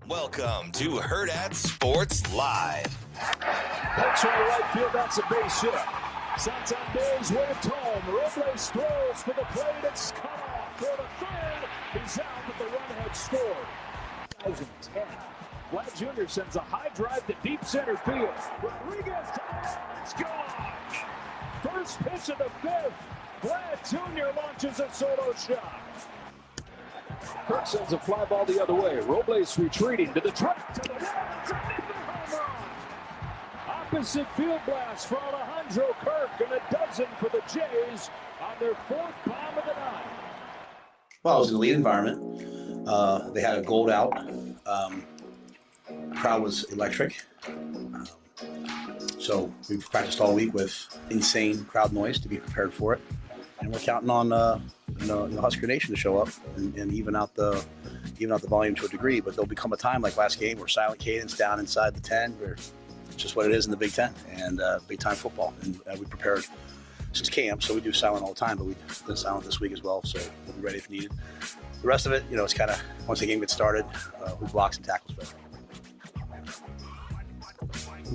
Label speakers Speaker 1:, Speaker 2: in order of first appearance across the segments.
Speaker 1: Welcome to Hurrdat Sports Live.
Speaker 2: That's right, right field. That's a base hit. Santander's way to home. Robles throws for the plate. It's cut off for the third. He's out, but the run had scored. 2010. Vlad Jr. sends a high drive to deep center field. Rodriguez, it's gone. First pitch of the fifth. Vlad Jr. launches a solo shot. Kirk sends a fly ball the other way. Robles retreating to the track, to the wall. It's a home run. Opposite field blast for Alejandro Kirk, and a dozen for the Jays on their fourth bomb of the night.
Speaker 3: Well, it was an elite environment. They had a gold out. Crowd was electric. So we've practiced all week with insane crowd noise to be prepared for it. And we're counting on the Husker Nation to show up and even out the volume to a degree. But there'll become a time like last game where silent cadence down inside the 10, where it's just what it is in the Big Ten and big time football. And we prepared since camp, so we do silent all the time, but we've been silent this week as well, so we'll be ready if needed. The rest of it, it's kind of once the game gets started, we blocks and tackles better.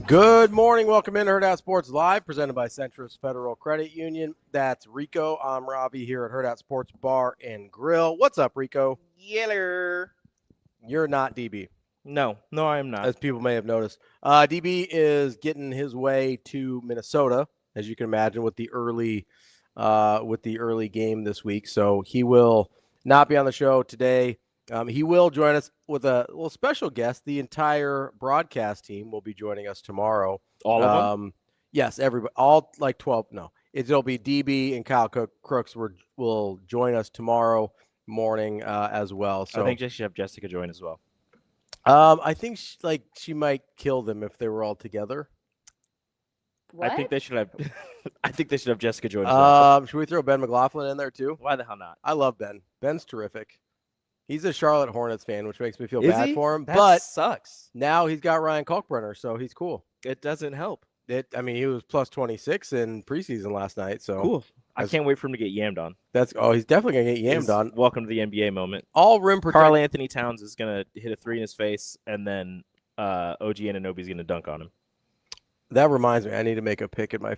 Speaker 4: Good morning. Welcome in to Hurrdat Sports Live, presented by Centris Federal Credit Union. That's Rico. I'm Ravi here at Hurrdat Sports Bar and Grill. What's up, Rico?
Speaker 5: Yeller.
Speaker 4: You're not DB.
Speaker 5: No, I am not.
Speaker 4: As people may have noticed. DB is getting his way to Minnesota, as you can imagine, with the early game this week. So he will not be on the show today. He will join us with a little special guest. The entire broadcast team will be joining us tomorrow.
Speaker 5: All of them?
Speaker 4: Yes, everybody. All like 12. No, it'll be DB and Kyle Crooks will join us tomorrow morning as well. So
Speaker 5: I think they should have Jessica join as well.
Speaker 4: I think she might kill them if they were all together.
Speaker 6: What?
Speaker 5: I think they should have. I think they should have Jessica join as well.
Speaker 4: Should we throw Ben McLaughlin in there too?
Speaker 5: Why the hell not?
Speaker 4: I love Ben. Ben's terrific. He's a Charlotte Hornets fan, which makes me feel
Speaker 5: Is
Speaker 4: bad
Speaker 5: he?
Speaker 4: for him.
Speaker 5: That
Speaker 4: But
Speaker 5: sucks.
Speaker 4: now he's got Ryan Kalkbrenner, so he's cool.
Speaker 5: It doesn't help.
Speaker 4: He was plus 26 in preseason last night. So
Speaker 5: Cool. I can't wait for him to get yammed on.
Speaker 4: He's definitely gonna get yammed on.
Speaker 5: Welcome to the NBA moment.
Speaker 4: All rim protect.
Speaker 5: Karl Anthony Towns is gonna hit a three in his face, and then OG Anunoby's gonna dunk on him.
Speaker 4: That reminds me, I need to make a pick in my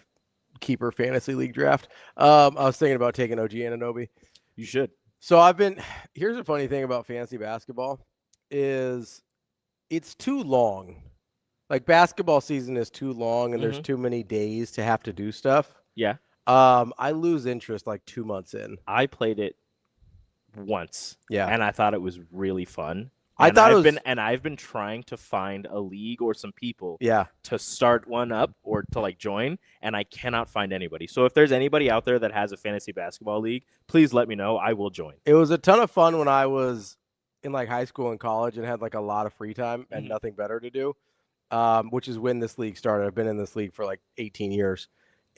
Speaker 4: keeper fantasy league draft. I was thinking about taking OG Anunoby.
Speaker 5: You should.
Speaker 4: So here's a funny thing about fantasy basketball is it's too long. Like basketball season is too long and there's too many days to have to do stuff.
Speaker 5: Yeah.
Speaker 4: I lose interest like 2 months in.
Speaker 5: I played it once.
Speaker 4: Yeah.
Speaker 5: And I thought it was really fun.
Speaker 4: I've
Speaker 5: been trying to find a league or some people
Speaker 4: Yeah.
Speaker 5: to start one up or to join, and I cannot find anybody. So if there's anybody out there that has a fantasy basketball league, please let me know. I will join.
Speaker 4: It was a ton of fun when I was in high school and college and had a lot of free time and nothing better to do, which is when this league started. I've been in this league for 18 years.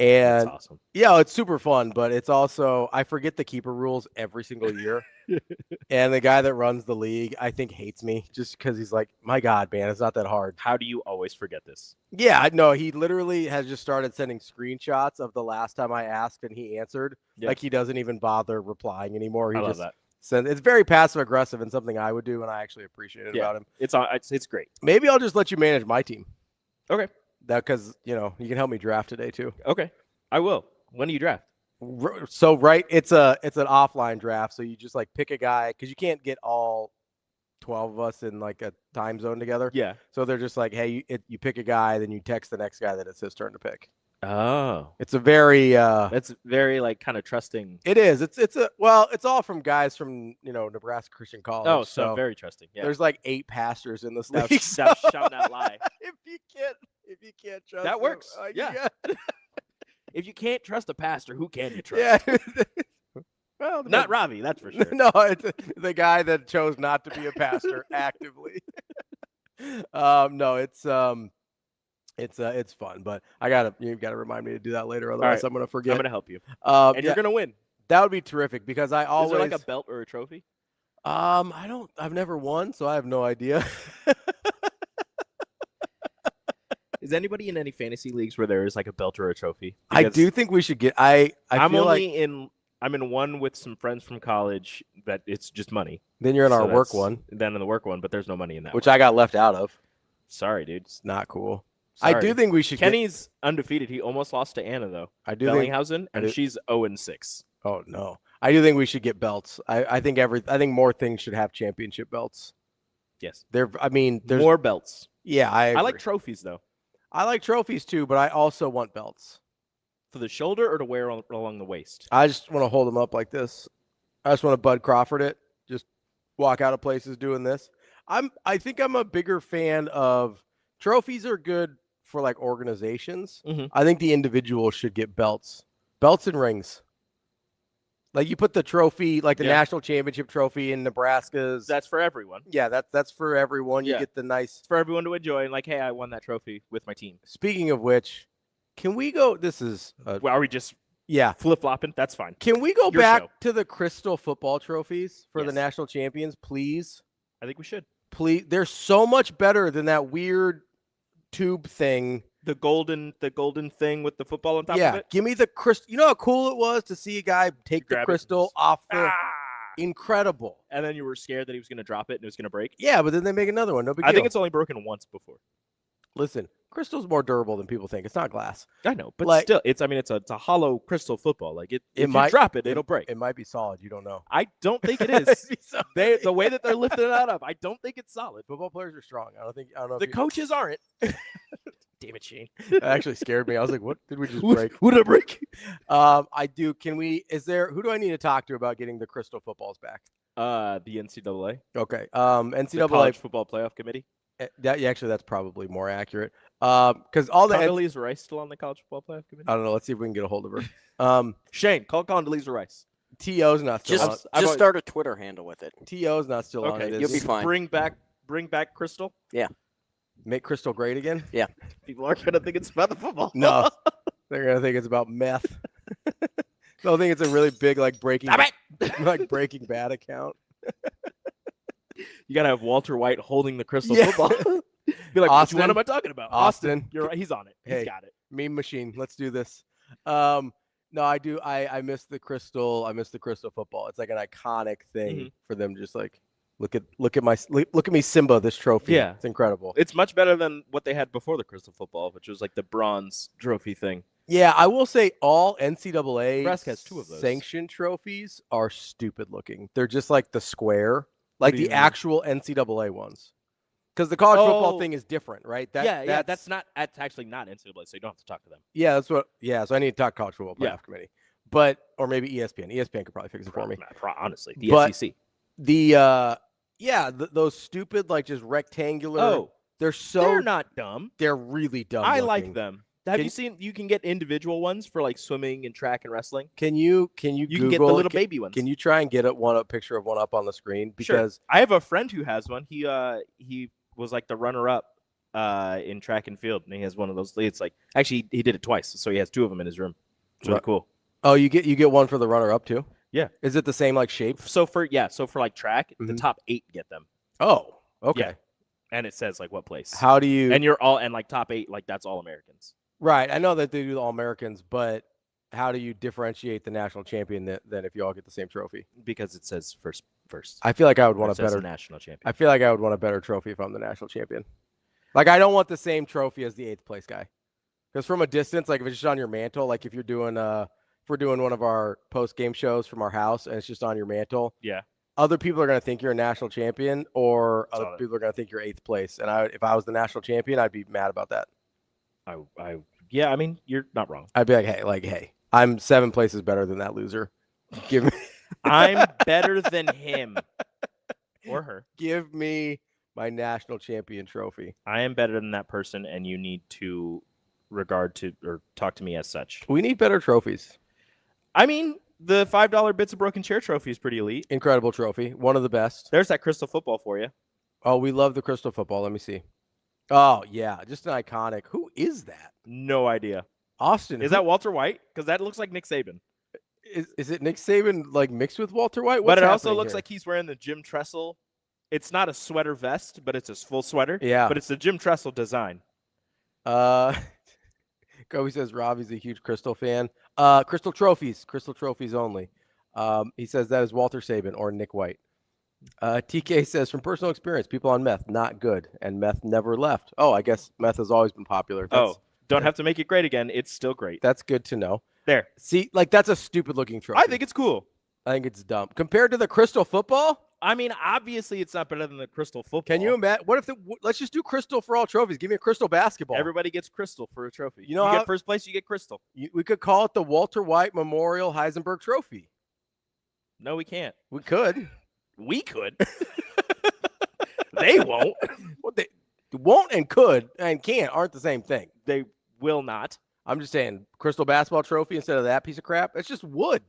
Speaker 4: And
Speaker 5: That's awesome.
Speaker 4: Yeah, it's super fun, but it's also I forget the keeper rules every single year. And the guy that runs the league, I think, hates me just because he's like, my God, man, it's not that hard.
Speaker 5: How do you always forget this?
Speaker 4: Yeah, no, he literally has just started sending screenshots of the last time I asked and he answered.
Speaker 5: Yeah.
Speaker 4: He doesn't even bother replying anymore. He
Speaker 5: I love
Speaker 4: just
Speaker 5: that.
Speaker 4: it's very passive aggressive and something I would do, and I actually appreciate it about him.
Speaker 5: It's great.
Speaker 4: Maybe I'll just let you manage my team.
Speaker 5: Okay.
Speaker 4: Because you can help me draft today too.
Speaker 5: Okay, I will. When do you draft?
Speaker 4: So it's an offline draft. So you just pick a guy because you can't get all 12 of us in a time zone together.
Speaker 5: Yeah.
Speaker 4: So they're just hey, you pick a guy, then you text the next guy that it's his turn to pick.
Speaker 5: Oh,
Speaker 4: It's a very
Speaker 5: that's very kind of trusting.
Speaker 4: It is. It's all from guys from Nebraska Christian College.
Speaker 5: Oh, so very trusting. Yeah.
Speaker 4: There's 8 pastors in this
Speaker 5: Stop
Speaker 4: league.
Speaker 5: shouting out lie.
Speaker 4: If you can't trust
Speaker 5: That
Speaker 4: them,
Speaker 5: works. Yeah. If you can't trust a pastor, who can you trust?
Speaker 4: Yeah. Well,
Speaker 5: Not Ravi, that's for sure.
Speaker 4: No, it's the guy that chose not to be a pastor actively. No, it's fun, but you've got to remind me to do that later, otherwise I'm going to forget.
Speaker 5: I'm going to help you. And you're going to win.
Speaker 4: That would be terrific because I always.
Speaker 5: Is there a belt or a trophy?
Speaker 4: I've never won, so I have no idea.
Speaker 5: Is anybody in any fantasy leagues where there is a belt or a trophy?
Speaker 4: I do think we should get. I'm
Speaker 5: only in I'm in one with some friends from college that it's just money.
Speaker 4: Then you're in
Speaker 5: So
Speaker 4: our work
Speaker 5: that's-
Speaker 4: one,
Speaker 5: Then in the work one, but there's no money in that
Speaker 4: which
Speaker 5: one.
Speaker 4: I got left out of.
Speaker 5: Sorry, dude.
Speaker 4: It's not cool.
Speaker 5: Sorry.
Speaker 4: I do think we should
Speaker 5: Kenny's undefeated. He almost lost to Anna, though.
Speaker 4: I do think.
Speaker 5: Bellinghausen,
Speaker 4: I
Speaker 5: and
Speaker 4: do-
Speaker 5: she's 0-6.
Speaker 4: Oh no, I do think we should get belts. I think I think more things should have championship belts.
Speaker 5: Yes.
Speaker 4: There's
Speaker 5: More belts.
Speaker 4: Yeah, I
Speaker 5: like
Speaker 4: agree.
Speaker 5: trophies, though.
Speaker 4: I like trophies too, but I also want belts.
Speaker 5: For the shoulder or to wear along the waist?
Speaker 4: I just want to hold them up like this. I just want to Bud Crawford it. Just walk out of places doing this. I think I'm a bigger fan of trophies are good for like organizations.
Speaker 5: Mhm.
Speaker 4: I think the individual should get belts and rings. Like you put the trophy, like the
Speaker 5: Yeah.
Speaker 4: national championship trophy in Nebraska's.
Speaker 5: That's for everyone.
Speaker 4: Yeah, that's for everyone. You
Speaker 5: Yeah.
Speaker 4: get the nice.
Speaker 5: It's for everyone to enjoy. And like, hey, I won that trophy with my team.
Speaker 4: Speaking of which, can we go? This is
Speaker 5: Well, are we just
Speaker 4: yeah.
Speaker 5: flip-flopping? That's fine.
Speaker 4: Can we go
Speaker 5: Your
Speaker 4: back
Speaker 5: show.
Speaker 4: to the crystal football trophies for the
Speaker 5: Yes.
Speaker 4: national champions, please?
Speaker 5: I think we should.
Speaker 4: Please, they're so much better than that weird tube thing.
Speaker 5: The golden thing with the football on top of
Speaker 4: Yeah,
Speaker 5: it.
Speaker 4: give me the crystal. You know how cool it was to see a guy take the
Speaker 5: Grab it.
Speaker 4: crystal off the.
Speaker 5: Ah!
Speaker 4: Incredible.
Speaker 5: And then you were scared that he was going to drop it and it was going to break.
Speaker 4: Yeah, but then they make another one. No big
Speaker 5: I
Speaker 4: deal.
Speaker 5: think it's only broken once before.
Speaker 4: Listen, crystal's more durable than people think. It's not glass.
Speaker 5: I know, but
Speaker 4: Like-
Speaker 5: still, it's a hollow crystal football. Like if
Speaker 4: might-
Speaker 5: you drop it, it'll break.
Speaker 4: It might be solid. You don't know.
Speaker 5: I don't think it is. The way that they're lifting it out of, I don't think it's solid.
Speaker 4: Football players are strong. I don't know.
Speaker 5: The
Speaker 4: if
Speaker 5: coaches aren't. Damn it, Shane.
Speaker 4: that actually scared me. I was like, what did we just break?
Speaker 5: What did I break?
Speaker 4: I do. Can we? Is there? Who do I need to talk to about getting the crystal footballs back?
Speaker 5: The NCAA,
Speaker 4: Okay.
Speaker 5: the
Speaker 4: NCAA.
Speaker 5: College Football Playoff Committee.
Speaker 4: Actually, that's probably more accurate. Because all the
Speaker 5: Condoleezza Rice still on the College Football Playoff Committee?
Speaker 4: I don't know. Let's see if we can get a hold of her.
Speaker 5: Shane, call Condoleezza Rice.
Speaker 4: To's not still on.
Speaker 7: Just start a Twitter handle with it.
Speaker 4: To's not still on.
Speaker 5: Okay,
Speaker 4: It
Speaker 7: you'll be
Speaker 4: is.
Speaker 7: fine.
Speaker 5: Bring back Crystal.
Speaker 4: Make crystal great again.
Speaker 5: People are gonna think it's about the football.
Speaker 4: No, they're gonna think it's about meth. They'll think it's a really big like Breaking Bad account.
Speaker 5: You gotta have Walter White holding the crystal
Speaker 4: Yeah.
Speaker 5: football. Be like,
Speaker 4: Austin.
Speaker 5: which one am I talking about?
Speaker 4: Austin.
Speaker 5: You're right. He's on it.
Speaker 4: Hey.
Speaker 5: He's got it.
Speaker 4: Meme machine. Let's do this. No, I do. I miss the crystal. I miss the crystal football. It's like an iconic thing
Speaker 5: Mhm.
Speaker 4: for them. Just like look at me, Simba. This trophy.
Speaker 5: Yeah.
Speaker 4: It's incredible.
Speaker 5: It's much better than what they had before the crystal football, which was like the bronze trophy thing.
Speaker 4: Yeah, I will say all NCAA
Speaker 5: Nebraska has 2 of those.
Speaker 4: sanctioned trophies are stupid looking. They're just like the square, like
Speaker 5: do you
Speaker 4: the
Speaker 5: mean?
Speaker 4: actual NCAA ones. Because the college football
Speaker 5: Oh.
Speaker 4: thing is different, right?
Speaker 5: That's actually not NCAA, so you don't have to talk to them.
Speaker 4: Yeah, that's what. Yeah, so I need to talk college football playoff
Speaker 5: Yeah.
Speaker 4: committee, but or maybe ESPN. ESPN could probably fix it for me.
Speaker 5: Honestly, the
Speaker 4: But-
Speaker 5: SEC.
Speaker 4: Those stupid like just rectangular.
Speaker 5: Oh,
Speaker 4: they're so
Speaker 5: they're not dumb.
Speaker 4: they're really dumb.
Speaker 5: I
Speaker 4: looking.
Speaker 5: like them. Have
Speaker 4: Can-
Speaker 5: you seen? You can get individual ones for like swimming and track and wrestling.
Speaker 4: Can you
Speaker 5: You
Speaker 4: Google,
Speaker 5: can get the little baby ones.
Speaker 4: Can you try and get a picture of one up on the screen?
Speaker 5: Sure.
Speaker 4: Because
Speaker 5: I have a friend who has one. He was like the runner-up in track and field, and he has one of those. It's like actually he did it twice, so he has 2 of them in his room. It's really
Speaker 4: Right.
Speaker 5: cool.
Speaker 4: oh, you get one for the runner up too.
Speaker 5: Yeah.
Speaker 4: Is it the same like shape?
Speaker 5: So for like track, the
Speaker 4: Mhm.
Speaker 5: top 8 get them,
Speaker 4: Oh, okay.
Speaker 5: Yeah. and it says like what place.
Speaker 4: How do you?
Speaker 5: And you're all and like top 8, like that's all Americans.
Speaker 4: Right. I know that they do the All Americans, but how do you differentiate the national champion than if you all get the same trophy?
Speaker 5: Because it says first.
Speaker 4: I feel like I would
Speaker 5: Or
Speaker 4: want
Speaker 5: it
Speaker 4: a
Speaker 5: says
Speaker 4: better.
Speaker 5: national champion.
Speaker 4: I feel like I would want a better trophy if I'm the national champion. Like I don't want the same trophy as the 8th place guy, because from a distance, like if it's just on your mantle, like if you're doing if we're doing one of our post game shows from our house and it's just on your mantle,
Speaker 5: Yeah.
Speaker 4: other people are gonna think you're a national champion, or other
Speaker 5: Solid.
Speaker 4: people are gonna think you're 8th place. And if I was the national champion, I'd be mad about that.
Speaker 5: I mean, you're not wrong.
Speaker 4: I'd be like, hey, I'm 7 places better than that loser. Give me.
Speaker 5: I'm better than him or her.
Speaker 4: Give me my national champion trophy.
Speaker 5: I am better than that person, and you need to regard to or talk to me as such.
Speaker 4: We need better trophies.
Speaker 5: I mean, the $5 Bits of Broken Chair trophy is pretty elite.
Speaker 4: Incredible trophy. One of the best.
Speaker 5: There's that crystal football for you.
Speaker 4: Oh, we love the crystal football. Let me see. Oh, yeah. Just an iconic. Who is that?
Speaker 5: No idea.
Speaker 4: Austin.
Speaker 5: Is that Walter White? Because that looks like Nick Saban.
Speaker 4: Is it Nick Saban like mixed with Walter White?
Speaker 5: But it also looks like he's wearing the Jim Tressel. It's not a sweater vest, but it's a full sweater.
Speaker 4: Yeah.
Speaker 5: But it's the Jim Tressel design.
Speaker 4: Kobe says Ravi's a huge crystal fan. Crystal trophies only. He says that is Walter Saban or Nick White. TK says, from personal experience, people on meth, not good, and meth never left. Oh, I guess meth has always been popular.
Speaker 5: Don't have to make it great again. It's still great.
Speaker 4: That's good to know.
Speaker 5: There.
Speaker 4: See, like, that's a stupid-looking trophy.
Speaker 5: I think it's cool.
Speaker 4: I think it's dumb. Compared to the crystal football?
Speaker 5: I mean, obviously it's not better than the crystal football.
Speaker 4: Can you imagine? What if let's just do crystal for all trophies. Give me a crystal basketball.
Speaker 5: Everybody gets crystal for a trophy.
Speaker 4: You know,
Speaker 5: get first place, you get crystal.
Speaker 4: We could call it the Walter White Memorial Heisenberg Trophy.
Speaker 5: No, we can't.
Speaker 4: We could.
Speaker 5: We could. They won't.
Speaker 4: Well, they won't and could and can't aren't the same thing.
Speaker 5: They will not.
Speaker 4: I'm just saying, crystal basketball trophy instead of that piece of crap. It's just wood.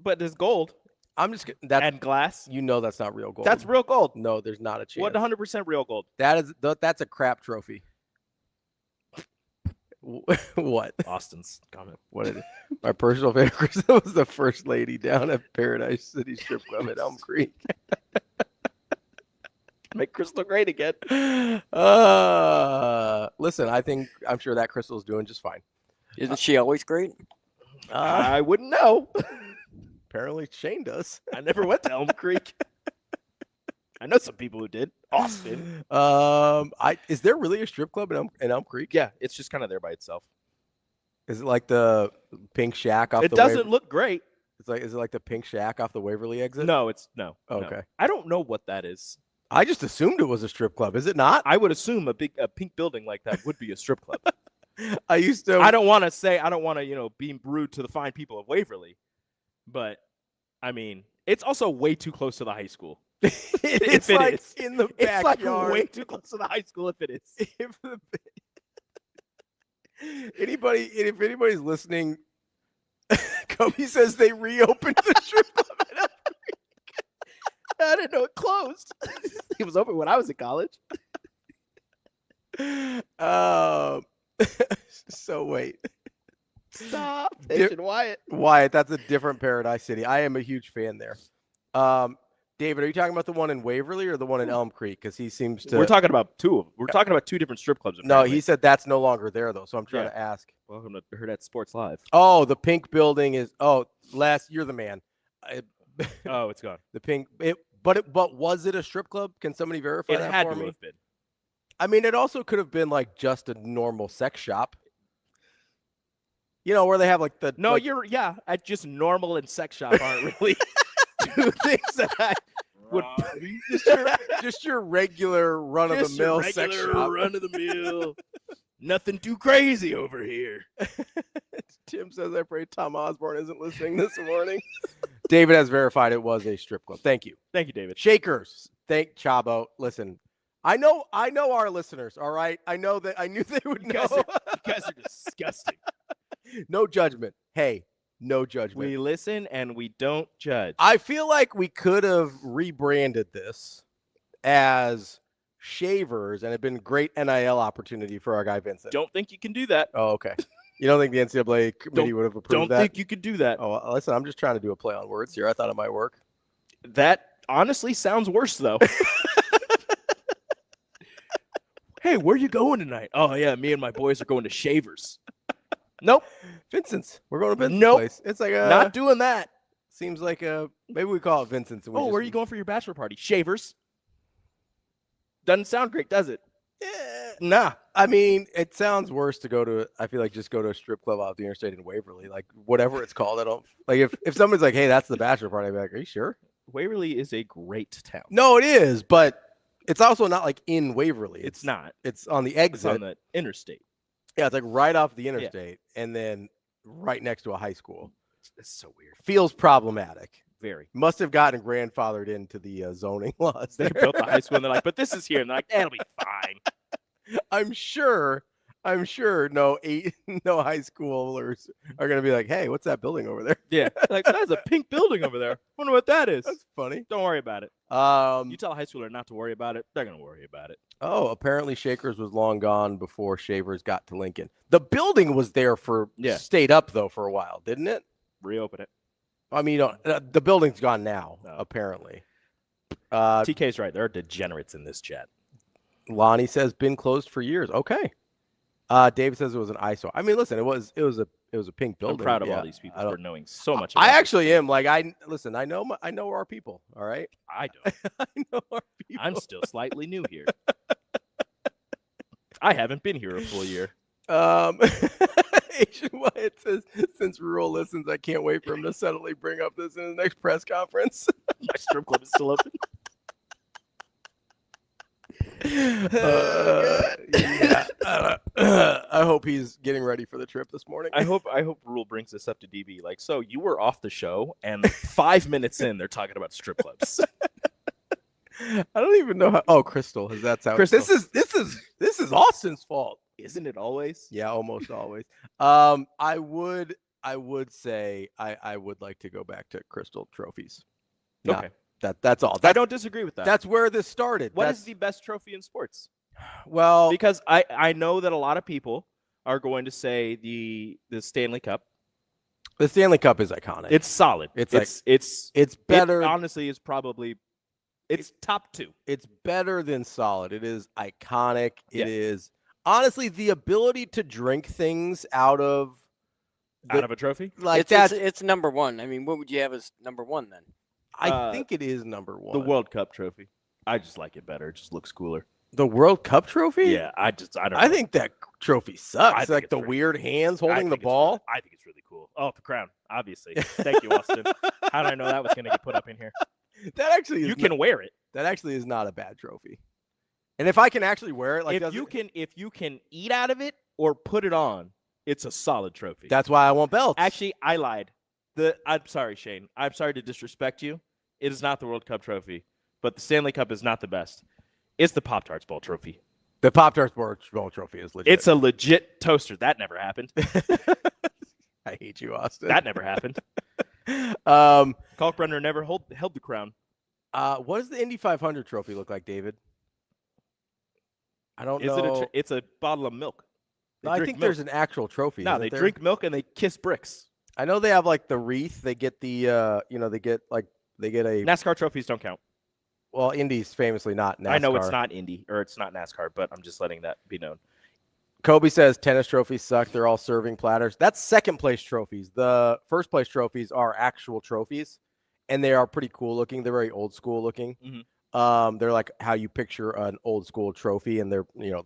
Speaker 5: But there's gold.
Speaker 4: I'm just
Speaker 5: and glass.
Speaker 4: You know that's not real gold.
Speaker 5: That's real gold.
Speaker 4: No, there's not a chance.
Speaker 5: 100% real gold.
Speaker 4: That's a crap trophy. What?
Speaker 5: Austin's comment.
Speaker 4: What is it? My personal favorite crystal was the first lady down at Paradise City Strip Club at Elm Creek.
Speaker 5: Make crystal great again.
Speaker 4: Listen, I'm sure that crystal's doing just fine.
Speaker 7: Isn't she always great?
Speaker 5: I wouldn't know.
Speaker 4: Apparently Shane does.
Speaker 5: I never went to Elm Creek. I know some people who did. Austin.
Speaker 4: Is there really a strip club in Elm Creek?
Speaker 5: Yeah, it's just kind of there by itself.
Speaker 4: Is it like the Pink Shack off
Speaker 5: It doesn't look great.
Speaker 4: Is it like the Pink Shack off the Waverly exit?
Speaker 5: No, it's no.
Speaker 4: Okay.
Speaker 5: No. I don't know what that is.
Speaker 4: I just assumed it was a strip club. Is it not?
Speaker 5: I would assume a pink building like that would be a strip club.
Speaker 4: I
Speaker 5: don't want to, be rude to the fine people of Waverly, but I mean, it's also way too close to the high school.
Speaker 4: It's like in the backyard.
Speaker 5: It's like way too close to the high school if it is.
Speaker 4: If anybody's listening, Kobe says they reopened the strip club at Elm Creek.
Speaker 5: I didn't know it closed. It was open when I was in college.
Speaker 4: So wait.
Speaker 5: Stop. Mention Wyatt.
Speaker 4: Wyatt, that's a different Paradise City. I am a huge fan there. David, are you talking about the one in Waverly or the one in Elm Creek? Because he seems to.
Speaker 5: We're talking about two of them. We're talking about two different strip clubs.
Speaker 4: Apparently. No, he said that's no longer there, though. So I'm trying to ask.
Speaker 5: Welcome to Hurrdat Sports Live.
Speaker 4: Oh, the pink building is. Oh, you're the man.
Speaker 5: Oh, it's gone.
Speaker 4: The pink. But was it a strip club? Can somebody verify that for me?
Speaker 5: It had to have been.
Speaker 4: I mean, it also could have been like just a normal sex shop. You know, where they have like the.
Speaker 5: No, just normal and sex shop aren't really two things that I would.
Speaker 4: just your regular run of the mill sex shop.
Speaker 5: Run of the mill. Nothing too crazy over here.
Speaker 4: Tim says, I pray Tom Osborne isn't listening this morning. David has verified it was a strip club. Thank you.
Speaker 5: Thank you, David.
Speaker 4: Shakers. Thank Chabo. Listen, I know our listeners, all right? I knew they would know.
Speaker 5: You guys are disgusting.
Speaker 4: No judgment. Hey, no judgment.
Speaker 5: We listen and we don't judge.
Speaker 4: I feel like we could have rebranded this as Shavers, and it'd been a great NIL opportunity for our guy Vincent.
Speaker 5: Don't think you can do that.
Speaker 4: Oh, okay. You don't think the NCAA committee would have approved that?
Speaker 5: Don't think you could do that.
Speaker 4: Oh, listen, I'm just trying to do a play on words here. I thought it might work.
Speaker 5: That honestly sounds worse, though. Hey, where you going tonight? Oh, yeah, me and my boys are going to Shavers. Nope.
Speaker 4: Vincent's. We're going to Vincent's place. It's like
Speaker 5: not doing that.
Speaker 4: Seems like maybe we call it Vincent's.
Speaker 5: Where are you going for your bachelor party? Shavers. Doesn't sound great, does it?
Speaker 4: Yeah.
Speaker 5: Nah.
Speaker 4: I mean, it sounds worse to go to. I feel like just go to a strip club off the interstate in Waverly, like whatever it's called. I don't like if someone's like, "Hey, that's the bachelor party," I'd be like, "Are you sure?"
Speaker 5: Waverly is a great town.
Speaker 4: No, it is, but it's also not like in Waverly.
Speaker 5: It's not.
Speaker 4: It's on the exit.
Speaker 5: It's on the interstate.
Speaker 4: Yeah, it's like right off the interstate, and then right next to a high school.
Speaker 5: It's so weird.
Speaker 4: Feels problematic.
Speaker 5: Very.
Speaker 4: Must have gotten grandfathered into the zoning laws.
Speaker 5: They built the high school, and they're like, "But this is here," and they're like, "That'll be fine."
Speaker 4: I'm sure no high schoolers are gonna be like, "Hey, what's that building over there?"
Speaker 5: Yeah, like that's a pink building over there. Wonder what that is.
Speaker 4: That's funny.
Speaker 5: Don't worry about it. You tell a high schooler not to worry about it, they're gonna worry about it.
Speaker 4: Oh, apparently Shakers was long gone before Shavers got to Lincoln. The building was there stayed up though for a while, didn't it?
Speaker 5: Reopen it.
Speaker 4: I mean, the building's gone now, apparently.
Speaker 5: TK's right. There are degenerates in this chat.
Speaker 4: Lonnie says been closed for years. Okay. David says it was an eyesore. I mean, listen, it was a pink building.
Speaker 5: I'm proud of
Speaker 4: Yeah,
Speaker 5: all these people for knowing so much. About
Speaker 4: I
Speaker 5: this
Speaker 4: actually
Speaker 5: thing.
Speaker 4: am. Like, I know our people. All right.
Speaker 5: I don't.
Speaker 4: I know our people.
Speaker 5: I'm still slightly new here. I haven't been here a full year.
Speaker 4: Asian Wyatt says, since Rural listens, I can't wait for him to suddenly bring up this in the next press conference.
Speaker 5: My strip club is still open.
Speaker 4: Yeah. I hope he's getting ready for the trip this morning.
Speaker 5: I hope Rule brings this up to DB. Like, so you were off the show, and 5 minutes in, they're talking about strip clubs.
Speaker 4: I don't even know how. Oh, Crystal, has that sound?
Speaker 5: Crystal.
Speaker 4: This is Austin's fault.
Speaker 5: Isn't it always?
Speaker 4: Yeah, almost always. I would say I would like to go back to Crystal trophies.
Speaker 5: Okay.
Speaker 4: That's all.
Speaker 5: I don't disagree with that.
Speaker 4: That's where this started.
Speaker 5: What is the best trophy in sports?
Speaker 4: Well,
Speaker 5: Because I know that a lot of people are going to say the Stanley Cup.
Speaker 4: the Stanley Cup is iconic.
Speaker 5: It's solid.
Speaker 4: It's better.
Speaker 5: It honestly is probably it's top 2.
Speaker 4: It's better than solid. It is iconic.
Speaker 5: Yeah.
Speaker 4: It is honestly the ability to drink things out of
Speaker 5: Out of a trophy?
Speaker 4: like
Speaker 7: It's,
Speaker 4: that.
Speaker 7: it's number one. I mean, what would you have as number one then?
Speaker 4: I think it is number one.
Speaker 5: The World Cup trophy. I just like it better. It just looks cooler.
Speaker 4: The World Cup trophy?
Speaker 5: Yeah, I don't know.
Speaker 4: I think that trophy
Speaker 5: I
Speaker 4: sucks.
Speaker 5: think
Speaker 4: Like
Speaker 5: it's
Speaker 4: the
Speaker 5: pretty-
Speaker 4: weird hands
Speaker 5: I
Speaker 4: holding the
Speaker 5: think it's
Speaker 4: ball.
Speaker 5: really- I think it's really cool. Oh, the crown, obviously. Thank you, Austin. How did I know that was going to get put up in here?
Speaker 4: That actually is
Speaker 5: You can wear it.
Speaker 4: that actually is not a bad trophy. And if I can actually wear it, like
Speaker 5: If you can eat out of it or put it on, it's a solid trophy.
Speaker 4: that's why I want belts.
Speaker 5: Actually, I lied. I'm sorry, Shane. I'm sorry to disrespect you. It is not the World Cup trophy, but the Stanley Cup is not the best. It's the Pop-Tarts Bowl trophy.
Speaker 4: the Pop-Tarts Bowl trophy is legit.
Speaker 5: It's a legit toaster. That never happened.
Speaker 4: I hate you, Austin.
Speaker 5: That never happened. Kalkbrenner never held the crown.
Speaker 4: What does the Indy 500 trophy look like, David? I don't know.
Speaker 5: It's a bottle of milk.
Speaker 4: No, I think there's an actual trophy.
Speaker 5: No,
Speaker 4: isn't
Speaker 5: they
Speaker 4: there?
Speaker 5: drink milk and they kiss bricks.
Speaker 4: I know they have like the wreath. They get the they get a
Speaker 5: NASCAR trophies don't count.
Speaker 4: well, Indy's famously not NASCAR.
Speaker 5: I know it's not Indy or it's not NASCAR, but I'm just letting that be known.
Speaker 4: Kobe says tennis trophies suck. They're all serving platters. That's second place trophies. The first place trophies are actual trophies, and they are pretty cool looking. They're very old school looking.
Speaker 5: Mhm.
Speaker 4: They're like how you picture an old school trophy, and they're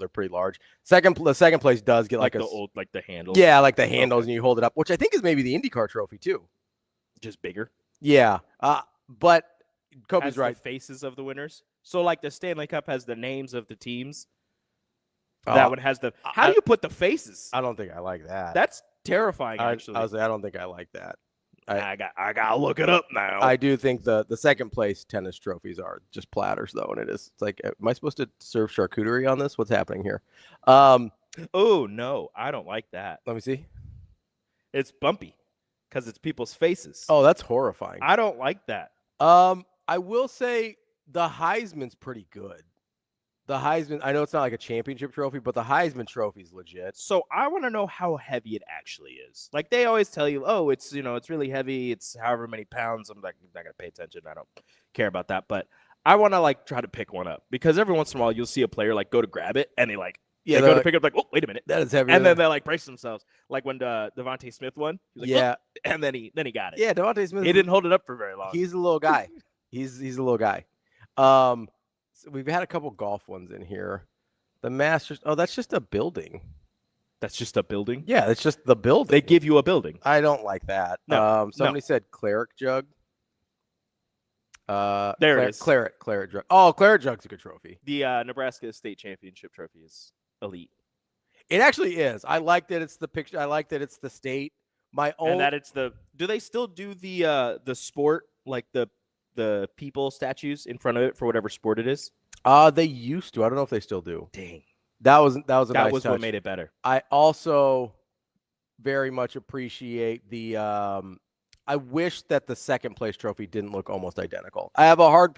Speaker 4: pretty large. The second place does get like
Speaker 5: the
Speaker 4: a
Speaker 5: old the handle.
Speaker 4: yeah, like the handles,
Speaker 5: Okay.
Speaker 4: and you hold it up, which I think is maybe the IndyCar trophy too.
Speaker 5: Just bigger.
Speaker 4: Yeah, but Kobe's
Speaker 5: Has
Speaker 4: right.
Speaker 5: the faces of the winners. So like the Stanley Cup has the names of the teams.
Speaker 4: Oh,
Speaker 5: That one has the. How do you put the faces?
Speaker 4: I don't think I like that.
Speaker 5: That's terrifying.
Speaker 4: I
Speaker 5: Actually,
Speaker 4: don't think I like that.
Speaker 5: I gotta look it up now.
Speaker 4: I do think the second place tennis trophies are just platters though, and it's like, am I supposed to serve charcuterie on this? What's happening here?
Speaker 5: Oh no, I don't like that.
Speaker 4: Let me see.
Speaker 5: It's bumpy because it's people's faces.
Speaker 4: Oh, that's horrifying.
Speaker 5: I don't like that.
Speaker 4: I will say the Heisman's pretty good. The Heisman, I know it's not like a championship trophy, but the Heisman trophy is legit.
Speaker 5: So I want to know how heavy it actually is. Like they always tell you, oh, it's it's really heavy. It's however many pounds. I'm like not gonna pay attention. I don't care about that. But I want to like try to pick one up because every once in a while you'll see a player like go to grab it and they go to pick it up like, oh, wait a minute.
Speaker 4: That is heavy.
Speaker 5: And then they like brace themselves. Like when Devontae Smith won. He was like,
Speaker 4: yeah,
Speaker 5: "Oh," and then he got it.
Speaker 4: yeah. Devontae Smith.
Speaker 5: He didn't hold it up for very long.
Speaker 4: He's a little guy. He's a little guy. So we've had a couple golf ones in here. The Masters. Oh, that's just a building.
Speaker 5: That's just a building.
Speaker 4: Yeah, it's just the building.
Speaker 5: They give you a building.
Speaker 4: I don't like that.
Speaker 5: No,
Speaker 4: Somebody said Cleric Jug.
Speaker 5: There it is.
Speaker 4: Claret Jug. Oh, Claret Jug's a good trophy.
Speaker 5: The Nebraska State Championship trophy is elite.
Speaker 4: It actually is. I like that it's the picture. I like that it's the state. My own.
Speaker 5: And that it's the. Do they still do the sport like the people statues in front of it for whatever sport it is?
Speaker 4: They used to. I don't know if they still do.
Speaker 5: Dang.
Speaker 4: That was a
Speaker 5: That
Speaker 4: nice
Speaker 5: was
Speaker 4: touch.
Speaker 5: what made it better.
Speaker 4: I also very much appreciate the. I wish that the second place trophy didn't look almost identical. I have a hard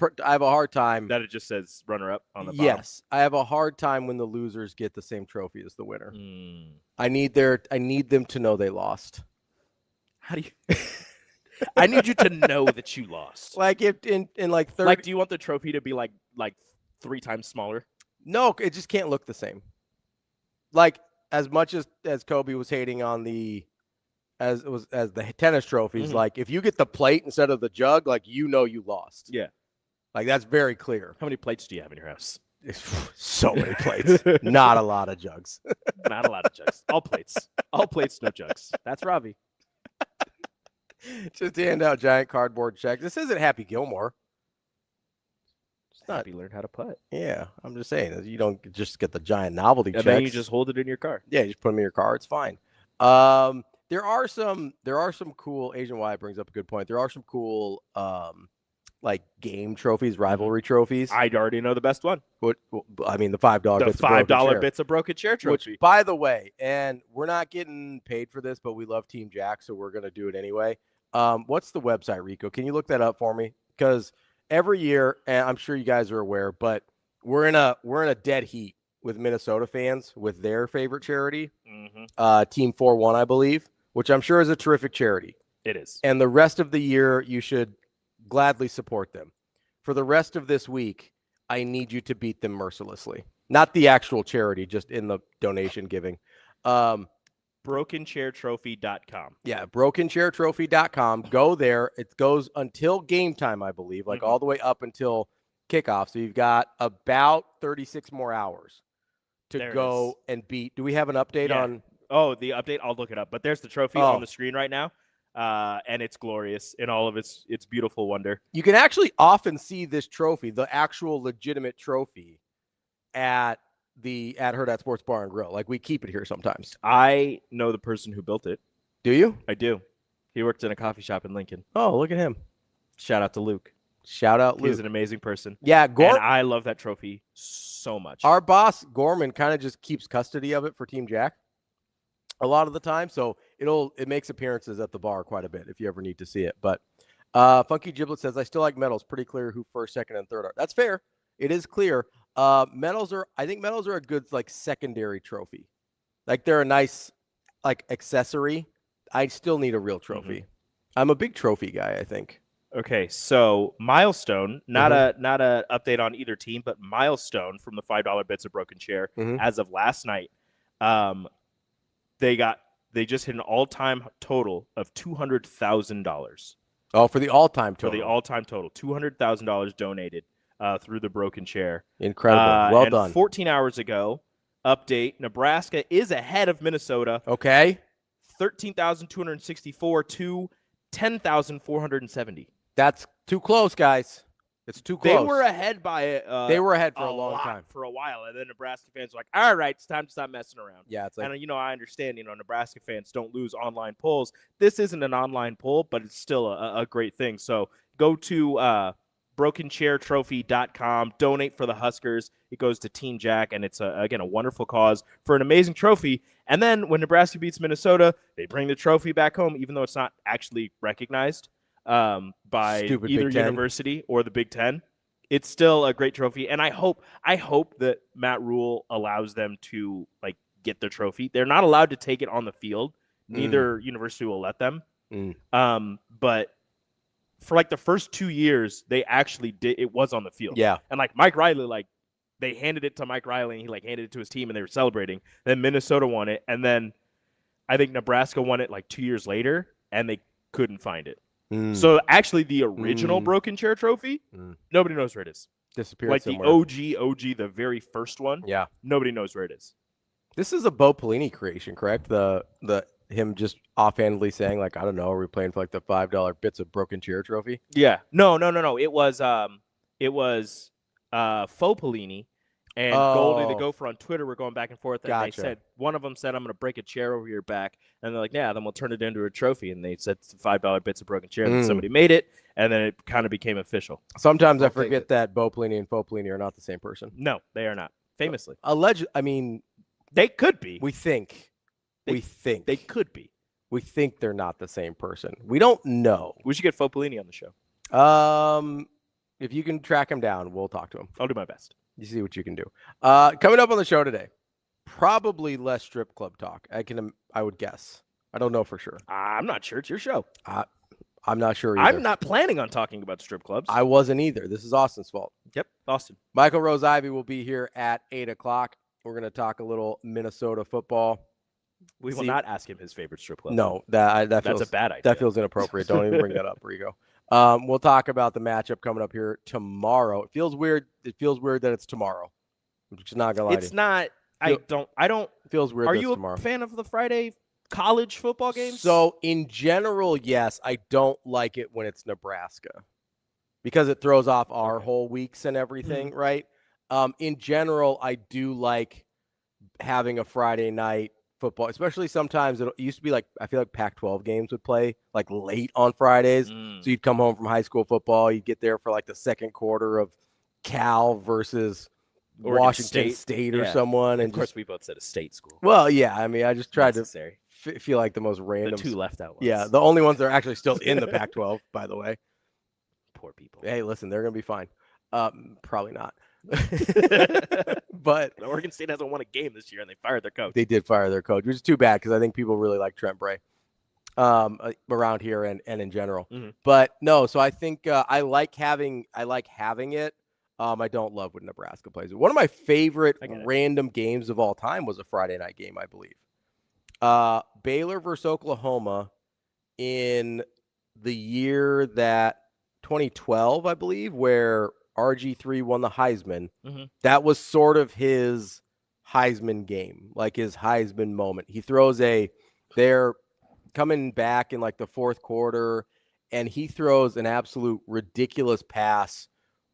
Speaker 4: time.
Speaker 5: That it just says runner up on the bottom.
Speaker 4: Yes, I have a hard time when the losers get the same trophy as the winner.
Speaker 5: Mm.
Speaker 4: I need them to know they lost.
Speaker 5: How do you? I need you to know that you lost.
Speaker 4: Like if in like 30.
Speaker 5: Like, do you want the trophy to be like 3 times smaller?
Speaker 4: No, it just can't look the same. Like as much as Kobe was hating on the tennis trophies, like if you get the plate instead of the jug, like you lost.
Speaker 5: Yeah.
Speaker 4: Like that's very clear.
Speaker 5: How many plates do you have in your house?
Speaker 4: So many plates. Not a lot of jugs.
Speaker 5: Not a lot of jugs. All plates. All plates, no jugs. That's Ravi.
Speaker 4: Just hand out giant cardboard checks. This isn't Happy Gilmore.
Speaker 5: It's not. Happy learned how to putt.
Speaker 4: Yeah, I'm just saying. You don't just get the giant novelty checks.
Speaker 5: And then you just hold it in your car.
Speaker 4: Yeah, you just put them in your car. It's fine. There are some cool. Asian Y brings up a good point. There are some cool like game trophies, rivalry trophies.
Speaker 5: I already know the best one.
Speaker 4: The $5
Speaker 5: The $5 bits of broken chair trophy.
Speaker 4: Which, by the way, and we're not getting paid for this, but we love Team Jack, so we're gonna do it anyway. What's the website, Rico? Can you look that up for me? Because every year, and I'm sure you guys are aware, but we're in a dead heat with Minnesota fans with their favorite charity, Team 4-1, I believe, which I'm sure is a terrific charity.
Speaker 5: It is.
Speaker 4: And the rest of the year, you should gladly support them. For the rest of this week, I need you to beat them mercilessly. Not the actual charity, just in the donation giving.
Speaker 5: BrokenChairTrophy.com.
Speaker 4: Yeah, BrokenChairTrophy.com. Go there. It goes until game time, I believe, like all the way up until kickoff. So you've got about 36 more hours to go and beat. Do we have an update on?
Speaker 5: Oh, the update? I'll look it up. But there's the trophy on the screen right now. And it's glorious in all of its beautiful wonder.
Speaker 4: You can actually often see this trophy, the actual legitimate trophy, at Hurrdat Sports Bar and Grill. Like, we keep it here sometimes.
Speaker 5: I know the person who built it.
Speaker 4: Do you?
Speaker 5: I do. He worked in a coffee shop in Lincoln.
Speaker 4: Oh, look at him.
Speaker 5: Shout out to Luke.
Speaker 4: Shout out Luke.
Speaker 5: He's an amazing person.
Speaker 4: Yeah,
Speaker 5: and I love that trophy so much.
Speaker 4: Our boss, Gorman, kind of just keeps custody of it for Team Jack a lot of the time, so it makes appearances at the bar quite a bit if you ever need to see it. But Funky Giblet says, I still like medals. Pretty clear who first, second, and third are. That's fair. It is clear. Medals are a good like secondary trophy. Like they're a nice like accessory. I still need a real trophy. I'm a big trophy guy, I think.
Speaker 5: Okay, so milestone, not a update on either team, but milestone from the $5 bits of broken chair as of last night. They just hit an all-time total of $200,000.
Speaker 4: Oh, for the all-time total.
Speaker 5: For the all-time total, $200,000 donated through the broken chair.
Speaker 4: Incredible. Well done.
Speaker 5: 14 hours ago, update, Nebraska is ahead of Minnesota.
Speaker 4: Okay.
Speaker 5: 13,264 to 10,470.
Speaker 4: That's too close, guys. It's too close.
Speaker 5: They were ahead by
Speaker 4: they were ahead for a long time.
Speaker 5: For a while, and then Nebraska fans were like, all right, it's time to stop messing around.
Speaker 4: Yeah, it's like,
Speaker 5: and I understand, Nebraska fans don't lose online polls. This isn't an online poll, but it's still a great thing. So go to BrokenChairTrophy.com, donate for the Huskers. It goes to Team Jack, and it's again a wonderful cause for an amazing trophy. And then when Nebraska beats Minnesota, they bring the trophy back home, even though it's not actually recognized by
Speaker 4: Stupid
Speaker 5: either
Speaker 4: Big Ten.
Speaker 5: university or the Big Ten. It's still a great trophy, and I hope that Matt Rule allows them to like get their trophy. They're not allowed to take it on the field. Neither university will let them. But for like the first 2 years, they actually did. It was on the field.
Speaker 4: Yeah,
Speaker 5: and like Mike Riley, like they handed it to Mike Riley, and he like handed it to his team, and they were celebrating. Then Minnesota won it, and then I think Nebraska won it like 2 years later, and they couldn't find it. So actually, the original broken chair trophy, nobody knows where it is.
Speaker 4: Disappeared
Speaker 5: like
Speaker 4: somewhere.
Speaker 5: the OG, the very first one.
Speaker 4: Yeah,
Speaker 5: nobody knows where it is.
Speaker 4: This is a Bo Pelini creation, correct? The him just offhandedly saying like, I don't know, are we playing for like the $5 bits of broken chair trophy?
Speaker 5: Yeah, no. It was faux Pelini. And Goldie the Gopher on Twitter were going back and forth. And
Speaker 4: Gotcha.
Speaker 5: They said, one of them said, I'm going to break a chair over your back. And they're like, yeah, then we'll turn it into a trophy. And they said it's $5 bits of broken chair. And then somebody made it. And then it kind of became official.
Speaker 4: Sometimes I forget that Bo Pelini and faux Pelini are not the same person.
Speaker 5: No, they are not. Famously.
Speaker 4: They
Speaker 5: could be.
Speaker 4: We think.
Speaker 5: They could be.
Speaker 4: We think they're not the same person. We don't know.
Speaker 5: We should get faux Pelini on the show.
Speaker 4: If you can track him down, we'll talk to him.
Speaker 5: I'll do my best.
Speaker 4: You see what you can do. Coming up on the show today, probably less strip club talk. I would guess. I don't know for sure.
Speaker 5: I'm not sure. It's your show.
Speaker 4: I'm not sure either.
Speaker 5: I'm not planning on talking about strip clubs.
Speaker 4: I wasn't either. This is Austin's fault.
Speaker 5: Yep, Austin.
Speaker 4: Michael Rose-Ivey will be here at 8 o'clock. We're going to talk a little Minnesota football.
Speaker 5: We will not ask him his favorite strip club.
Speaker 4: No, that's
Speaker 5: a bad idea.
Speaker 4: That feels inappropriate. Don't even bring that up, Rigo. We'll talk about the matchup coming up here tomorrow. It feels weird. It feels weird that it's tomorrow. I'm just not gonna lie.
Speaker 5: It's not. I don't. It feels weird.
Speaker 4: Are you
Speaker 5: a fan of the Friday college football games?
Speaker 4: So in general, yes. I don't like it when it's Nebraska because it throws off our whole weeks and everything, right? In general, I do like having a Friday night football, especially sometimes it used to be like, I feel like Pac-12 games would play like late on Fridays. So you'd come home from high school football, you'd get there for like the second quarter of Cal versus Washington State or someone. And
Speaker 5: of course, we both said a state school.
Speaker 4: Well, yeah, I mean, I just tried to feel like the most random.
Speaker 5: The two left out ones.
Speaker 4: Yeah, the only ones that are actually still in the Pac-12, by the way.
Speaker 5: Poor people.
Speaker 4: Hey, listen, they're going to be fine. Probably not. But
Speaker 5: Oregon State hasn't won a game this year, and they fired their coach.
Speaker 4: They did fire their coach, which is too bad because I think people really like Trent Bray around here and in general. But no, so I think I like having it. I don't love when Nebraska plays it. One of my favorite random games of all time was a Friday night game, I believe. Baylor versus Oklahoma in the year that 2012, I believe, where RG3 won the Heisman. That was sort of his Heisman game, like his Heisman moment. He throws they're coming back in like the fourth quarter, and he throws an absolute ridiculous pass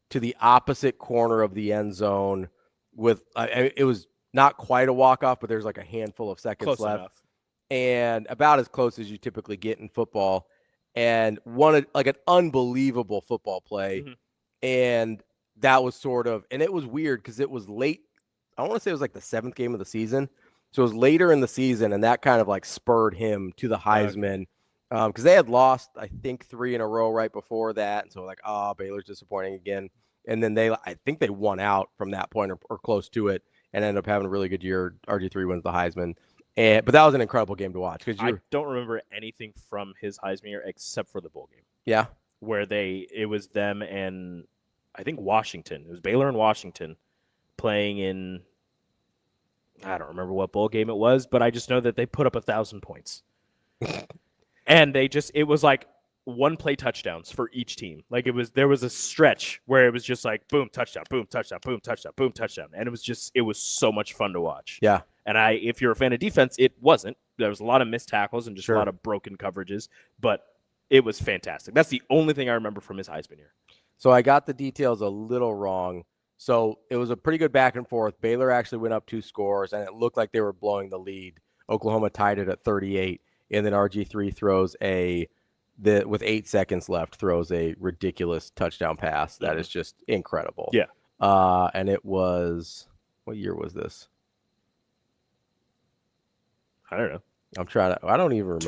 Speaker 4: to the opposite corner of the end zone with it was not quite a walk-off, but there's like a handful of seconds left.
Speaker 5: Enough.
Speaker 4: And about as close as you typically get in football, and one like an unbelievable football play. And that was and it was weird because it was late. I want to say it was like the 7th game of the season. So it was later in the season, and that kind of like spurred him to the Heisman because they had lost, I think, 3 in a row right before that. And so like, Baylor's disappointing again. And then I think they won out from that point or close to it and ended up having a really good year. RG3 wins the Heisman. But that was an incredible game to watch.
Speaker 5: I don't remember anything from his Heisman year except for the bowl game.
Speaker 4: Yeah.
Speaker 5: Where it was them and I think Washington. It was Baylor and Washington playing in, I don't remember what bowl game it was, but I just know that they put up 1,000 points. And it was like one play touchdowns for each team. Like there was a stretch where it was just like boom, touchdown, boom, touchdown, boom, touchdown, boom, touchdown. And it was so much fun to watch.
Speaker 4: Yeah.
Speaker 5: And if you're a fan of defense, it wasn't. There was a lot of missed tackles and just a lot of broken coverages, but it was fantastic. That's the only thing I remember from his Heisman year.
Speaker 4: So I got the details a little wrong. So it was a pretty good back and forth. Baylor actually went up 2 scores, and it looked like they were blowing the lead. Oklahoma tied it at 38, and then RG3 throws with 8 seconds left, throws a ridiculous touchdown pass. That is just incredible.
Speaker 5: Yeah.
Speaker 4: And it was, what year was this?
Speaker 5: I don't know.
Speaker 4: I don't even remember.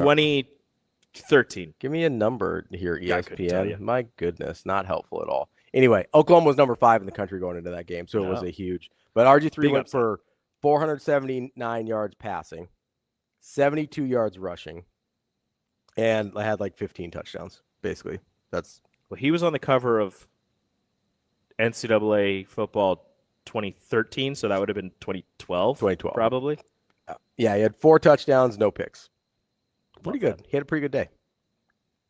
Speaker 5: 2013.
Speaker 4: Give me a number here,
Speaker 5: I couldn't tell you.
Speaker 4: ESPN. My goodness, not helpful at all. Anyway, Oklahoma was number 5 in the country going into that game, so it was a huge. But RG3 went for 479 yards passing, 72 yards rushing, and I had like 15 touchdowns, basically.
Speaker 5: Well, he was on the cover of NCAA football 2013, so that would have been 2012.
Speaker 4: 2012.
Speaker 5: Probably.
Speaker 4: Yeah, he had 4 touchdowns, no picks. Pretty good. He had a pretty good day.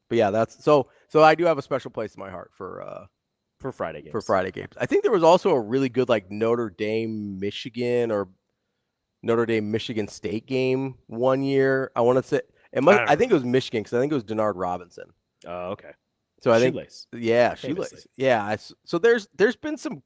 Speaker 4: But yeah, so I do have a special place in my heart for
Speaker 5: Friday games.
Speaker 4: For Friday games. I think there was also a really good like Notre Dame Michigan State game one year. I want to say I think it was Michigan because I think it was Denard Robinson.
Speaker 5: Oh, okay.
Speaker 4: So I think
Speaker 5: Shoelace.
Speaker 4: Yeah, Shoelace. Yeah. So there's been some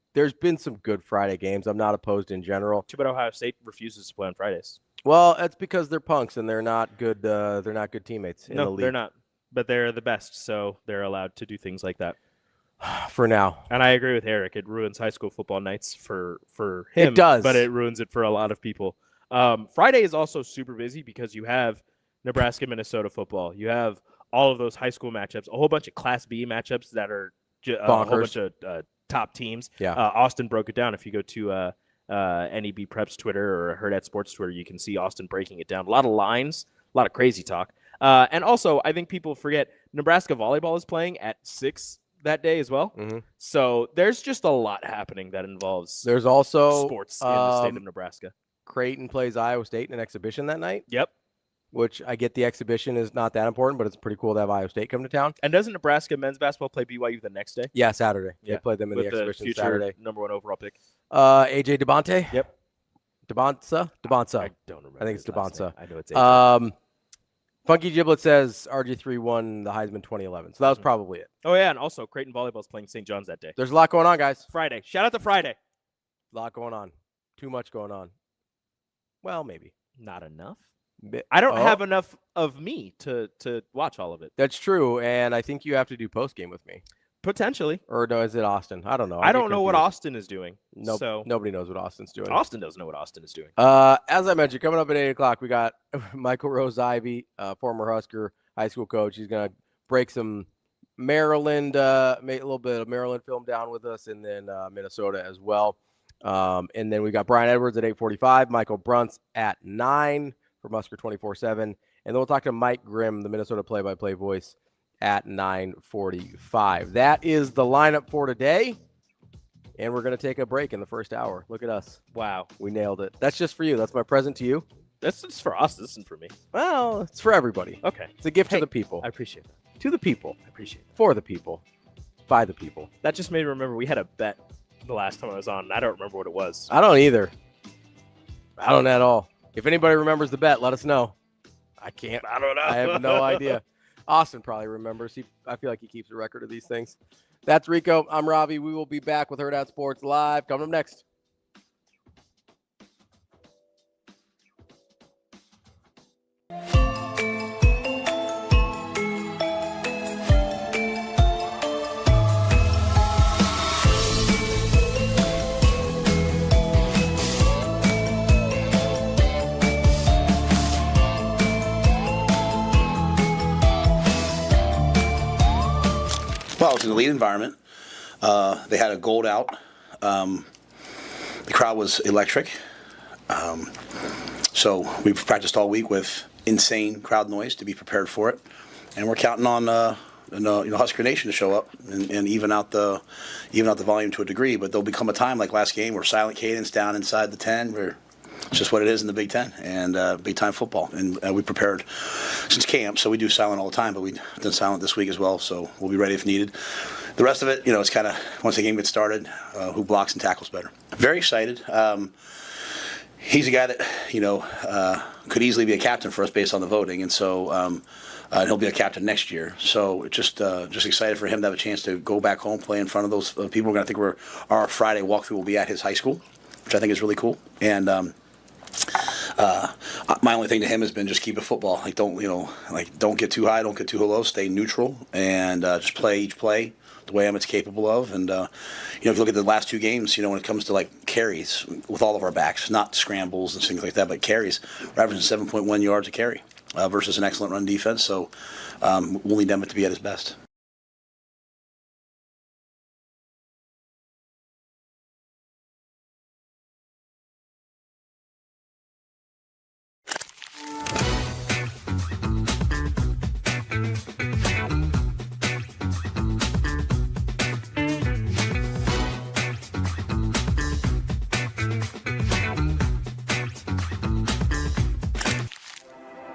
Speaker 4: good Friday games. I'm not opposed in general.
Speaker 5: Too bad Ohio State refuses to play on Fridays.
Speaker 4: Well, that's because they're punks and they're not good. They're not good teammates in the league.
Speaker 5: They're not. But they're the best, so they're allowed to do things like that.
Speaker 4: For now.
Speaker 5: And I agree with Eric. It ruins high school football nights for him.
Speaker 4: It does.
Speaker 5: But it ruins it for a lot of people. Friday is also super busy because you have Nebraska, Minnesota football. You have all of those high school matchups, a whole bunch of Class B matchups that are a whole bunch of top teams.
Speaker 4: Yeah.
Speaker 5: Austin broke it down. If you go to NEB Preps Twitter or Hurrdat Sports Twitter, you can see Austin breaking it down. A lot of lines, a lot of crazy talk. And also, I think people forget Nebraska volleyball is playing at 6 that day as well.
Speaker 4: Mm-hmm.
Speaker 5: So there's just a lot happening that involves
Speaker 4: There's also
Speaker 5: sports in the state of Nebraska.
Speaker 4: Creighton plays Iowa State in an exhibition that night.
Speaker 5: Yep.
Speaker 4: Which I get the exhibition is not that important, but it's pretty cool to have Iowa State come to town.
Speaker 5: And doesn't Nebraska men's basketball play BYU the next day?
Speaker 4: Yeah, Saturday.
Speaker 5: Yeah.
Speaker 4: They played them in
Speaker 5: With
Speaker 4: the exhibition
Speaker 5: future
Speaker 4: Saturday.
Speaker 5: number 1 overall pick.
Speaker 4: AJ DeBonte?
Speaker 5: Yep.
Speaker 4: DeBonsa?
Speaker 5: I don't remember.
Speaker 4: I think it's
Speaker 5: his last name.
Speaker 4: DeBonsa.
Speaker 5: I know it's AJ.
Speaker 4: Funky Giblet says RG3 won the Heisman 2011. So that was probably it.
Speaker 5: Oh, yeah, and also Creighton volleyball is playing St. John's that day.
Speaker 4: There's a lot going on, guys.
Speaker 5: Friday. Shout out to Friday.
Speaker 4: A lot going on. Too much going on. Well, maybe.
Speaker 5: Not enough. I don't
Speaker 4: Oh.
Speaker 5: have enough of me to watch all of it.
Speaker 4: That's true, and I think you have to do post-game with me.
Speaker 5: Potentially.
Speaker 4: Or no, is it Austin? I don't know.
Speaker 5: I don't know what Austin is doing.
Speaker 4: Nope.
Speaker 5: So
Speaker 4: Nobody knows what Austin's doing.
Speaker 5: Austin doesn't know what Austin is doing.
Speaker 4: As I mentioned, coming up at 8 o'clock, we got Michael Rose-Ivey, former Husker high school coach. He's going to break some Maryland, make a little bit of Maryland film down with us, and then Minnesota as well. And then we got Brian Edwards at 8:45, Michael Bruntz at 9 from Husker 24/7. And then we'll talk to Mike Grimm, the Minnesota play-by-play voice, at 9:45. That is the lineup for today. And we're going to take a break in the first hour. Look at us.
Speaker 5: Wow.
Speaker 4: We nailed it. That's just for you. That's my present to you.
Speaker 5: This is for us. This isn't for me.
Speaker 4: Well, it's for everybody.
Speaker 5: Okay.
Speaker 4: It's a gift
Speaker 5: Hey,
Speaker 4: to the people.
Speaker 5: I appreciate that.
Speaker 4: To the people.
Speaker 5: I appreciate that.
Speaker 4: For the people. By the people.
Speaker 5: That just made me remember we had a bet the last time I was on, and I don't remember what it was.
Speaker 4: I don't either. I don't at all. If anybody remembers the bet, let us know. I can't.
Speaker 5: I don't know.
Speaker 4: I have no idea. Austin probably remembers. I feel like he keeps a record of these things. That's Rico. I'm Ravi. We will be back with Hurrdat Sports Live. Coming up next.
Speaker 3: Well, it was an elite environment. They had a gold out. The crowd was electric. So we've practiced all week with insane crowd noise to be prepared for it, and we're counting on Husker Nation to show up and even out the volume to a degree. But there'll become a time like last game where silent cadence down inside the 10. Where it's just what it is in the Big Ten and big time football. And we prepared since camp, so we do silent all the time. But we've done silent this week as well, so we'll be ready if needed. The rest of it, it's kind of once the game gets started, who blocks and tackles better. Very excited. He's a guy that could easily be a captain for us based on the voting, and so he'll be a captain next year. So just excited for him to have a chance to go back home, play in front of those people. I think our Friday walkthrough will be at his high school, which I think is really cool. And my only thing to him has been just keep it football. Don't get too high, don't get too low. Stay neutral and just play each play the way Emmett's capable of. And if you look at the last two games, when it comes to carries with all of our backs, not scrambles and things like that, but carries, we're averaging 7.1 yards a carry versus an excellent run defense. So we'll need Emmett to be at his best.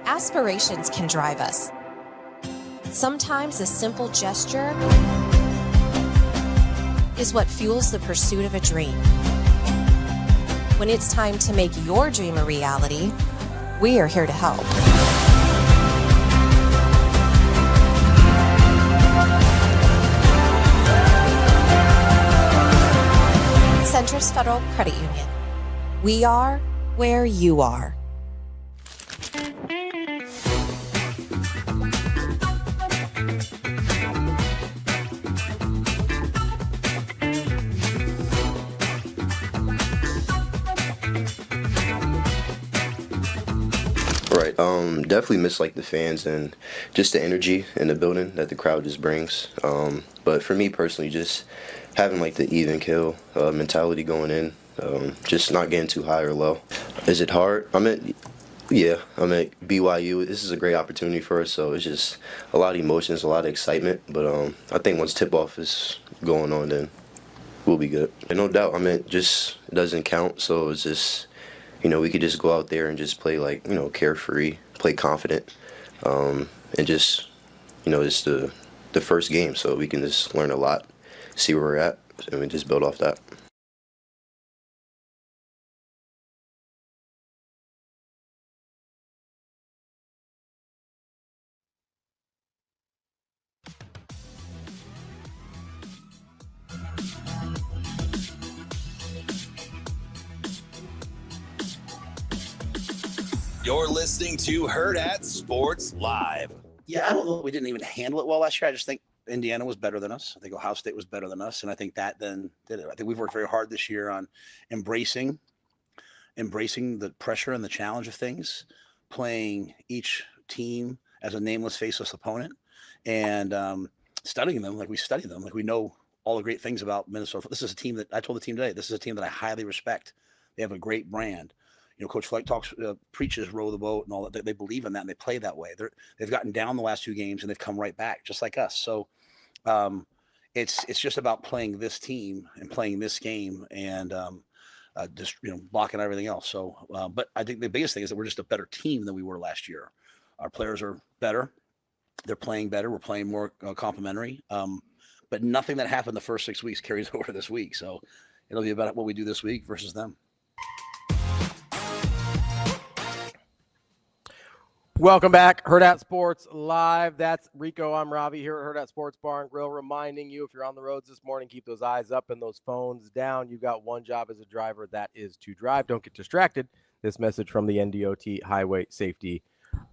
Speaker 6: Aspirations can drive us. Sometimes a simple gesture is what fuels the pursuit of a dream. When it's time to make your dream a reality, we are here to help. Centris Federal Credit Union. We are where you are.
Speaker 8: Right. Definitely miss the fans and just the energy in the building that the crowd just brings. But for me personally, just having the even kill mentality going in, just not getting too high or low. Is it hard? Yeah, I'm at BYU. This is a great opportunity for us, so it's just a lot of emotions, a lot of excitement. But I think once tip-off is going on, then we'll be good. And no doubt, just it doesn't count, so it's just, we could just go out there and just play like, carefree, play confident, and just, it's the first game, so we can just learn a lot, see where we're at, and we just build off that.
Speaker 1: You're listening to Hurrdat Sports Live.
Speaker 3: Yeah, I don't know. We didn't even handle it well last year. I just think Indiana was better than us. I think Ohio State was better than us, and I think that then did it. I think we've worked very hard this year on embracing the pressure and the challenge of things, playing each team as a nameless, faceless opponent, and studying them like we study them, like we know all the great things about Minnesota. This is a team that I told the team today. This is a team that I highly respect. They have a great brand. Coach Fleck preaches row the boat and all that. They believe in that and they play that way. They've gotten down the last 2 games and they've come right back just like us. So it's just about playing this team and playing this game and just blocking everything else. So, but I think the biggest thing is that we're just a better team than we were last year. Our players are better. They're playing better. We're playing more complimentary. But nothing that happened the first 6 weeks carries over to this week. So it'll be about what we do this week versus them.
Speaker 4: Welcome back, Hurrdat Sports Live. That's Rico. I'm Ravi here at Hurrdat Sports Bar and Grill, reminding you if you're on the roads this morning, keep those eyes up and those phones down. You've got one job as a driver, that is to drive. Don't get distracted. This message from the NDOT Highway Safety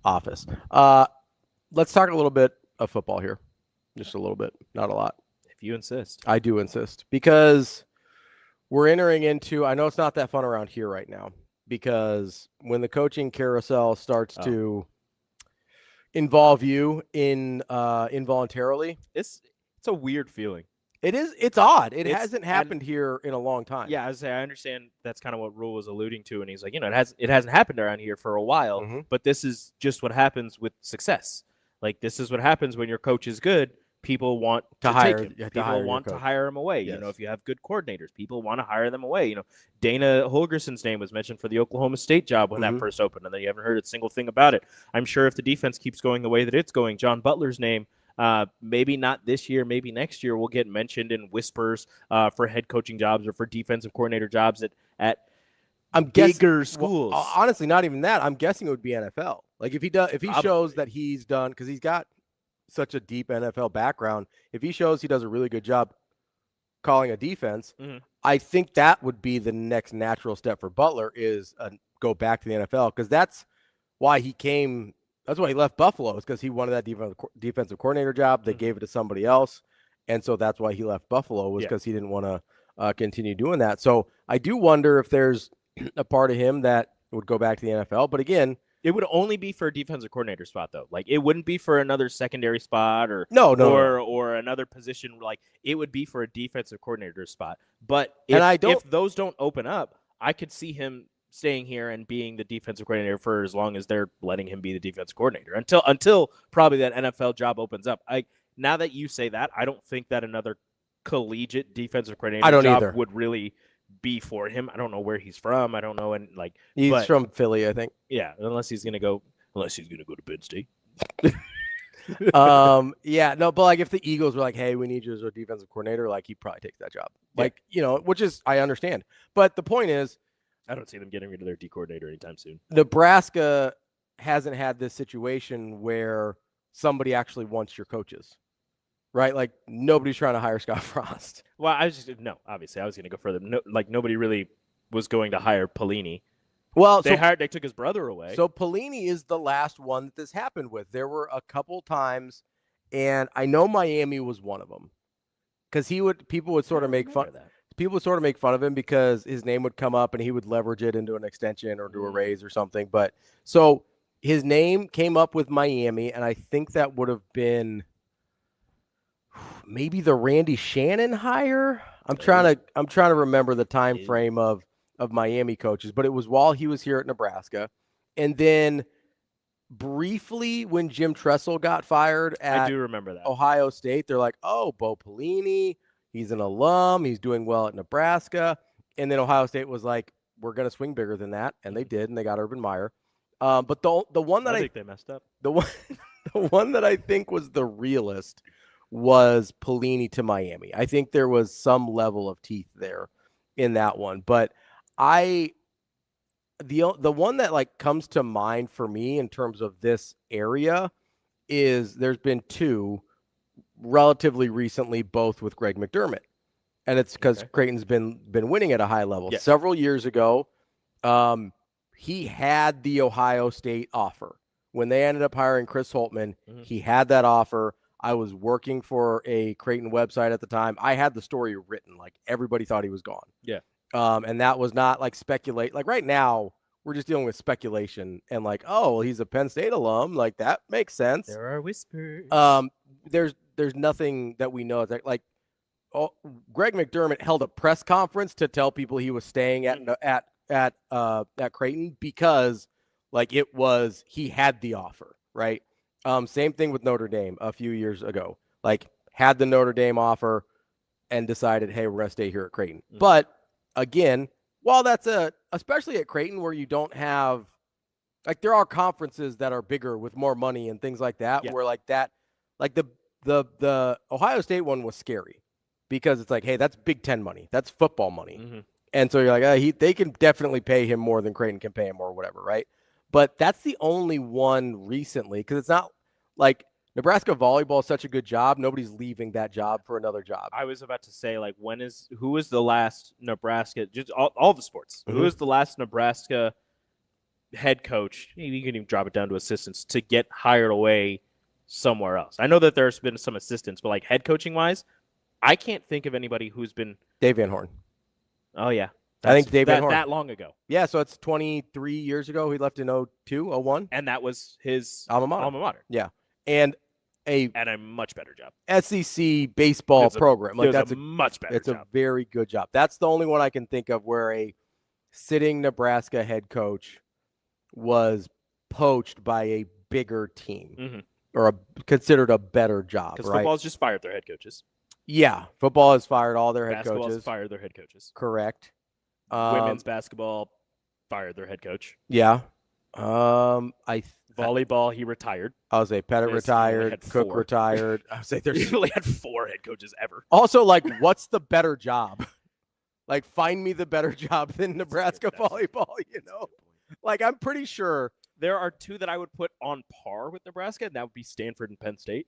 Speaker 4: Office. Let's talk a little bit of football here. Just a little bit, not a lot.
Speaker 5: If you insist.
Speaker 4: I do insist, because we're entering into, I know it's not that fun around here right now, because when the coaching carousel starts to involve you in involuntarily,
Speaker 5: it's a weird feeling.
Speaker 4: It is. It's odd. It hasn't happened here in a long time.
Speaker 5: Yeah, I understand that's kind of what Rule was alluding to, and he's like, it hasn't happened around here for a while, but this is just what happens with success. Like, this is what happens when your coach is good. People want to hire him. People want to hire him away.
Speaker 4: Yes.
Speaker 5: If you have good coordinators, people want to hire them away. Dana Holgerson's name was mentioned for the Oklahoma State job when that first opened, and then you haven't heard a single thing about it. I'm sure if the defense keeps going the way that it's going, John Butler's name, maybe not this year, maybe next year, will get mentioned in whispers for head coaching jobs or for defensive coordinator jobs at bigger schools.
Speaker 4: Well, honestly, not even that. I'm guessing it would be NFL. Like if he shows that he's done, because he's got such a deep NFL background, if he shows he does a really good job calling a defense, I think that would be the next natural step for Butler is go back to the NFL, because that's why he came. That's why he left Buffalo, is because he wanted that defensive coordinator job. They gave it to somebody else, and so that's why he left Buffalo, was because he didn't want to continue doing that. So I do wonder if there's a part of him that would go back to the NFL, but again,
Speaker 5: it would only be for a defensive coordinator spot, though. Like, it wouldn't be for another secondary spot or another position. Like, it would be for a defensive coordinator spot. But if those don't open up, I could see him staying here and being the defensive coordinator for as long as they're letting him be the defensive coordinator until probably that NFL job opens up. Now that you say that, I don't think that another collegiate defensive coordinator job would really be for him. I don't know where he's from. I don't know, and
Speaker 4: he's from Philly, I think.
Speaker 5: Yeah, unless he's gonna go to Penn State.
Speaker 4: But if the Eagles were like, "Hey, we need you as a defensive coordinator," he probably takes that job. Which is, I understand. But the point is,
Speaker 5: I don't see them getting rid of their D coordinator anytime soon.
Speaker 4: Nebraska hasn't had this situation where somebody actually wants your coaches. Right? Like, nobody's trying to hire Scott Frost.
Speaker 5: Well, obviously I was going to go further. No, nobody really was going to hire Pelini.
Speaker 4: Well,
Speaker 5: they took his brother away.
Speaker 4: So Pelini is the last one that this happened with. There were a couple times, and I know Miami was one of them, because people would sort of make fun of him because his name would come up and he would leverage it into an extension or do a raise or something. But so his name came up with Miami, and I think that would have been maybe the Randy Shannon hire. I'm trying to remember the time frame of Miami coaches, but it was while he was here at Nebraska. And then briefly when Jim Tressel got fired at
Speaker 5: I do remember that.
Speaker 4: Ohio State, they're like, oh, Bo Pelini, he's an alum. He's doing well at Nebraska. And then Ohio State was like, we're going to swing bigger than that. And they did, and they got Urban Meyer. But the one that
Speaker 5: I think they messed up.
Speaker 4: The one that I think was the realest was Pelini to Miami. I think there was some level of teeth there in that one. But the one that like comes to mind for me in terms of this area is there's been two relatively recently, both with Greg McDermott. And it's because Creighton's been winning at a high level.
Speaker 5: Yes.
Speaker 4: Several years ago, he had the Ohio State offer. When they ended up hiring Chris Holtmann, he had that offer. I was working for a Creighton website at the time. I had the story written. Like, everybody thought he was gone.
Speaker 5: Yeah.
Speaker 4: And that was not like speculate. Like right now, we're just dealing with speculation and like, oh, he's a Penn State alum. Like, that makes sense.
Speaker 5: There are whispers.
Speaker 4: There's nothing that we know. Like, Greg McDermott held a press conference to tell people he was staying at Creighton because like he had the offer, right? Same thing with Notre Dame a few years ago. Like, had the Notre Dame offer and decided, hey, we're going to stay here at Creighton. But again, while that's especially at Creighton where you don't have, like, there are conferences that are bigger with more money and things like that, where like that, like the Ohio State one was scary because it's like, hey, that's Big Ten money. That's football money. And so you're like, they can definitely pay him more than Creighton can pay him or whatever, right? But that's the only one recently, because it's not like Nebraska volleyball is such a good job. Nobody's leaving that job for another job.
Speaker 5: I was about to say, like, who is the last Nebraska, just all the sports, who is the last Nebraska head coach, you can even drop it down to assistants, to get hired away somewhere else? I know that there's been some assistants, but like head coaching wise, I can't think of anybody who's been.
Speaker 4: Dave Van Horn.
Speaker 5: Oh, yeah.
Speaker 4: I think Dave Van Horn.
Speaker 5: That long ago.
Speaker 4: Yeah, so it's 23 years ago. He left in 02, 01.
Speaker 5: And that was his
Speaker 4: alma mater. Yeah. And a
Speaker 5: much better job.
Speaker 4: SEC baseball program. Like, that's
Speaker 5: a much better job.
Speaker 4: It's a very good job. That's the only one I can think of where a sitting Nebraska head coach was poached by a bigger team or considered a better job.
Speaker 5: Because
Speaker 4: right?
Speaker 5: football's just fired their head coaches.
Speaker 4: Yeah. Football has fired all their head
Speaker 5: Basketball's
Speaker 4: coaches.
Speaker 5: fired their head coaches.
Speaker 4: Correct.
Speaker 5: Women's basketball fired their head coach.
Speaker 4: Yeah.
Speaker 5: Volleyball, he retired.
Speaker 4: I would say Pettit retired, Cook retired. I would say
Speaker 5: there's only had 4 head coaches ever.
Speaker 4: Also, like, what's the better job? Like, find me the better job than Nebraska volleyball, you know? Like, I'm pretty sure.
Speaker 5: There are 2 that I would put on par with Nebraska, and that would be Stanford and Penn State.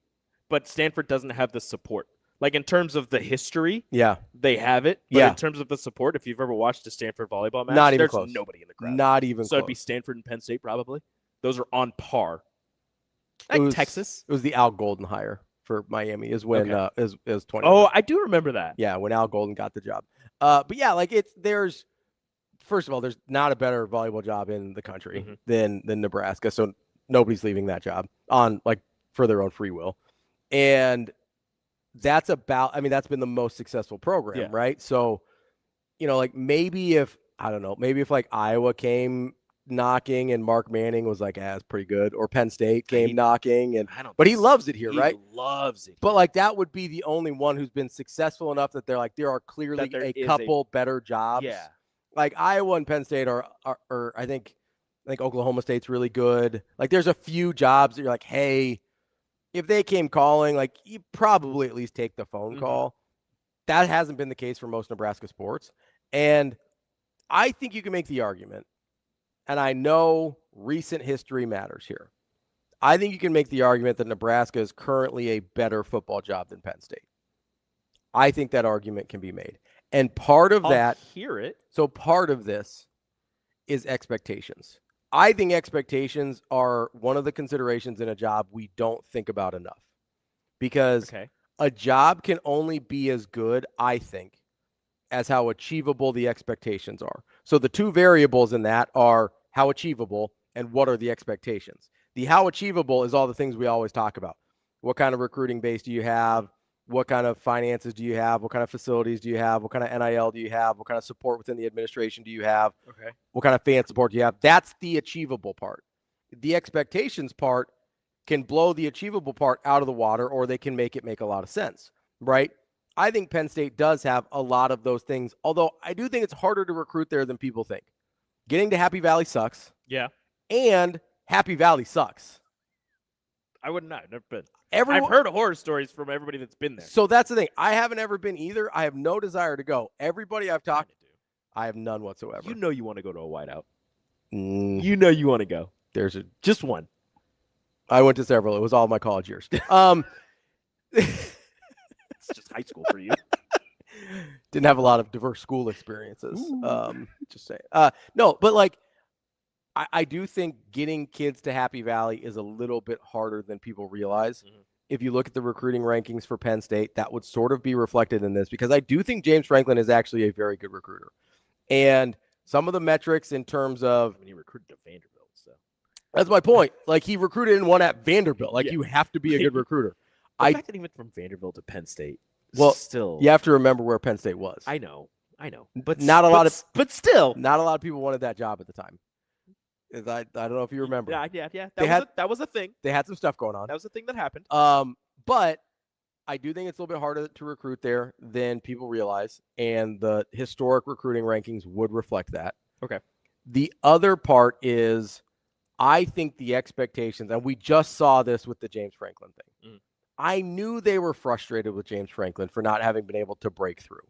Speaker 5: But Stanford doesn't have the support. Like, in terms of the history, they have it. But in terms of the support, if you've ever watched a Stanford volleyball match, there's nobody in the crowd.
Speaker 4: Not even
Speaker 5: so
Speaker 4: close.
Speaker 5: It'd be Stanford and Penn State probably. Those are on par. Like Texas.
Speaker 4: It was the Al Golden hire for Miami is when is 20.
Speaker 5: Oh, I do remember that.
Speaker 4: Yeah, when Al Golden got the job. But yeah, like there's first of all, there's not a better volleyball job in the country than Nebraska. So nobody's leaving that job on like for their own free will. And that's been the most successful program, right? So, you know, like maybe if like Iowa came knocking and Mark Manning was like, it's pretty good, or Penn State came knocking but he loves it here, right?
Speaker 5: He loves it.
Speaker 4: But like that would be the only one who's been successful enough that they're like, there are clearly a couple better jobs.
Speaker 5: Yeah.
Speaker 4: Like Iowa and Penn State are I think Oklahoma State's really good. Like there's a few jobs that you're like, hey, if they came calling, like you probably at least take the phone call. That hasn't been the case for most Nebraska sports. And I think you can make the argument, and I know recent history matters here. I think you can make the argument that Nebraska is currently a better football job than Penn State. I think that argument can be made. And part of
Speaker 5: I'll hear it.
Speaker 4: So part of this is expectations. I think expectations are one of the considerations in a job we don't think about enough. Because a job can only be as good, I think, as how achievable the expectations are. So the two variables in that are how achievable and what are the expectations. The how achievable is all the things we always talk about. What kind of recruiting base do you have? what kind of finances do you have? What kind of facilities do you have? What kind of NIL do you have? What kind of support within the administration do you have?
Speaker 5: Okay.
Speaker 4: What kind of fan support do you have? That's the achievable part. The expectations part can blow the achievable part out of the water, or they can make it make a lot of sense, right? I think Penn State does have a lot of those things, although I do think it's harder to recruit there than people think. Getting to Happy Valley sucks.
Speaker 5: Yeah.
Speaker 4: And Happy Valley sucks.
Speaker 5: I wouldn't know. Never been.
Speaker 4: Everyone,
Speaker 5: I've heard horror stories from everybody that's been there.
Speaker 4: So that's the thing. I haven't ever been either. I have no desire to go. Everybody I've talked to, I have none whatsoever.
Speaker 5: You know you want to go to a whiteout.
Speaker 4: You
Speaker 5: know you want to go.
Speaker 4: There's
Speaker 5: just one.
Speaker 4: I went to several. It was all my college years.
Speaker 5: It's just high school for you.
Speaker 4: Didn't have a lot of diverse school experiences. Just saying. No, but like, I do think getting kids to Happy Valley is a little bit harder than people realize. Mm-hmm. If you look at the recruiting rankings for Penn State, that would sort of be reflected in this, because I do think James Franklin is actually a very good recruiter. And some of the metrics in terms of,
Speaker 5: he recruited to Vanderbilt, so
Speaker 4: that's my point. Like, he recruited and won at Vanderbilt. Like, you have to be a good recruiter.
Speaker 5: The fact that he went from Vanderbilt to Penn State.
Speaker 4: Well,
Speaker 5: still,
Speaker 4: you have to remember where Penn State was.
Speaker 5: I know, but
Speaker 4: not a lot of people wanted that job at the time. I don't know if you remember.
Speaker 5: Yeah. That was a thing.
Speaker 4: They had some stuff going on.
Speaker 5: That was a thing that happened.
Speaker 4: But I do think it's a little bit harder to recruit there than people realize, and the historic recruiting rankings would reflect that.
Speaker 5: Okay.
Speaker 4: The other part is, I think the expectations, and we just saw this with the James Franklin thing. I knew they were frustrated with James Franklin for not having been able to break through.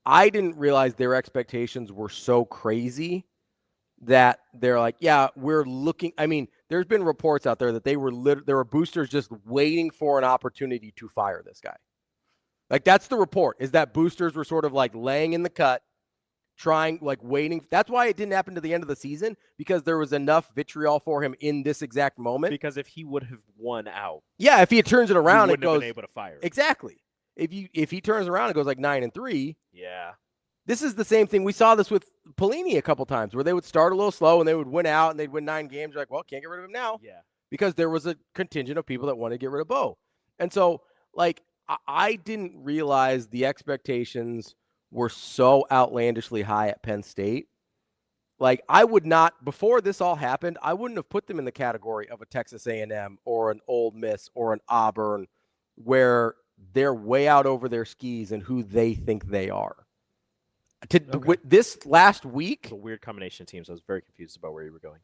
Speaker 4: I didn't realize their expectations were so crazy that they're like, yeah, we're looking. I mean, there's been reports out there that there were boosters just waiting for an opportunity to fire this guy. Like, that's the report, is that boosters were sort of like laying in the cut, trying, like, waiting. That's why it didn't happen to the end of the season, because there was enough vitriol for him in this exact moment.
Speaker 5: Because if he would have won out,
Speaker 4: yeah, if he turns it around and goes,
Speaker 5: have been able to fire him.
Speaker 4: Exactly. If he turns around and goes like 9-3,
Speaker 5: yeah.
Speaker 4: This is the same thing. We saw this with Pelini a couple times, where they would start a little slow and they would win out and they'd win 9 games. You're like, well, can't get rid of him now.
Speaker 5: Yeah.
Speaker 4: Because there was a contingent of people that wanted to get rid of Bo. And so, like, I didn't realize the expectations were so outlandishly high at Penn State. Like, I would not, before this all happened, I wouldn't have put them in the category of a Texas A&M or an Ole Miss or an Auburn, where they're way out over their skis and who they think they are. With this last week,
Speaker 5: it's a weird combination of teams. I was very confused about where you were going.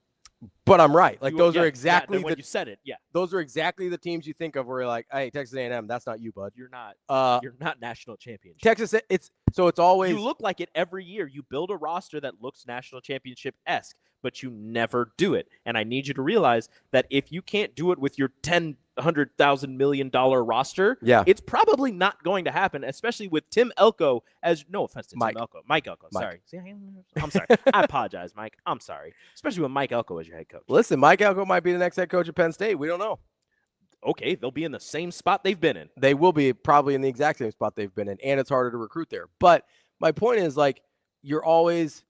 Speaker 4: But I'm right. Like, those are exactly
Speaker 5: when you said it. Yeah,
Speaker 4: those are exactly the teams you think of where you're like, hey, Texas A&M, that's not you, bud.
Speaker 5: You're not. You're not national championship.
Speaker 4: Texas, it's always,
Speaker 5: you look like it every year. You build a roster that looks national championship-esque, but you never do it. And I need you to realize that if you can't do it with your $100,000 million roster, it's probably not going to happen, especially with Tim Elko as, no offense to Mike Elko. Sorry. I'm sorry. I apologize, Mike. I'm sorry. Especially with Mike Elko as your head coach.
Speaker 4: Listen, Mike Elko might be the next head coach at Penn State. We don't know.
Speaker 5: Okay, they'll be in the same spot they've been in.
Speaker 4: They will be probably in the exact same spot they've been in, and it's harder to recruit there. But my point is, like, you're always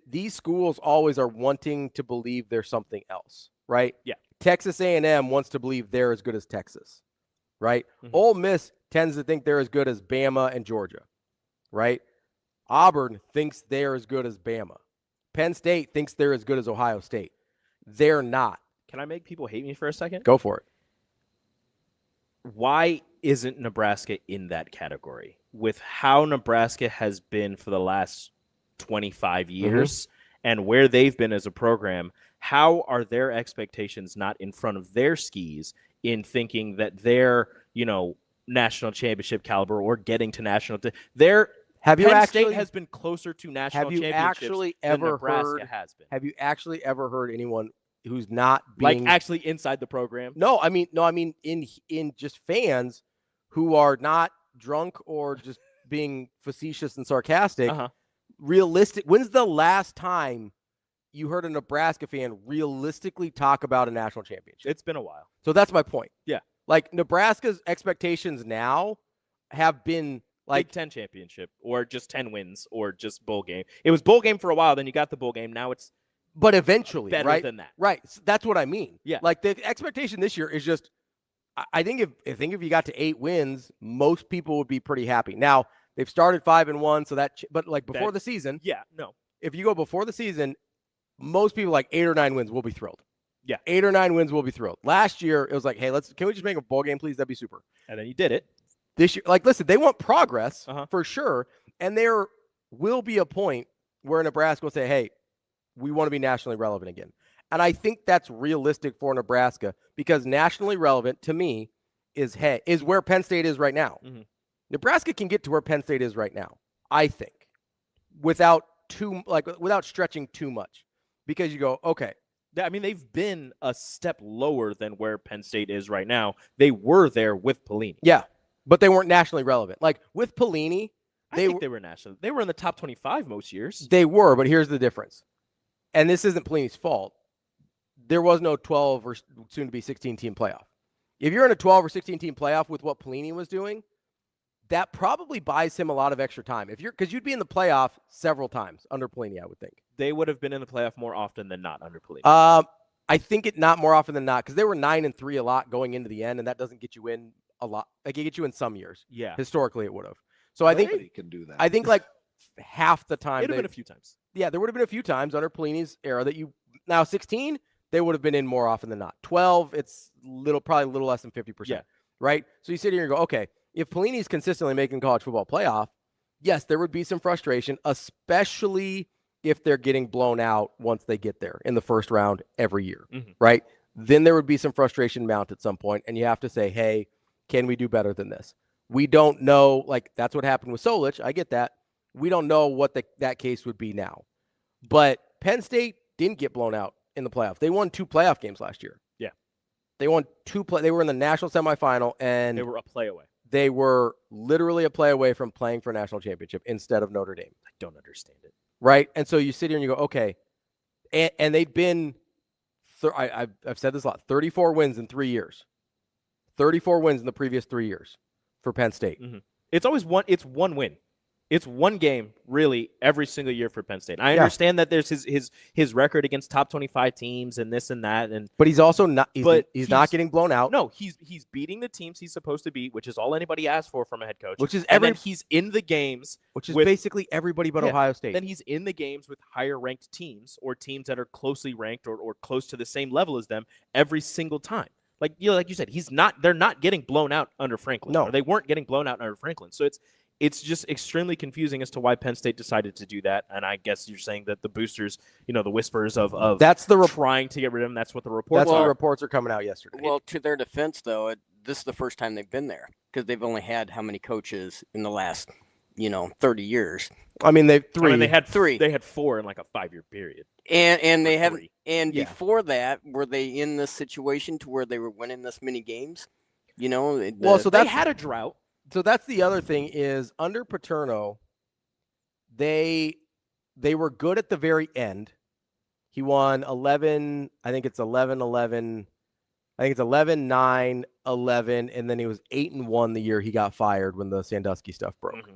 Speaker 4: these schools always are wanting to believe there's something else, right?
Speaker 5: Yeah.
Speaker 4: Texas A&M wants to believe they're as good as Texas, right?
Speaker 5: Mm-hmm.
Speaker 4: Ole Miss tends to think they're as good as Bama and Georgia, right? Auburn thinks they're as good as Bama. Penn State thinks they're as good as Ohio State. They're not.
Speaker 5: Can I make people hate me for a second?
Speaker 4: Go for it.
Speaker 5: Why isn't Nebraska in that category? With how Nebraska has been for the last 25 years and where they've been as a program, how are their expectations not in front of their skis in thinking that they're, national championship caliber or getting to national? Penn State has been closer to national championships than Nebraska has been.
Speaker 4: Have you actually ever heard anyone who's not being
Speaker 5: like actually inside the program?
Speaker 4: No, I mean in just fans who are not drunk or just being facetious and sarcastic. Realistic. When's the last time you heard a Nebraska fan realistically talk about a national championship?
Speaker 5: It's been a while.
Speaker 4: So that's my point.
Speaker 5: Yeah.
Speaker 4: Like, Nebraska's expectations now have been like
Speaker 5: Big 10 championship or just 10 wins or just bowl game. It was bowl game for a while. Then you got the bowl game. Now it's
Speaker 4: but eventually
Speaker 5: better
Speaker 4: right?
Speaker 5: than that.
Speaker 4: Right. So that's what I mean.
Speaker 5: Yeah.
Speaker 4: Like, the expectation this year is just I think if you got to 8 wins, most people would be pretty happy. Now they've started 5-1, so but like before the season, if you go before the season, most people like 8 or 9 wins will be thrilled.
Speaker 5: Yeah,
Speaker 4: 8 or 9 wins will be thrilled. Last year it was like, hey, can we just make a bowl game, please? That'd be super.
Speaker 5: And then you did it.
Speaker 4: This year, like, listen, they want progress for sure, and there will be a point where Nebraska will say, hey, we want to be nationally relevant again. And I think that's realistic for Nebraska because nationally relevant to me is where Penn State is right now. Mm-hmm. Nebraska can get to where Penn State is right now, I think, without stretching too much. Because you go, okay.
Speaker 5: I mean, they've been a step lower than where Penn State is right now. They were there with Pelini.
Speaker 4: Yeah, but they weren't nationally relevant. Like with Pelini,
Speaker 5: they were national. They were in the top 25 most years.
Speaker 4: They were, but here's the difference. And this isn't Pelini's fault. There was no 12 or soon to be 16 team playoff. If you're in a 12 or 16 team playoff with what Pelini was doing, that probably buys him a lot of extra time. Because you'd be in the playoff several times under Pelini, I would think.
Speaker 5: They would have been in the playoff more often than not under Pelini.
Speaker 4: I think it not more often than not because they were 9-3 a lot going into the end, and that doesn't get you in a lot. Like it gets you in some years.
Speaker 5: Yeah,
Speaker 4: historically it would have. So I think
Speaker 9: he can do that.
Speaker 4: I think like half the time.
Speaker 5: It would have been a few times.
Speaker 4: Yeah, there would have been a few times under Pelini's era that now 16. They would have been in more often than not. 12, it's probably a little less than 50%, right? So you sit here and go, okay, if Pelini's consistently making college football playoff, yes, there would be some frustration, especially if they're getting blown out once they get there in the first round every year, right? Then there would be some frustration mount at some point, and you have to say, hey, can we do better than this? We don't know, like that's what happened with Solich. I get that. We don't know what that case would be now. But Penn State didn't get blown out in the playoff. They won 2 playoff games last year.
Speaker 5: Yeah.
Speaker 4: They won 2 They were in the national semifinal, and
Speaker 5: they were a play away.
Speaker 4: They were literally a play away from playing for a national championship instead of Notre Dame.
Speaker 5: I don't understand it.
Speaker 4: Right? And so you sit here and you go, okay. And they've been, I've said this a lot, 34 wins in 3 years. 34 wins in the previous 3 years for Penn State.
Speaker 5: Mm-hmm. It's always one win. It's one game, really, every single year for Penn State. I understand that there's his record against top 25 teams and this and that,
Speaker 4: but he's also not. He's not getting blown out.
Speaker 5: No, he's beating the teams he's supposed to beat, which is all anybody asks for from a head coach.
Speaker 4: Which is
Speaker 5: he's in the games,
Speaker 4: which is basically everybody but Ohio State.
Speaker 5: Then he's in the games with higher ranked teams or teams that are closely ranked or close to the same level as them every single time. Like you said, they're not getting blown out under Franklin.
Speaker 4: No,
Speaker 5: or they weren't getting blown out under Franklin. So it's just extremely confusing as to why Penn State decided to do that. And I guess you're saying that the boosters, the whispers of trying to get rid of them. That's what the reports
Speaker 4: are. The reports are coming out yesterday.
Speaker 7: Well, to their defense, though, this is the first time they've been there because they've only had how many coaches in the last, 30 years?
Speaker 4: I mean, they
Speaker 5: had 3. They had 4 in like a 5-year period.
Speaker 7: And they haven't. And before that, were they in this situation to where they were winning this many games?
Speaker 5: So they had a drought.
Speaker 4: So that's the other thing is under Paterno, they were good at the very end. He won 11, I think it's 11-11. I think it's 11-9, 11, and then he was 8-1 the year he got fired when the Sandusky stuff broke. Mm-hmm.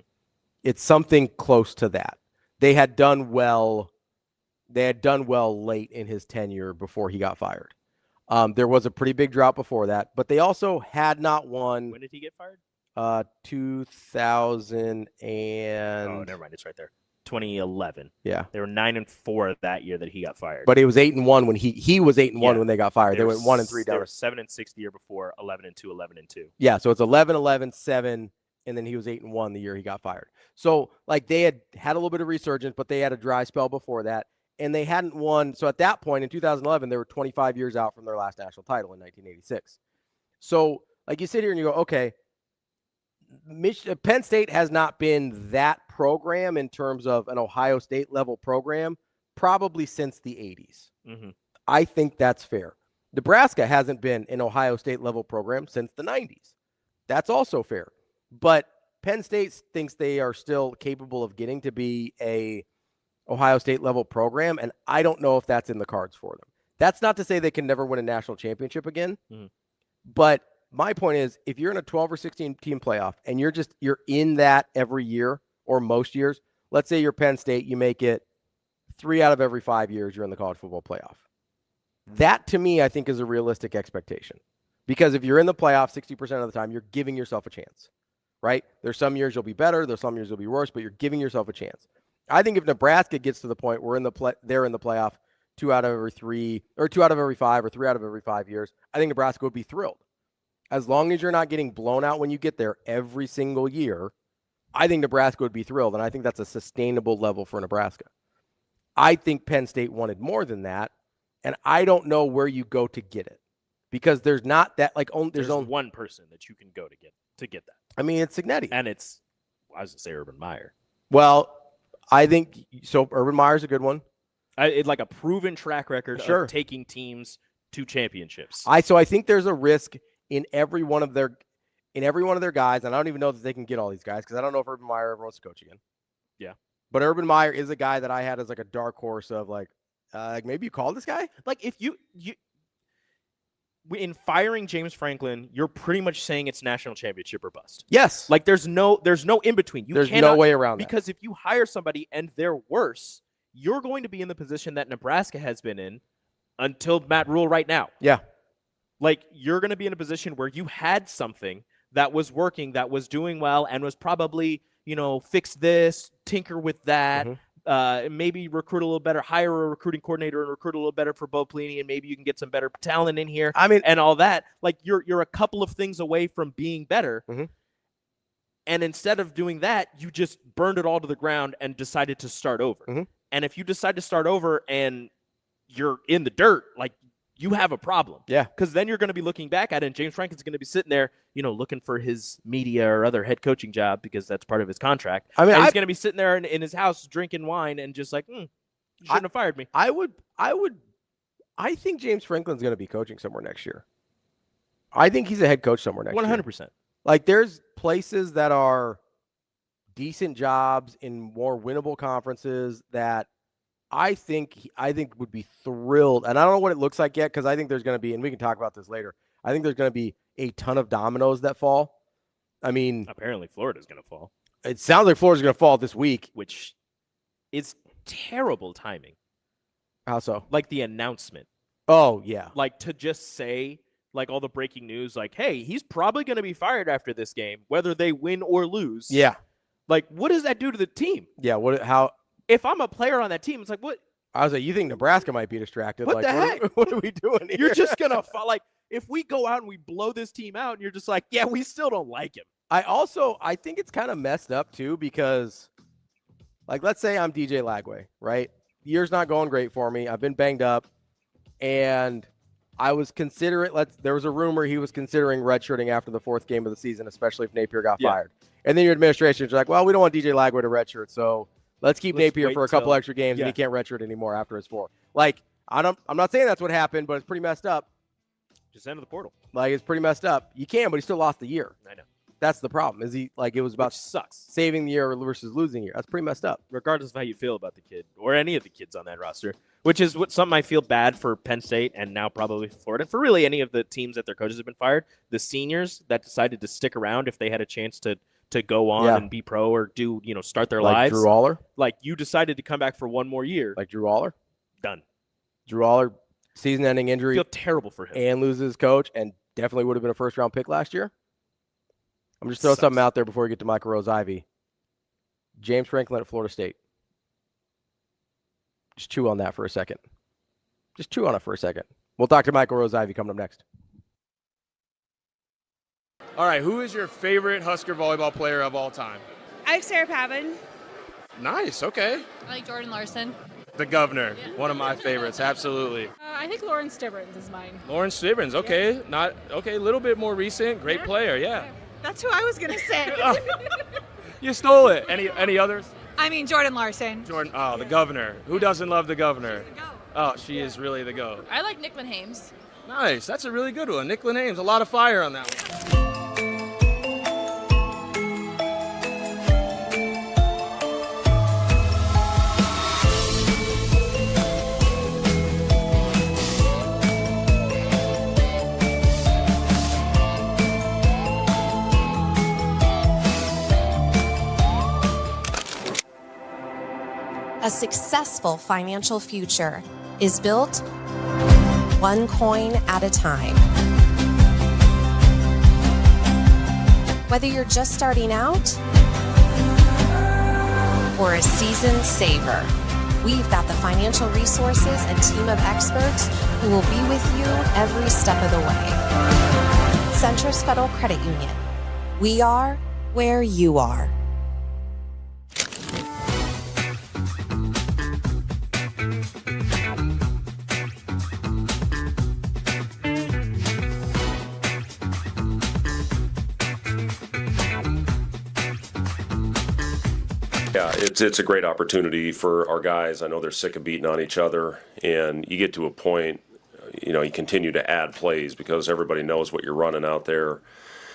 Speaker 4: It's something close to that. They had done well late in his tenure before he got fired. There was a pretty big drought before that, but they also had not won.
Speaker 5: When did he get fired?
Speaker 4: 2000
Speaker 5: and never mind, it's right there. 2011.
Speaker 4: Yeah,
Speaker 5: they were 9-4 that year that he got fired.
Speaker 4: But it was 8-1 when he was 8-1 when they got fired. They went 1-3 down.
Speaker 5: They were 7-6 the year before, 11-2, 11-2.
Speaker 4: Yeah, so it's 11-11, 7, and then he was 8-1 the year he got fired. So like they had a little bit of resurgence, but they had a dry spell before that, and they hadn't won. So at that point in 2011, they were 25 years out from their last national title in 1986. So like you sit here and you go, okay. Penn State has not been that program in terms of an Ohio State level program probably since the 80s. Mm-hmm. I think that's fair. Nebraska hasn't been an Ohio State level program since the 90s. That's also fair. But Penn State thinks they are still capable of getting to be a Ohio State level program, and I don't know if that's in the cards for them. That's not to say they can never win a national championship again, but my point is, if you're in a 12 or 16 team playoff and you're in that every year or most years, let's say you're Penn State, you make it 3 out of every 5 years, you're in the college football playoff. That to me, I think is a realistic expectation Because if you're in the playoff 60% of the time, you're giving yourself a chance, right? There's some years you'll be better. There's some years you'll be worse, but you're giving yourself a chance. I think if Nebraska gets to the point where they're in the playoff 2 out of every 3 or 2 out of every 5 or 3 out of every 5 years, I think Nebraska would be thrilled. As long as you're not getting blown out when you get there every single year, I think Nebraska would be thrilled, and I think that's a sustainable level for Nebraska. I think Penn State wanted more than that, and I don't know where you go to get it because there's not that there's only
Speaker 5: one person that you can go to get that.
Speaker 4: I mean, it's Signetti,
Speaker 5: and I was gonna say Urban Meyer.
Speaker 4: Well, I think so. Urban Meyer's a good one.
Speaker 5: It's like a proven track record of taking teams to championships.
Speaker 4: I think there's a risk in every one of their guys, and I don't even know that they can get all these guys because I don't know if Urban Meyer ever wants to coach again.
Speaker 5: Yeah.
Speaker 4: But Urban Meyer is a guy that I had as like a dark horse of maybe you call this guy?
Speaker 5: Like if you in firing James Franklin, you're pretty much saying it's national championship or bust.
Speaker 4: Yes.
Speaker 5: Like there's no in between.
Speaker 4: There's no way around that.
Speaker 5: Because if you hire somebody and they're worse, you're going to be in the position that Nebraska has been in until Matt Rule right now.
Speaker 4: Yeah.
Speaker 5: Like you're going to be in a position where you had something that was working, that was doing well, and was probably, fix this, tinker with that, maybe recruit a little better, hire a recruiting coordinator and recruit a little better for Bo Pelini, and maybe you can get some better talent in here.
Speaker 4: I mean,
Speaker 5: and all that. Like you're a couple of things away from being better.
Speaker 4: Mm-hmm.
Speaker 5: And instead of doing that, you just burned it all to the ground and decided to start over.
Speaker 4: Mm-hmm.
Speaker 5: And if you decide to start over and you're in the dirt, like you have a problem.
Speaker 4: Yeah.
Speaker 5: Because then you're going to be looking back at it, and James Franklin's going to be sitting there, looking for his media or other head coaching job because that's part of his contract.
Speaker 4: I mean,
Speaker 5: and he's going to be sitting there in his house drinking wine and just like, you shouldn't have fired me.
Speaker 4: I think James Franklin's going to be coaching somewhere next year. I think he's a head coach somewhere next year.
Speaker 5: 100%.
Speaker 4: Like there's places that are decent jobs in more winnable conferences that I think would be thrilled. And I don't know what it looks like yet because I think there's going to be, and we can talk about this later, I think there's going to be a ton of dominoes that fall. I mean,
Speaker 5: apparently Florida's going to fall.
Speaker 4: It sounds like Florida's going to fall this week,
Speaker 5: which is terrible timing.
Speaker 4: How so?
Speaker 5: Like the announcement.
Speaker 4: Oh, yeah.
Speaker 5: Like to just say, like all the breaking news, like, hey, he's probably going to be fired after this game, whether they win or lose.
Speaker 4: Yeah.
Speaker 5: Like, what does that do to the team?
Speaker 4: Yeah. How?
Speaker 5: If I'm a player on that team, it's like, what?
Speaker 4: I was like, you think Nebraska might be distracted?
Speaker 5: What
Speaker 4: like,
Speaker 5: the heck?
Speaker 4: What are we doing here?
Speaker 5: You're just going to like, if we go out and we blow this team out and you're just like, yeah, we still don't like him.
Speaker 4: I think it's kind of messed up too because, like, let's say I'm DJ Lagway, right? The year's not going great for me. I've been banged up, and I was there was a rumor he was considering redshirting after the 4th game of the season, especially if Napier got fired. And then your administration is like, well, we don't want DJ Lagway to redshirt, so let's keep Napier for a couple extra games, and he can't redshirt anymore after his 4. Like, I'm not saying that's what happened, but it's pretty messed up.
Speaker 5: Just enter the portal.
Speaker 4: Like, it's pretty messed up. You can, but he still lost the year.
Speaker 5: I know.
Speaker 4: That's the problem. Is he like it was about
Speaker 5: sucks
Speaker 4: saving the year versus losing the year? That's pretty messed up.
Speaker 5: Regardless of how you feel about the kid or any of the kids on that roster, which is something I feel bad for Penn State and now probably Florida, and for really any of the teams that their coaches have been fired. The seniors that decided to stick around if they had a chance to go on and be pro or do start their lives.
Speaker 4: Drew Aller.
Speaker 5: Like you decided to come back for one more year.
Speaker 4: Like Drew Aller.
Speaker 5: Done.
Speaker 4: Drew Aller, season-ending injury.
Speaker 5: I feel terrible for him.
Speaker 4: And loses his coach, and definitely would have been a first-round pick last year. I'm just throwing something out there before we get to Michael Rose-Ivey. James Franklin at Florida State. Just chew on that for a second. Just chew on it for a second. We'll talk to Michael Rose-Ivey coming up next.
Speaker 9: All right, who is your favorite Husker volleyball player of all time?
Speaker 10: I like Sarah Pavin.
Speaker 9: Nice, okay.
Speaker 10: I like Jordan Larson.
Speaker 9: The Governor, one of my favorites, absolutely.
Speaker 10: I think Lauren Stibbins is mine.
Speaker 9: Lauren Stibbins, okay. A little bit more recent, great player, yeah.
Speaker 10: That's who I was going to say.
Speaker 9: You stole it. Any others?
Speaker 10: I mean, Jordan Larson.
Speaker 9: Jordan, the Governor. Who doesn't love the Governor? She's the GOAT. Oh, she is really the GOAT.
Speaker 10: I like Nicklin Hames.
Speaker 9: Nice, that's a really good one. Nicklin Hames, a lot of fire on that one.
Speaker 6: A successful financial future is built one coin at a time. Whether you're just starting out or a seasoned saver, we've got the financial resources and team of experts who will be with you every step of the way. Centris Federal Credit Union. We are where you are.
Speaker 11: Yeah, it's a great opportunity for our guys. I know they're sick of beating on each other, and you get to a point, you continue to add plays because everybody knows what you're running out there.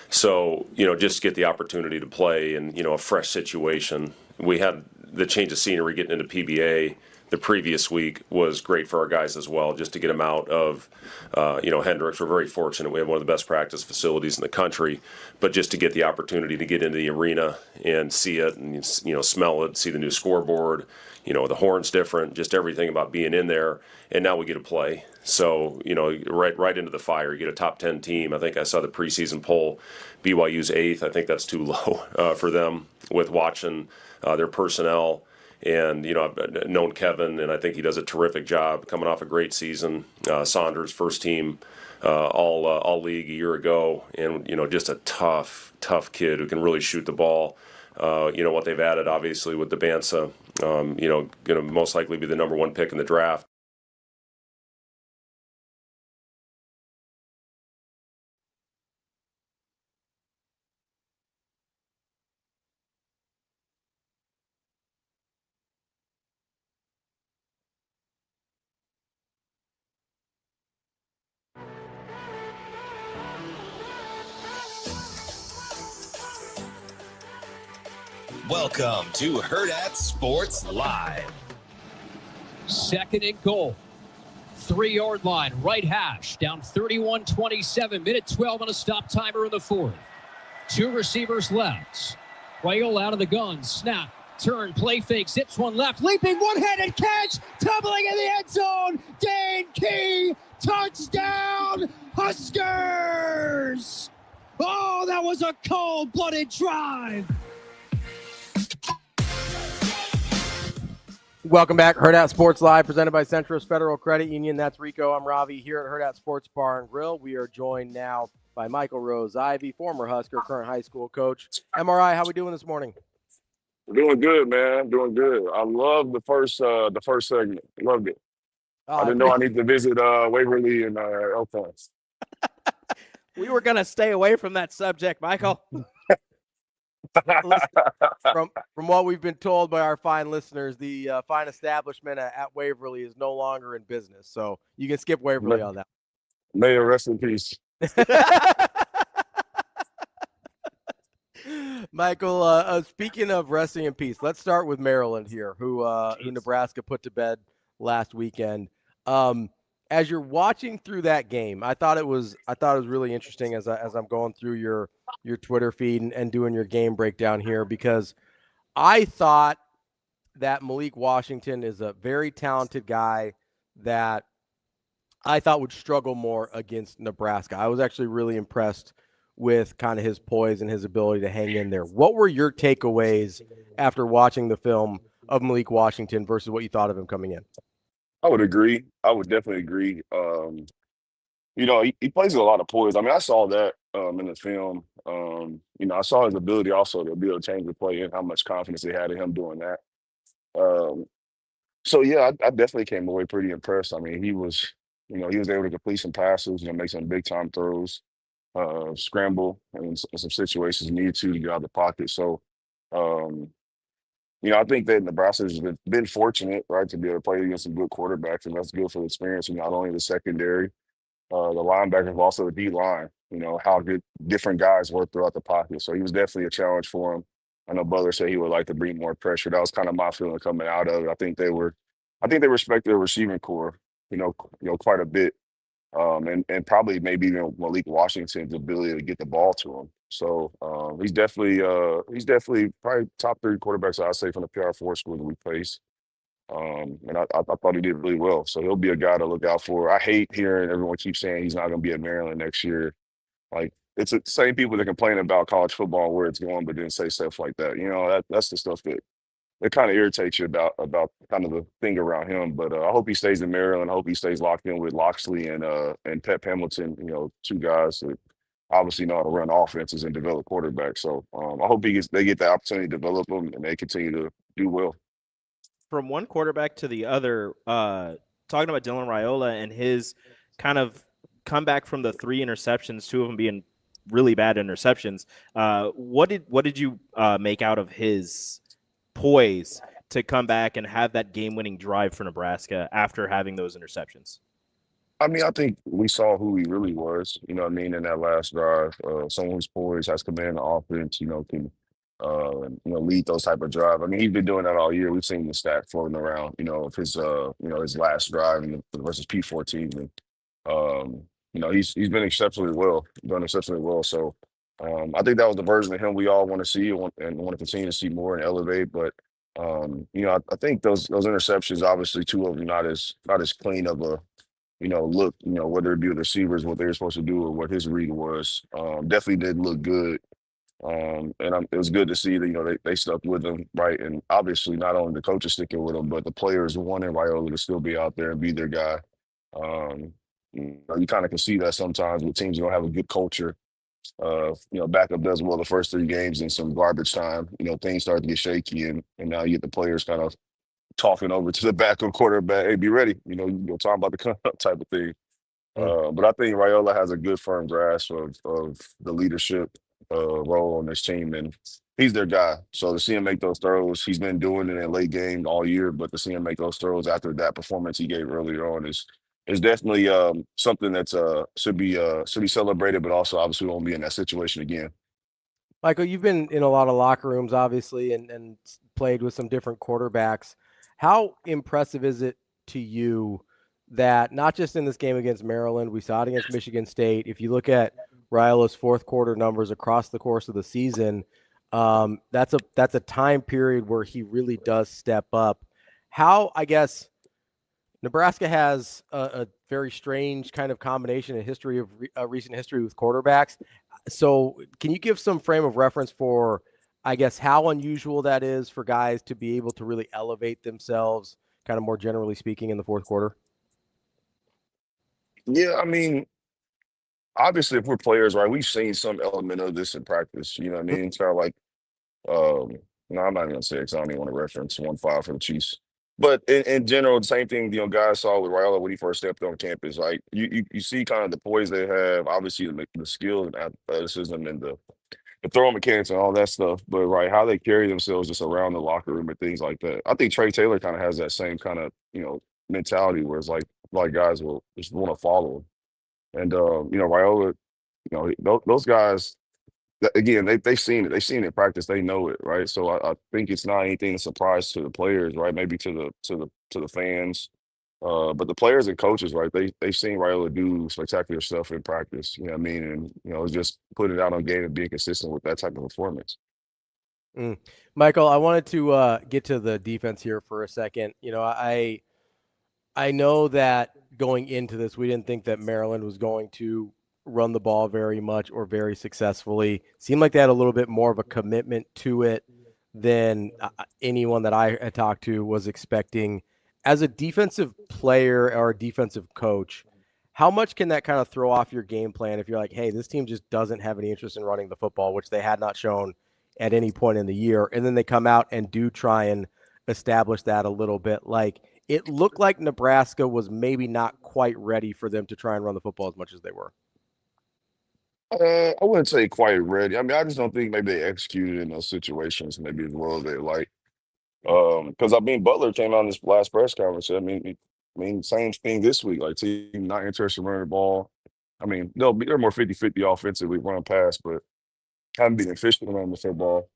Speaker 11: So, just get the opportunity to play in, a fresh situation. We had the change of scenery getting into PBA the previous week was great for our guys as well, just to get them out of, Hendricks. We're very fortunate. We have one of the best practice facilities in the country, but just to get the opportunity to get into the arena and see it and, smell it, see the new scoreboard, the horn's different, just everything about being in there. And now we get to play. So, right into the fire. You get a top 10 team. I think I saw the preseason poll. BYU's 8th. I think that's too low for them with watching their personnel. And, I've known Kevin, and I think he does a terrific job coming off a great season. Saunders, first team all league a year ago. And, just a tough kid who can really shoot the ball. What they've added, obviously, with the Bansa, going to most likely be the number 1 pick in the draft.
Speaker 1: Welcome to Hurrdat Sports Live.
Speaker 12: 2nd and goal. 3-yard line, right hash, down 31-27, minute 12 on a stop timer in the 4th. 2 receivers left. Quayle out of the gun, snap, turn, play fake, zips one left, leaping one-handed catch, tumbling in the end zone. Dane Key, touchdown, Huskers! Oh, that was a cold-blooded drive.
Speaker 4: Welcome back. Hurrdat Sports Live, presented by Centris Federal Credit Union. That's Rico. I'm Ravi here at Hurrdat Sports Bar and Grill. We are joined now by Michael Rose-Ivey, former Husker, current high school coach. MRI, how we doing this morning?
Speaker 13: Doing good, man. Doing good. I love the first segment. Loved it. I didn't know I need to visit Waverly and Elkhorn.
Speaker 5: We were going to stay away from that subject, Michael.
Speaker 4: Listen, from what we've been told by our fine listeners, the fine establishment at Waverly is no longer in business. So you can skip Waverly on that.
Speaker 13: May it rest in peace.
Speaker 4: Michael, speaking of resting in peace, let's start with Maryland here, who Nebraska put to bed last weekend. As you're watching through that game, I thought it was really interesting as I'm going through your Twitter feed and doing your game breakdown here, because I thought that Malik Washington is a very talented guy that I thought would struggle more against Nebraska. I was actually really impressed with kind of his poise and his ability to hang in there. What were your takeaways after watching the film of Malik Washington versus what you thought of him coming in?
Speaker 13: I would agree. I would definitely agree. He plays with a lot of poise. I mean, I saw that in the film. I saw his ability also to be able to change the play and how much confidence they had in him doing that. I definitely came away pretty impressed. I mean, he was able to complete some passes, make some big time throws, scramble, and in some situations needed to get out of the pocket. So, I think that Nebraska's been fortunate, right, to be able to play against some good quarterbacks, and that's good for the experience. Not only the secondary, the linebackers, but also the D line. How good different guys work throughout the pocket. So he was definitely a challenge for him. I know Butler said he would like to bring more pressure. That was kind of my feeling coming out of it. I think they respect their receiving core, quite a bit. And probably maybe Malik Washington's ability to get the ball to him. So he's definitely probably top 3 quarterbacks, I'd say, from the PR4 school that we faced. And I thought he did really well. So he'll be a guy to look out for. I hate hearing everyone keep saying he's not going to be at Maryland next year. Like, it's the same people that complain about college football and where it's going, but then say stuff like that. That's the stuff that it kind of irritates you about kind of the thing around him. But I hope he stays in Maryland. I hope he stays locked in with Loxley and Pep Hamilton. Two guys that obviously know how to run offenses and develop quarterbacks. So I hope they get the opportunity to develop them and they continue to do well.
Speaker 5: From one quarterback to the other, talking about Dylan Raiola and his kind of comeback from the 3 interceptions, 2 of them being really bad interceptions. What did you make out of his poise to come back and have that game-winning drive for Nebraska after having those interceptions?
Speaker 13: I mean, I think we saw who he really was, in that last drive. Someone who's poised, has command of offense, can lead those type of drive. I mean, he's been doing that all year. We've seen the stat floating around, of his his last drive versus P14. And, he's been exceptionally well, done exceptionally well. So I think that was the version of him we all want to see and want to continue to see more and elevate. But I think those interceptions, obviously, 2 of them not as clean of a look, whether it be the receivers, what they were supposed to do or what his read was, definitely didn't look good. It was good to see that, they stuck with him, right? And obviously not only the coaches sticking with him, but the players wanting Raiola to still be out there and be their guy. You kind of can see that sometimes with teams don't have a good culture. Backup does well the first 3 games and some garbage time, things start to get shaky and now you get the players kind of talking over to the backup quarterback, hey, be ready, you're talking about the come up type of thing. But I think Raiola has a good firm grasp of the leadership role on this team, and he's their guy. So to see him make those throws, he's been doing it in late game all year, but to see him make those throws after that performance he gave earlier on is definitely something that's should be celebrated, but also obviously won't be in that situation again.
Speaker 4: Michael, you've been in a lot of locker rooms, obviously, and played with some different quarterbacks. How impressive is it to you that not just in this game against Maryland, we saw it against Michigan State. If you look at Raiola's 4th quarter numbers across the course of the season, that's a time period where he really does step up. How, I guess, Nebraska has a very strange kind of combination in recent history with quarterbacks. So can you give some frame of reference for, I guess, how unusual that is for guys to be able to really elevate themselves, kind of more generally speaking, in the 4th quarter?
Speaker 13: Yeah, I mean, obviously, if we're players, right, we've seen some element of this in practice. You know what I mean? It's kind of like, no, I'm not even going to say it because I don't even want to reference 1-5 for the Chiefs. But in general, the same thing, guys saw with Raiola when he first stepped on campus. Like, you see kind of the poise they have, obviously the skill and athleticism and the throwing mechanics and all that stuff. But, right, how they carry themselves just around the locker room and things like that. I think Trey Taylor kind of has that same kind of, mentality where it's like guys will just want to follow him. And, Raiola, those guys, again, they've seen it. They've seen it in practice. They know it, right? So I think it's not anything a surprise to the players, right? Maybe to the fans. But the players and coaches, right, they've seen Raiola do spectacular stuff in practice, you know what I mean? And, it's just putting it out on game and being consistent with that type of performance.
Speaker 4: Michael, I wanted to get to the defense here for a second. I know that going into this, we didn't think that Maryland was going to run the ball very much or very successfully. Seemed like they had a little bit more of a commitment to it than anyone that I had talked to was expecting. As a defensive player or a defensive coach, how much can that kind of throw off your game plan if you're like, hey, this team just doesn't have any interest in running the football, which they had not shown at any point in the year, and then they come out and do try and establish that a little bit? Like, it looked like Nebraska was maybe not quite ready for them to try and run the football as much as they were.
Speaker 13: I wouldn't say quite ready. I mean, I just don't think maybe they executed in those situations maybe as well as they like. Because Butler came out in this last press conference. I mean, same thing this week. Like, team not interested in running the ball. I mean, they're more 50-50 offensively run pass, but haven't been efficient around the football.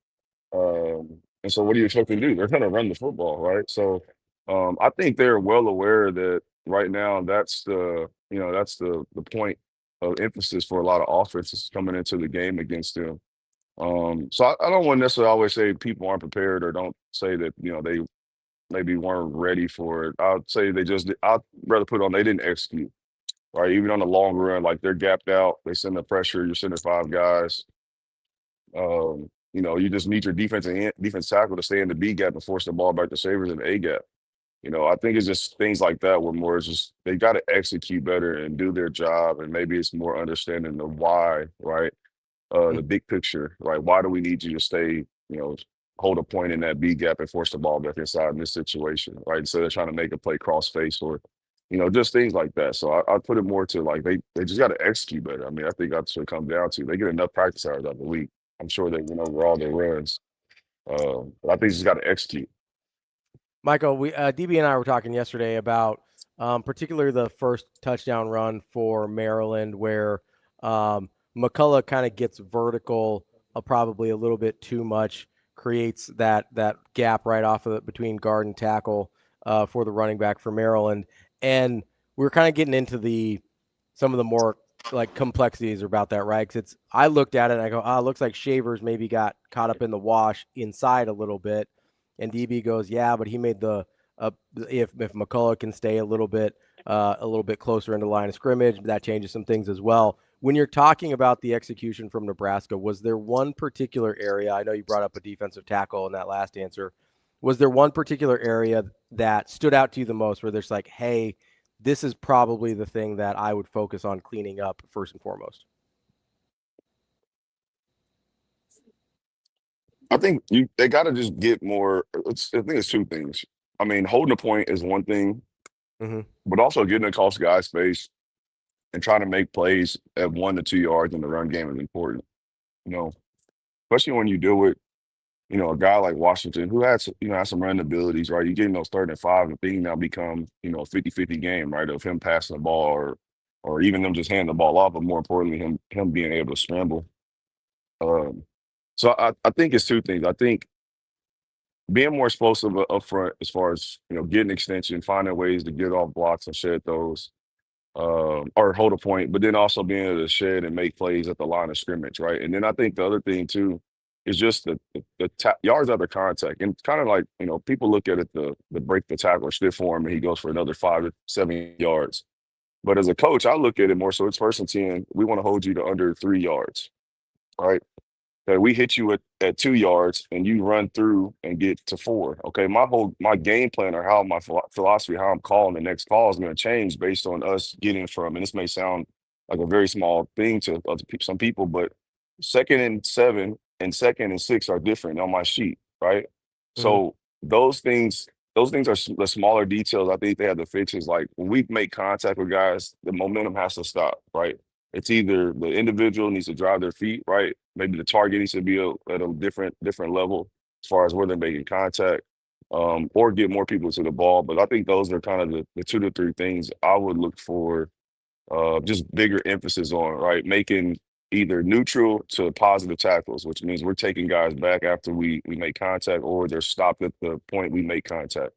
Speaker 13: And so what do you expect them to do? They're going to run the football, right? So I think they're well aware that right now that's the point of emphasis for a lot of offenses coming into the game against them. So I don't want to necessarily always say people aren't prepared or don't say that, they maybe weren't ready for it. I'd say I'd rather put on they didn't execute. right? Even on the long run, like they're gapped out, they send the pressure, you're sending 5 guys. You just need your defense tackle to stay in the B gap and force the ball back to Savers in the A gap. I think it's just things like that where more is just they got to execute better and do their job, and maybe it's more understanding the why, right? The big picture, right? Why do we need you to stay, hold a point in that B gap and force the ball back inside in this situation, right? Instead of trying to make a play cross face or, just things like that. So I put it more to like they just got to execute better. I mean, I think that's what it comes down to. They get enough practice hours out of the week. I'm sure they went over all their runs. But I think just got to execute.
Speaker 4: Michael, DB and I were talking yesterday about particularly the first touchdown run for Maryland, where McCullough kind of gets vertical, probably a little bit too much, creates that gap right off of it between guard and tackle for the running back for Maryland, and we're kind of getting into some of the more like complexities about that, right? Because I looked at it and I go, it looks like Shavers maybe got caught up in the wash inside a little bit. And DB goes, yeah, but he made if McCullough can stay a little bit closer into the line of scrimmage, that changes some things as well. When you're talking about the execution from Nebraska, was there one particular area? I know you brought up a defensive tackle in that last answer. Was there one particular area that stood out to you the most where there's like, hey, this is probably the thing that I would focus on cleaning up first and foremost?
Speaker 13: I think they got to just get more. I think it's 2 things. I mean, holding a point is one thing, but also getting across guys' space and trying to make plays at 1 to 2 yards in the run game is important. Especially when you deal with a guy like Washington who has some run abilities, right? You get those 3rd and 5, and things now become a 50-50 game, right? Of him passing the ball or even them just handing the ball off, but more importantly, him being able to scramble. So I think it's 2 things. I think being more explosive up front as far as, getting extension, finding ways to get off blocks and shed those, or hold a point, but then also being able to shed and make plays at the line of scrimmage, right? And then I think the other thing too is just the yards after contact. And kind of like, people look at it, the break the tackle or stiff form, and he goes for another 5 to 7 yards. But as a coach, I look at it more so it's 1st and 10. We want to hold you to under 3 yards, right? That we hit you at 2 yards and you run through and get to 4. Okay, my game plan or how my philosophy, how I'm calling the next call is going to change based on us getting from. And this may sound like a very small thing to some people, but 2nd and 7 and 2nd and 6 are different on my sheet, right? So those things are the smaller details. I think they have to fix. Is like when we make contact with guys, the momentum has to stop, right? It's either the individual needs to drive their feet, right? Maybe the target needs to be at a different level as far as where they're making contact, or get more people to the ball. But I think those are kind of the 2 to 3 things I would look for, just bigger emphasis on, right? Making either neutral to positive tackles, which means we're taking guys back after we make contact, or they're stopped at the point we make contact.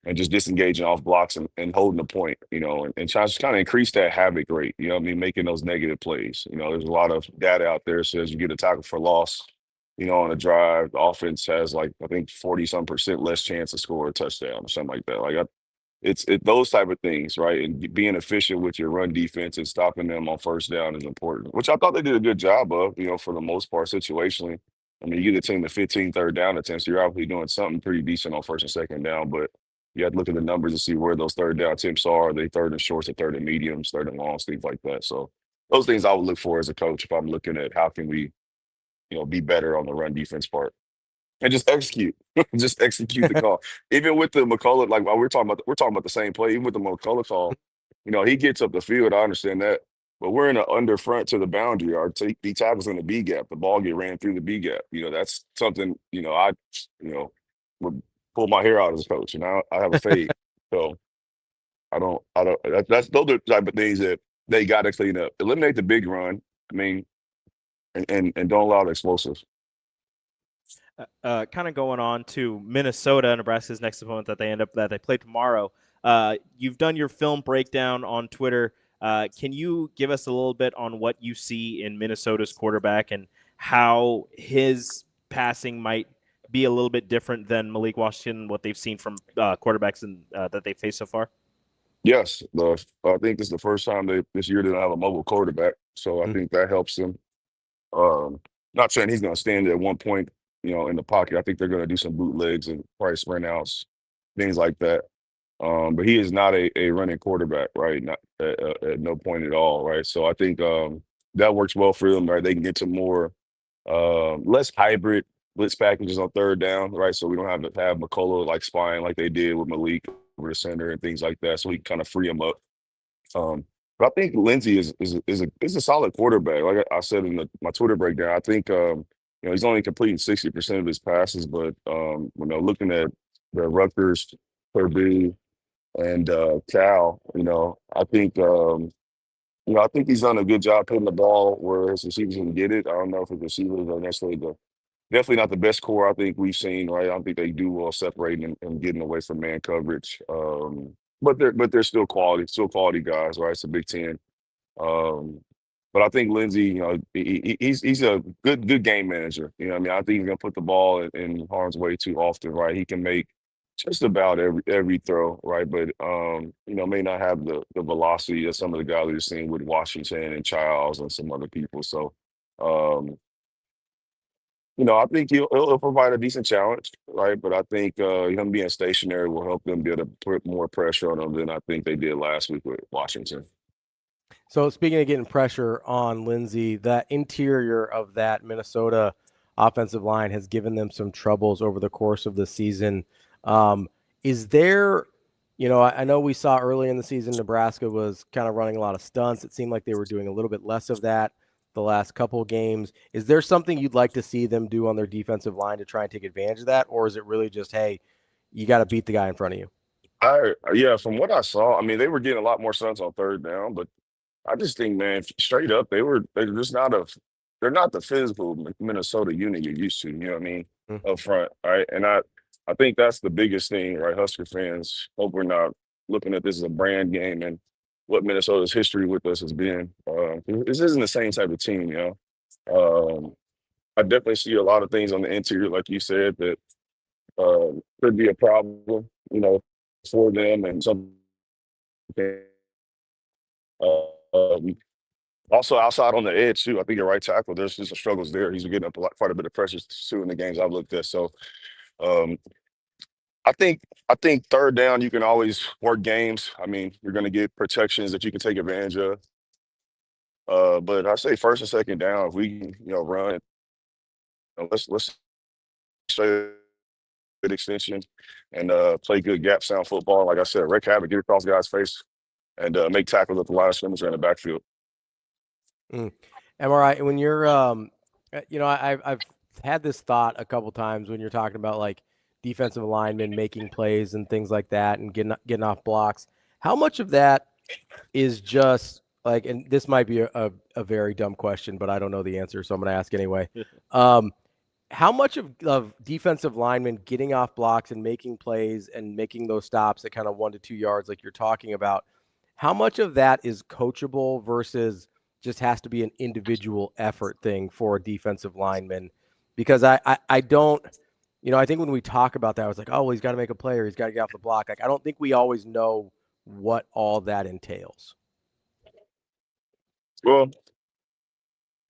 Speaker 13: And just disengaging off blocks and holding the point, and trying to kind of increase that havoc rate, making those negative plays. There's a lot of data out there that says you get a tackle for loss, on a drive, the offense has I think 40-some% less chance to score a touchdown or something like that. It's those type of things, right? And being efficient with your run defense and stopping them on 1st down is important, which I thought they did a good job of, for the most part situationally. I mean, you get a team to 15 3rd down attempts, so you're obviously doing something pretty decent on 1st and 2nd down, but you have to look at the numbers to see where those 3rd down attempts are. Are they 3rd and shorts or 3rd and mediums, 3rd and longs, things like that. So those things I would look for as a coach if I'm looking at how can we, be better on the run defense part. And just execute. Just execute the call. Even with the McCullough, like while we're talking about the same play, even with the McCullough call, he gets up the field. I understand that. But we're in an under front to the boundary. Our D tackle's in the B gap. The ball get ran through the B gap. That's something, I would pull my hair out as a coach, and I have a fade. So those are the type of things that they got to clean up. Eliminate the big run. I mean, and don't allow the explosives.
Speaker 5: Kind of going on to Minnesota, Nebraska's next opponent that they play tomorrow. You've done your film breakdown on Twitter. Can you give us a little bit on what you see in Minnesota's quarterback and how his passing might be a little bit different than Malik Washington, what they've seen from quarterbacks that they've faced so far?
Speaker 13: Yes, I think this is the first time this year they don't have a mobile quarterback, so I think that helps them. Um, Not saying he's going to stand at one point, in the pocket. I think they're going to do some bootlegs and probably sprint outs, things like that. But he is not a running quarterback, right? Not at no point at all, right? So I think that works well for them, right? They can get to more less hybrid blitz packages on third down, right? So we don't have to have McCullough like spying like they did with Malik over the center and things like that. So we can kind of free him up. But I think Lindsey is a solid quarterback. Like I said in my Twitter breakdown, I think he's only completing 60% of his passes, but looking at the Rutgers, Purdue, and Cal, I think he's done a good job putting the ball where his receivers can get it. I don't know if his receivers are necessarily definitely not the best core I think we've seen, right? I don't think they do well separating and getting away from man coverage. But they're still quality guys, right? It's a Big Ten. But I think Lindsey, he's a good game manager. I think he's gonna put the ball in harm's way too often, right? He can make just about every throw, right? But may not have the velocity of some of the guys we've seen with Washington and Childs and some other people. So I think he'll provide a decent challenge, right? But I think him being stationary will help them be able to put more pressure on them than I think they did last week with Washington.
Speaker 4: So speaking of getting pressure on Lindsey, that interior of that Minnesota offensive line has given them some troubles over the course of the season. Is there, I know we saw early in the season Nebraska was kind of running a lot of stunts. It seemed like they were doing a little bit less of that the last couple of games. Is there something you'd like to see them do on their defensive line to try and take advantage of that? Or is it really just, hey, you got to beat the guy in front of you?
Speaker 13: Yeah, from what I saw, they were getting a lot more stunts on third down, but I just think, man, straight up, they're not the physical Minnesota unit you're used to, you know what I mean, up front, right? And I think that's the biggest thing, right? Husker fans hope we're not looking at this as a brand game and what Minnesota's history with us has been. This isn't the same type of team, I definitely see a lot of things on the interior, like you said, that could be a problem, for them and something. Also outside on the edge too, I think your right tackle, there's just some struggles there. He's been getting up quite a bit of pressure too in the games I've looked at. So I think third down you can always work games. You're going to get protections that you can take advantage of. But I say first and second down, if we can, run, let's straight good extension and play good gap sound football. Like I said, wreak havoc, get across the guy's face, and make tackles at the line of scrimmage or in the backfield.
Speaker 4: MRI, when you're, I've had this thought a couple times when you're talking about like defensive linemen making plays and things like that and getting off blocks. How much of that is just like, and this might be a very dumb question, but I don't know the answer, so I'm going to ask anyway. How much of defensive linemen getting off blocks and making plays and making those stops at kind of 1 to 2 yards like you're talking about, how much of that is coachable versus just has to be an individual effort thing for a defensive lineman? Because I don't, I think when we talk about that, I was like, oh, well, he's got to make a play or he's got to get off the block. Like, I don't think we always know what all that entails.
Speaker 13: Well,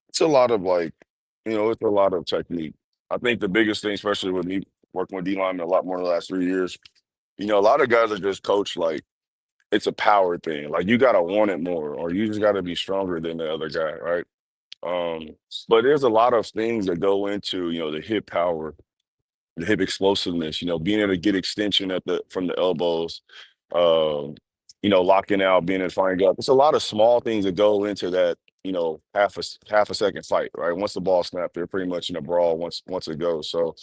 Speaker 13: it's a lot of it's a lot of technique. I think the biggest thing, especially with me working with D-linemen a lot more in the last 3 years, a lot of guys are just coached like it's a power thing. Like you got to want it more or you just got to be stronger than the other guy, right? But there's a lot of things that go into, the hip power, the hip explosiveness, being able to get extension from the elbows, locking out, being able to find up. It's a lot of small things that go into that, half a second fight, right? Once the ball snapped, they're pretty much in a brawl once it goes. So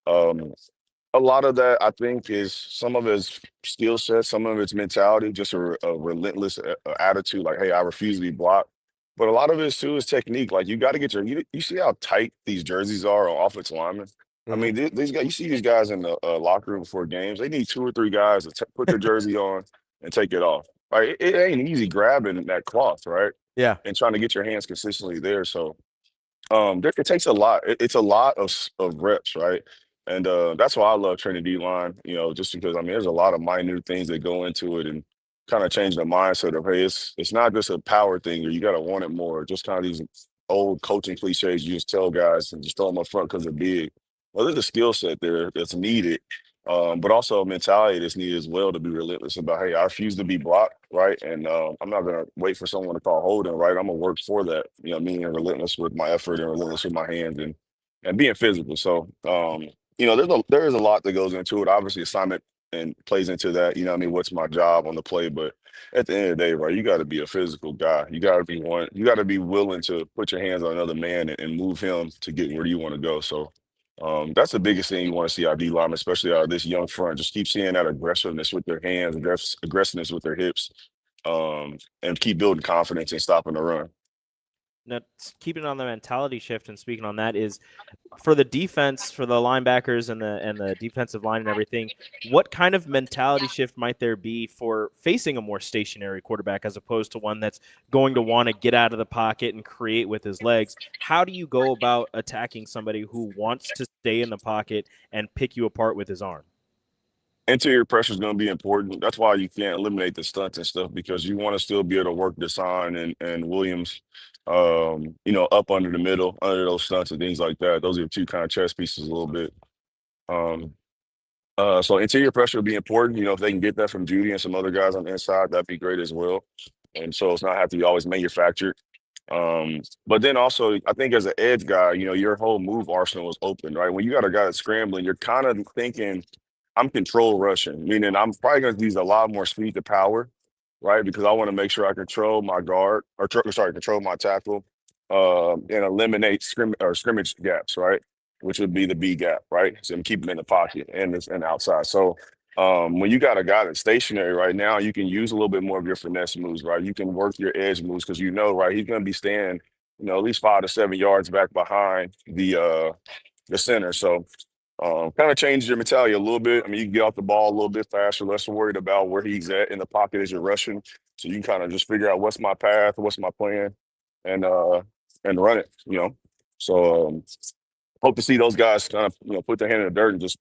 Speaker 13: a lot of that, I think, is some of it's skill set, some of it's mentality, just a relentless attitude, like, hey, I refuse to be blocked. But a lot of it, too, is technique. Like, you got to get you see how tight these jerseys are on offensive linemen? These guys, you see these guys in the locker room before games, they need 2 or 3 guys to put their jersey on and take it off. Like, it ain't easy grabbing that cloth, right?
Speaker 4: Yeah.
Speaker 13: And trying to get your hands consistently there. So it takes a lot. It's a lot of reps, right? And that's why I love training D-line, just because, there's a lot of minute things that go into it. And kind of change the mindset of, hey, it's not just a power thing or you got to want it more. Just kind of these old coaching cliches you just tell guys and just throw them up front because they're big. Well, there's a skill set there that's needed, but also a mentality that's needed as well to be relentless about, hey, I refuse to be blocked, right? And I'm not going to wait for someone to call holding, right? I'm going to work for that, you know, being relentless with my effort and relentless with my hands and being physical. So, you know, there is a lot that goes into it. Obviously, assignment and plays into that. You know what I mean? What's my job on the play? But at the end of the day, right, you got to be a physical guy. You got to be willing to put your hands on another man and move him to get where you want to go. So that's the biggest thing you want to see out of D-linemen, especially out of this young front. Just keep seeing that aggressiveness with their hands, aggressiveness with their hips, and keep building confidence and stopping the run.
Speaker 5: Now, keeping on the mentality shift and speaking on that is for the defense, for the linebackers and the defensive line and everything, what kind of mentality shift might there be for facing a more stationary quarterback as opposed to one that's going to want to get out of the pocket and create with his legs? How do you go about attacking somebody who wants to stay in the pocket and pick you apart with his arm?
Speaker 13: Interior pressure is going to be important. That's why you can't eliminate the stunts and stuff, because you want to still be able to work Design and Williams, you know, up under the middle, under those stunts and things like that. Those are two kind of chess pieces a little bit. So interior pressure will be important. You know, if they can get that from Judy and some other guys on the inside, that'd be great as well. And so it's not have to be always manufactured. But then also, I think as an edge guy, you know, your whole move arsenal is open, right? When you got a guy that's scrambling, you're kind of thinking, I'm control rushing, meaning I'm probably going to use a lot more speed to power, right? Because I want to make sure I control my guard, control my tackle, and eliminate scrimmage gaps, right? Which would be the B gap, right? So I'm keeping him in the pocket and outside. So when you got a guy that's stationary right now, you can use a little bit more of your finesse moves, right? You can work your edge moves because you know, right, he's going to be staying, you know, at least 5 to 7 yards back behind the center. So kind of change your mentality a little bit. I mean, you can get off the ball a little bit faster, less worried about where he's at in the pocket as you're rushing. So you can kind of just figure out what's my path, what's my plan, and run it, you know. So hope to see those guys kind of, you know, put their hand in the dirt and just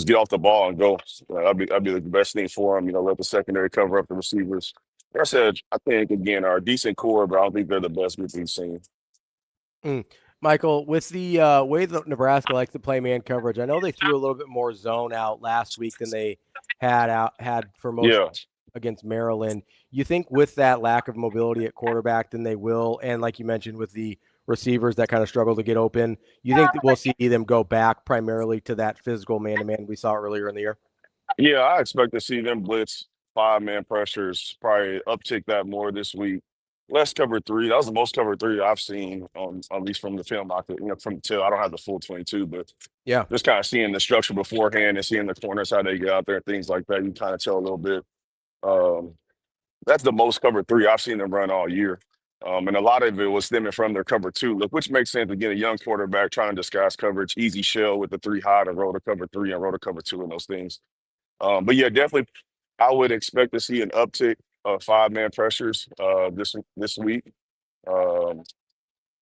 Speaker 13: get off the ball and go. That'd be the best thing for them. You know, let the secondary cover up the receivers. Like I said, I think, again, are a decent core, but I don't think they're the best we've seen.
Speaker 4: Michael, with the way that Nebraska likes to play man coverage, I know they threw a little bit more zone out last week than they had for most against Maryland. You think with that lack of mobility at quarterback, then they will, and like you mentioned with the receivers that kind of struggle to get open, you think that we'll see them go back primarily to that physical man-to-man we saw earlier in the year?
Speaker 13: Yeah, I expect to see them blitz 5-man pressures, probably uptick that more this week. Less cover 3. That was the most cover 3 I've seen, at least from the film. I don't have the full 22, but
Speaker 4: yeah,
Speaker 13: just kind of seeing the structure beforehand and seeing the corners, how they get out there, things like that. You kind of tell a little bit. That's the most cover 3 I've seen them run all year. And a lot of it was stemming from their cover 2 look, which makes sense to get a young quarterback trying to disguise coverage, easy shell with the 3 high to roll to cover 3 and roll to cover 2 and those things. But yeah, definitely, I would expect to see an uptick of 5-man pressures this week. A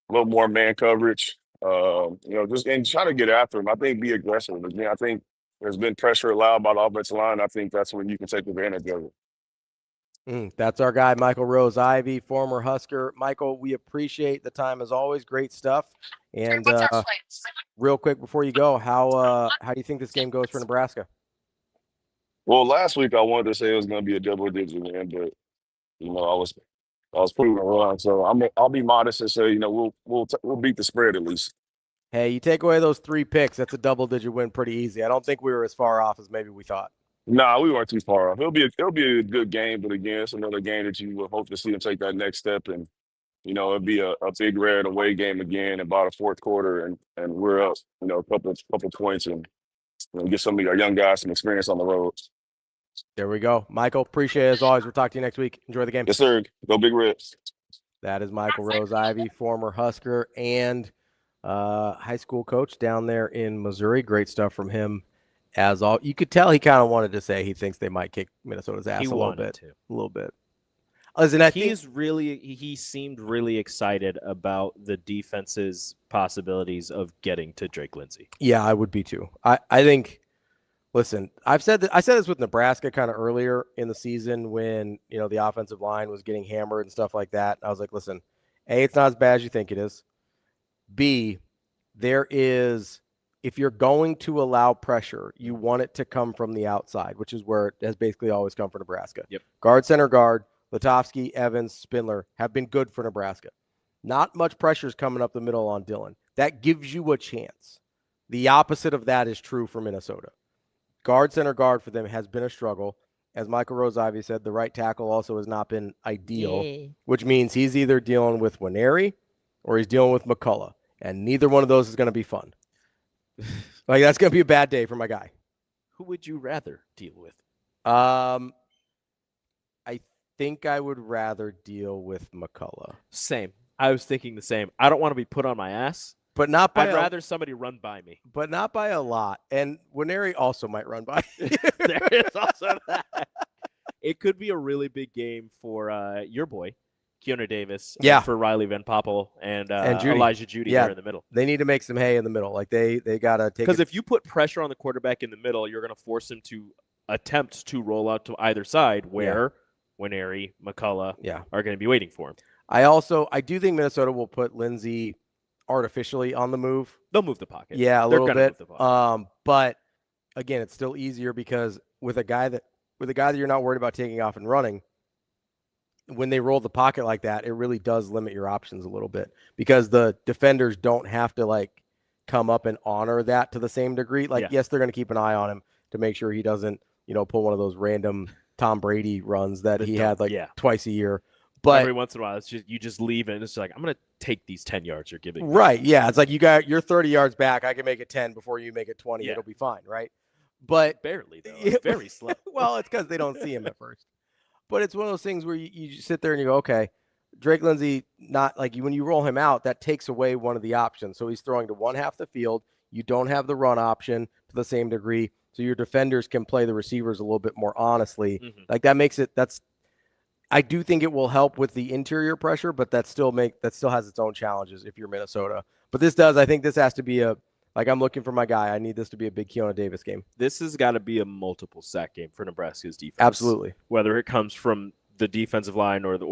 Speaker 13: little more man coverage. You know, just and try to get after them. I think be aggressive. Again, I think there's been pressure allowed by the offensive line. I think that's when you can take advantage of it.
Speaker 4: That's our guy, Michael Rose-Ivey, former Husker. Michael, we appreciate the time as always. Great stuff. And real quick before you go, how do you think this game goes for Nebraska?
Speaker 13: Well, last week I wanted to say it was going to be a double-digit win, but you know I was proven wrong. So I'll be modest and say, you know, we'll beat the spread at least.
Speaker 4: Hey, you take away those 3 picks, that's a double-digit win pretty easy. I don't think we were as far off as maybe we thought.
Speaker 13: Nah, we weren't too far off. It'll be a good game, but again, it's another game that you will hope to see them take that next step, and you know it'll be a big red away game again in about a fourth quarter, and we're up, you know, a couple points, and you know, get some of our young guys some experience on the road.
Speaker 4: There we go. Michael, appreciate it as always. We'll talk to you next week. Enjoy the game.
Speaker 13: Yes, sir. Go Big Reds.
Speaker 4: That is Michael Rose-Ivey, former Husker and high school coach down there in Missouri. Great stuff from him. As all, you could tell he kind of wanted to say he thinks they might kick Minnesota's ass a little bit. Listen,
Speaker 5: he seemed really excited about the defense's possibilities of getting to Drake Lindsey.
Speaker 4: Yeah, I would be too. I think Listen, I said this with Nebraska kind of earlier in the season when, the offensive line was getting hammered and stuff like that. I was like, listen, A, it's not as bad as you think it is. B, if you're going to allow pressure, you want it to come from the outside, which is where it has basically always come for Nebraska.
Speaker 5: Yep.
Speaker 4: Guard, center guard, Latovsky, Evans, Spindler have been good for Nebraska. Not much pressure is coming up the middle on Dillon. That gives you a chance. The opposite of that is true for Minnesota. Guard, center guard for them has been a struggle. As Michael Rose-Ivey said, the right tackle also has not been ideal, which means he's either dealing with Nwaneri or he's dealing with McCullough, and neither one of those is going to be fun. That's going to be a bad day for my guy.
Speaker 5: Who would you rather deal with?
Speaker 4: I think I would rather deal with McCullough.
Speaker 5: Same. I was thinking the same. I don't want to be put on my ass.
Speaker 4: But not by
Speaker 5: I'd rather somebody run by me.
Speaker 4: But not by a lot. And Nwaneri also might run by.
Speaker 5: There is also that. It could be a really big game for your boy, Keanu Davis.
Speaker 4: Yeah.
Speaker 5: For Riley Van Poppel and
Speaker 4: Judy.
Speaker 5: Elijah Judy there in the middle.
Speaker 4: They need to make some hay in the middle. They got to take
Speaker 5: Because if you put pressure on the quarterback in the middle, you're going to force him to attempt to roll out to either side where Nwaneri, McCullough are going to be waiting for him.
Speaker 4: I do think Minnesota will put Lindsey artificially on the move.
Speaker 5: They'll move the pocket.
Speaker 4: Yeah, a
Speaker 5: They're
Speaker 4: little
Speaker 5: gonna
Speaker 4: bit.
Speaker 5: move the pocket.
Speaker 4: But again, it's still easier because with a guy that you're not worried about taking off and running, when they roll the pocket like that, it really does limit your options a little bit because the defenders don't have to come up and honor that to the same degree. Yes, they're going to keep an eye on him to make sure he doesn't, pull one of those random Tom Brady runs that he had twice a year. But
Speaker 5: every once in a while, it's just you just leave it and it's like, I'm going to take these 10 yards you're giving me.
Speaker 4: Right. Yeah. It's like you're 30 yards back. I can make it 10 before you make it 20.
Speaker 5: Yeah.
Speaker 4: It'll be fine. Right. But
Speaker 5: barely, though. It's very slow.
Speaker 4: Well, it's because they don't see him at first. But it's one of those things where you just sit there and you go, okay, Drake Lindsey, not when you roll him out, that takes away one of the options. So he's throwing to one half the field. You don't have the run option to the same degree. So your defenders can play the receivers a little bit more honestly.
Speaker 5: Mm-hmm.
Speaker 4: That makes it, I do think it will help with the interior pressure, but that still has its own challenges if you're Minnesota. But I think this has to be I'm looking for my guy. I need this to be a big Keanu Davis game.
Speaker 5: This has got to be a multiple sack game for Nebraska's defense.
Speaker 4: Absolutely.
Speaker 5: Whether it comes from the defensive line or the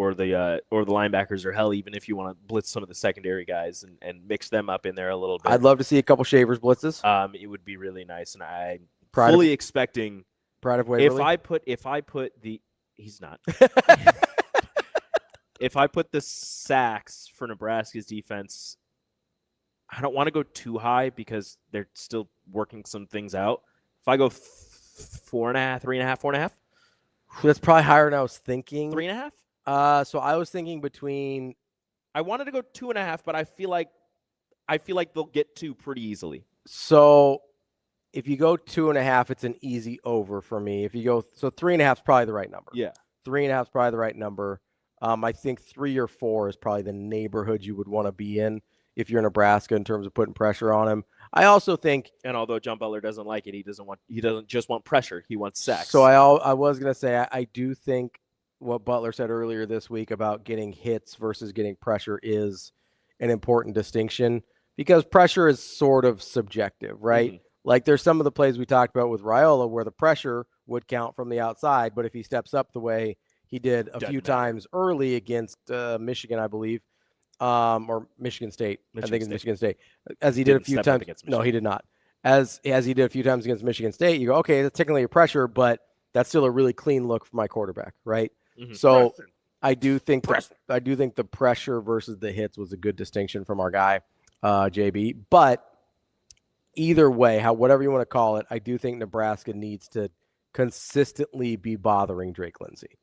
Speaker 5: linebackers, or hell, even if you want to blitz some of the secondary guys and mix them up in there a little bit.
Speaker 4: I'd love to see a couple Shavers blitzes.
Speaker 5: It would be really nice, and I'm fully expecting.
Speaker 4: Pride of Waverly.
Speaker 5: If I put the he's not. If I put the sacks for Nebraska's defense, I don't want to go too high because they're still working some things out. If I go 4.5, 3.5, 4.5.
Speaker 4: That's probably higher than I was thinking.
Speaker 5: 3.5?
Speaker 4: So I was thinking between.
Speaker 5: I wanted to go 2.5, but I feel like they'll get 2 pretty easily.
Speaker 4: So if you go 2.5, it's an easy over for me. If you go 3.5 is probably the right number.
Speaker 5: Yeah,
Speaker 4: 3.5 is probably the right number. I think 3 or 4 is probably the neighborhood you would want to be in if you're Nebraska in terms of putting pressure on him. I also think,
Speaker 5: and although John Butler doesn't like it, he doesn't just want pressure. He wants sacks.
Speaker 4: So I was going to say I do think what Butler said earlier this week about getting hits versus getting pressure is an important distinction because pressure is sort of subjective, right? Mm-hmm. There's some of the plays we talked about with Raiola where the pressure would count from the outside, but if he steps up the way he did a few times early against Michigan, I believe, or Michigan State. I think it's Michigan State. As he did a few times. No, he did not. As he did a few times against Michigan State, you go, okay, that's technically a pressure, but that's still a really clean look for my quarterback, right? Mm-hmm. So I do think the pressure versus the hits was a good distinction from our guy, JB. But either way, whatever you want to call it, I do think Nebraska needs to consistently be bothering Drake Lindsey.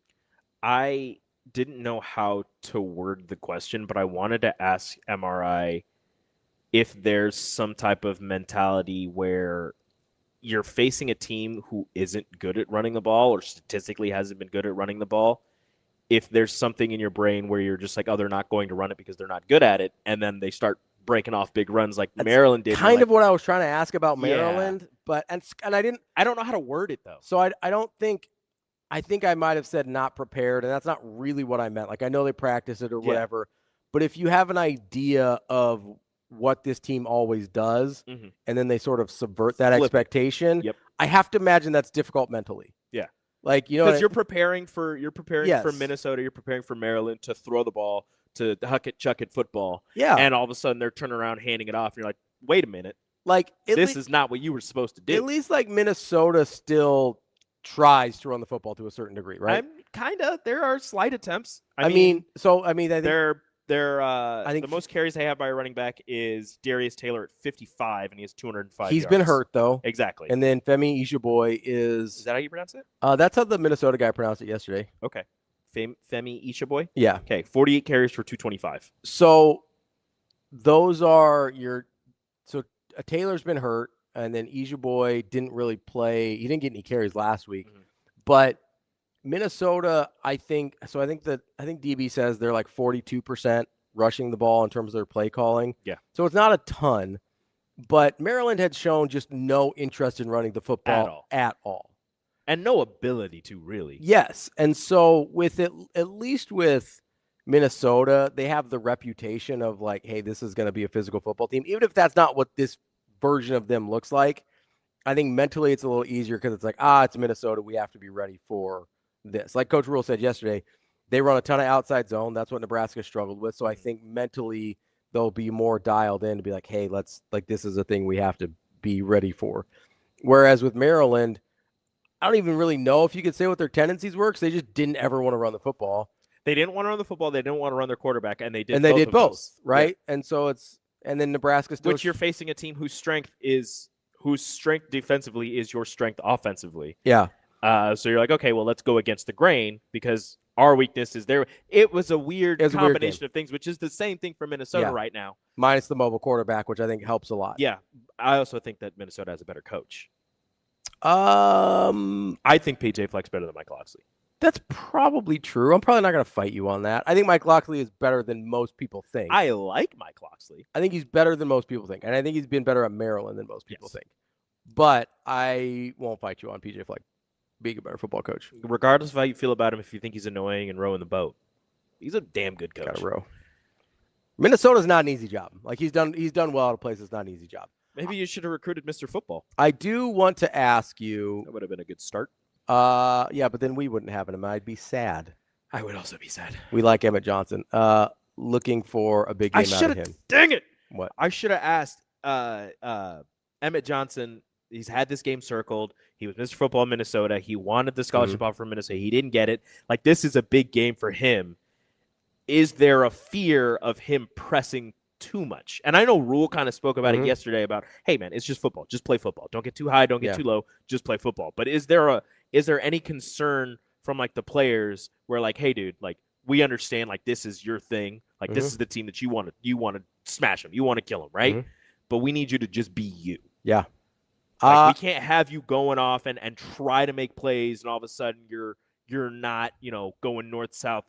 Speaker 5: I didn't know how to word the question, but I wanted to ask MRI if there's some type of mentality where you're facing a team who isn't good at running the ball or statistically hasn't been good at running the ball. If there's something in your brain where you're just like, oh, they're not going to run it because they're not good at it, and then they start breaking off big runs like that's Maryland did.
Speaker 4: Kind of what I was trying to ask about Maryland, but and I don't know how to word it though. So I think I might have said not prepared, and that's not really what I meant. I know they practice it or whatever, but if you have an idea of what this team always does,
Speaker 5: Mhm.
Speaker 4: and then they sort of subvert that
Speaker 5: Flip it.
Speaker 4: expectation.
Speaker 5: Yep.
Speaker 4: I have to imagine that's difficult mentally.
Speaker 5: Yeah.
Speaker 4: Like, you know,
Speaker 5: Because you're preparing for
Speaker 4: Yes.
Speaker 5: Minnesota, you're preparing for Maryland to throw the ball, to huck it, chuck it football.
Speaker 4: Yeah.
Speaker 5: And all of a sudden they're turning around, handing it off, and you're like, wait a minute.
Speaker 4: like
Speaker 5: This is not what you were supposed to do.
Speaker 4: at least like Minnesota still tries to run the football to a certain degree, right?
Speaker 5: There are slight attempts.
Speaker 4: I think
Speaker 5: The most carries they have by a running back is Darius Taylor at 55, and he has 205
Speaker 4: he's
Speaker 5: yards.
Speaker 4: been hurt though.
Speaker 5: Exactly.
Speaker 4: And then Femi Ishiboy is
Speaker 5: that how you pronounce it?
Speaker 4: That's how the Minnesota guy pronounced it yesterday.
Speaker 5: Okay. Femi Ishiboy?
Speaker 4: Yeah.
Speaker 5: Okay, 48 carries for 225.
Speaker 4: So those are Taylor's been hurt, and then Ishiboy didn't really play. He didn't get any carries last week.
Speaker 5: Mm-hmm.
Speaker 4: But Minnesota, I think DB says they're like 42% rushing the ball in terms of their play calling.
Speaker 5: Yeah.
Speaker 4: So it's not a ton, but Maryland had shown just no interest in running the football at all.
Speaker 5: And no ability to, really.
Speaker 4: Yes. And so with it, at least with Minnesota, they have the reputation of like, hey, this is going to be a physical football team. Even if that's not what this version of them looks like, I think mentally it's a little easier because it's like, it's Minnesota. We have to be ready for this. Like Coach Rule said yesterday, they run a ton of outside zone. That's what Nebraska struggled with. So I think mentally they'll be more dialed in to be like, hey, this is a thing we have to be ready for. Whereas with Maryland, I don't even really know if you could say what their tendencies were because they just didn't ever want to run the football.
Speaker 5: They didn't want to run the football. They didn't want to run their quarterback, and they did.
Speaker 4: And they did both, right?
Speaker 5: Yeah.
Speaker 4: And so and then Nebraska still.
Speaker 5: Which you're facing a team whose strength defensively is your strength offensively.
Speaker 4: Yeah.
Speaker 5: So you're like, okay, well, let's go against the grain because our weakness is there. It was a weird combination of things, which is the same thing for Minnesota right now.
Speaker 4: Minus the mobile quarterback, which I think helps a lot.
Speaker 5: Yeah. I also think that Minnesota has a better coach.
Speaker 4: I
Speaker 5: think PJ Fleck's better than Mike Locksley.
Speaker 4: That's probably true. I'm probably not going to fight you on that. I think Mike Locksley is better than most people think.
Speaker 5: I like Mike Locksley.
Speaker 4: I think he's better than most people think. And I think he's been better at Maryland than most people think. But I won't fight you on PJ Fleck being a better football coach.
Speaker 5: Regardless of how you feel about him, if you think he's annoying and rowing the boat, he's a damn good coach.
Speaker 4: Got to row. Minnesota's not an easy job. Like he's done well at a place that's not an easy job.
Speaker 5: Maybe you should have recruited Mr. Football.
Speaker 4: I do want to ask you.
Speaker 5: That would have been a good start.
Speaker 4: Yeah, but then we wouldn't have him. I'd be sad.
Speaker 5: I would also be sad.
Speaker 4: We like Emmett Johnson. Looking for a big game out of him.
Speaker 5: Dang it!
Speaker 4: What?
Speaker 5: I should have asked Emmett Johnson. He's had this game circled. He was Mr. Football in Minnesota. He wanted the scholarship offer from Minnesota. He didn't get it. Like, this is a big game for him. Is there a fear of him pressing too much? And I know Rule kind of spoke about it yesterday about, hey, man, it's just football. Just play football. Don't get too high. Don't get too low. Just play football. But is there any concern from, like, the players where, like, hey, dude, like, we understand, like, this is your thing. Like, this is the team that you want to smash them. You want to kill them, right? But we need you to just be you.
Speaker 4: Yeah.
Speaker 5: Like, we can't have you going off and try to make plays, and all of a sudden you're not, going north-south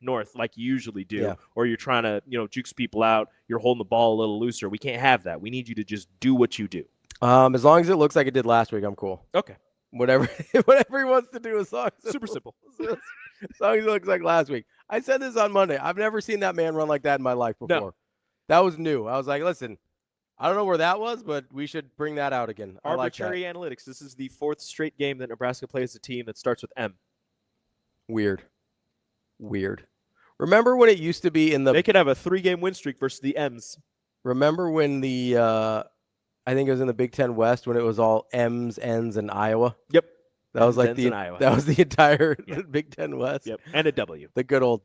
Speaker 5: north like you usually do, or you're trying to, jukes people out. You're holding the ball a little looser. We can't have that. We need you to just do what you do.
Speaker 4: As long as it looks like it did last week, I'm cool.
Speaker 5: Okay.
Speaker 4: Whatever he wants to do, as long as
Speaker 5: super simple.
Speaker 4: As long as it looks like last week. I said this on Monday. I've never seen that man run like that in my life before.
Speaker 5: No.
Speaker 4: That was new. I was like, listen, I don't know where that was, but we should bring that out again.
Speaker 5: Arbitrary analytics. This is the 4th straight game that Nebraska plays a team that starts with M.
Speaker 4: Weird. Remember when it used to be in the...
Speaker 5: They could have a 3-game win streak versus the M's.
Speaker 4: Remember when the... I think it was in the Big Ten West when it was all M's, N's, and Iowa?
Speaker 5: Yep.
Speaker 4: That was like that was the entire Big Ten West.
Speaker 5: Yep. And a W.
Speaker 4: The good old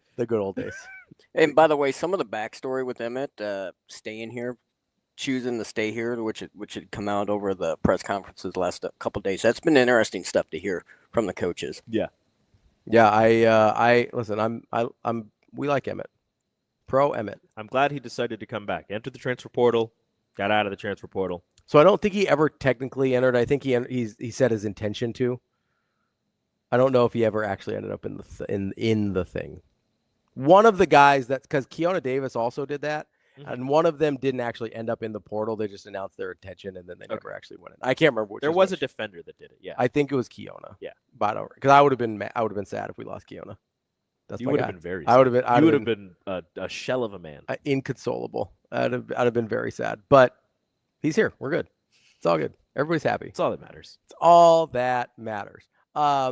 Speaker 4: days.
Speaker 7: And by the way, some of the backstory with Emmett staying here, choosing to stay here, which had come out over the press conferences the last couple of days. That's been interesting stuff to hear from the coaches.
Speaker 5: Yeah.
Speaker 4: Yeah, I listen, we like Emmett. Pro Emmett.
Speaker 5: I'm glad he decided to come back. Entered the transfer portal, got out of the transfer portal.
Speaker 4: So I don't think he ever technically entered. I think he said his intention to. I don't know if he ever actually ended up in the thing. One of the guys because Keona Davis also did that. And one of them didn't actually end up in the portal. They just announced their intention, and then they never actually went in. I can't remember which.
Speaker 5: There was a defender that did it. Yeah,
Speaker 4: I think it was Keona.
Speaker 5: Yeah,
Speaker 4: but because I would have been sad if we lost Keona.
Speaker 5: You would have been very.
Speaker 4: I would have been.
Speaker 5: You would have been a shell of a man.
Speaker 4: Inconsolable. I'd have been very sad. But he's here. We're good. It's all good. Everybody's happy.
Speaker 5: It's all that matters.
Speaker 4: It's all that matters.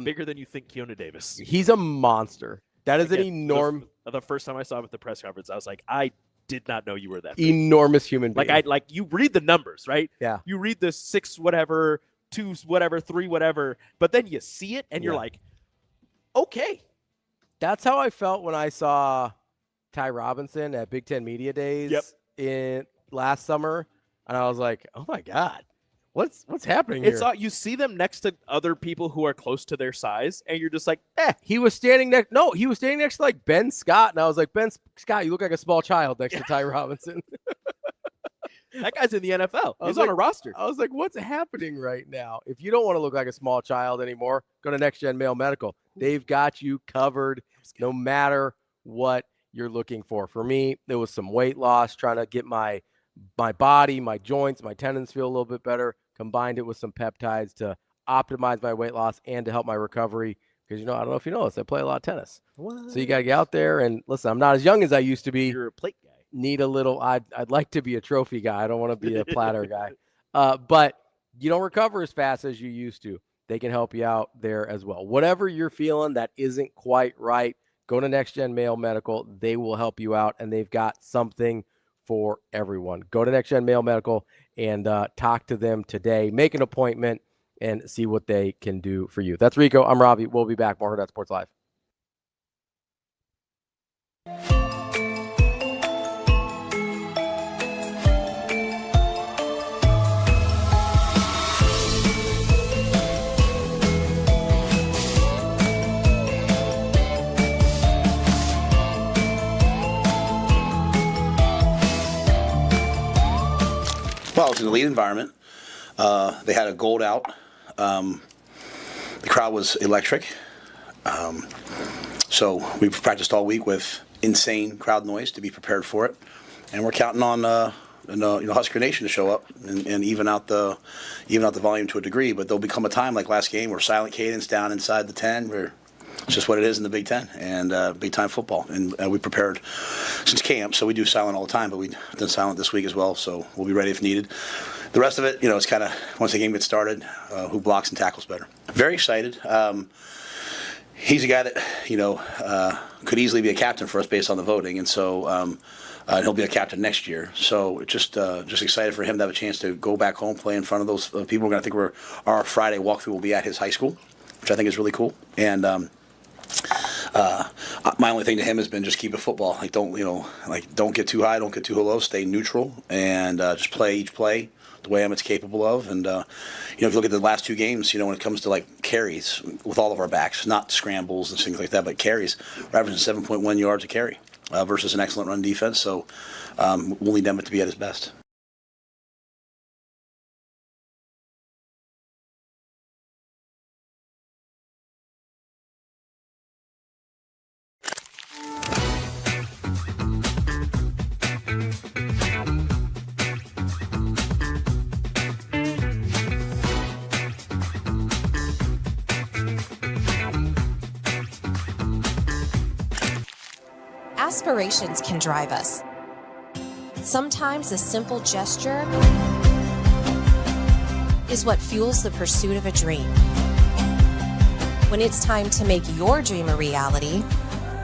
Speaker 5: Bigger than you think, Keona Davis.
Speaker 4: He's a monster. That is an enormous.
Speaker 5: The first time I saw him at the press conference, I was like, I did not know you were that big.
Speaker 4: Enormous human being.
Speaker 5: Like you read the numbers, right?
Speaker 4: Yeah.
Speaker 5: You read the 6 whatever, 2 whatever, 3 whatever, but then you see it and you're like, okay.
Speaker 4: That's how I felt when I saw Ty Robinson at Big Ten Media Days in last summer, and I was like, oh my God. What's happening here?
Speaker 5: You see them next to other people who are close to their size, and you're just like,
Speaker 4: He was standing next. No, he was standing next to like Ben Scott, and I was like, Ben Scott, you look like a small child next to Ty Robinson.
Speaker 5: That guy's in the NFL. He's on a roster.
Speaker 4: I was like, what's happening right now? If you don't want to look like a small child anymore, go to Next Gen Male Medical. They've got you covered no matter what you're looking for. For me, there was some weight loss, trying to get my body, my joints, my tendons feel a little bit better. Combined it with some peptides to optimize my weight loss and to help my recovery. Because, I don't know if you know this, I play a lot of tennis.
Speaker 5: What?
Speaker 4: So you got to get out there and listen, I'm not as young as I used to be.
Speaker 5: You're a plate guy.
Speaker 4: Need a little, I'd like to be a trophy guy. I don't want to be a platter guy. But you don't recover as fast as you used to. They can help you out there as well. Whatever you're feeling that isn't quite right, go to Next Gen Male Medical. They will help you out, and they've got something for everyone. Go to Next Gen Male Medical and talk to them today. Make an appointment and see what they can do for you. That's Rico. I'm Ravi. We'll be back. More Hurrdat Sports Live.
Speaker 3: Well, it was an elite environment. They had a gold out. The crowd was electric. So we've practiced all week with insane crowd noise to be prepared for it, and we're counting on Husker Nation to show up and even out the volume to a degree. But there'll become a time like last game where silent cadence down inside the 10. Where it's just what it is in the Big Ten and big time football. And we prepared since camp, so we do silent all the time, but we've done silent this week as well, so we'll be ready if needed. The rest of it, it's kind of, once the game gets started, who blocks and tackles better. Very excited. He's a guy that, could easily be a captain for us based on the voting, and so he'll be a captain next year. So just excited for him to have a chance to go back home, play in front of those people. I think our Friday walkthrough will be at his high school, which I think is really cool. And my only thing to him has been just keep it football. Don't get too high, don't get too low, stay neutral, and just play each play the way Emmett's capable of. And if you look at the last 2 games, when it comes to carries with all of our backs, not scrambles and things like that, but carries, we're averaging 7.1 yards a carry versus an excellent run defense. So we'll need Emmett to be at his best.
Speaker 6: Aspirations can drive us. Sometimes a simple gesture is what fuels the pursuit of a dream. When it's time to make your dream a reality,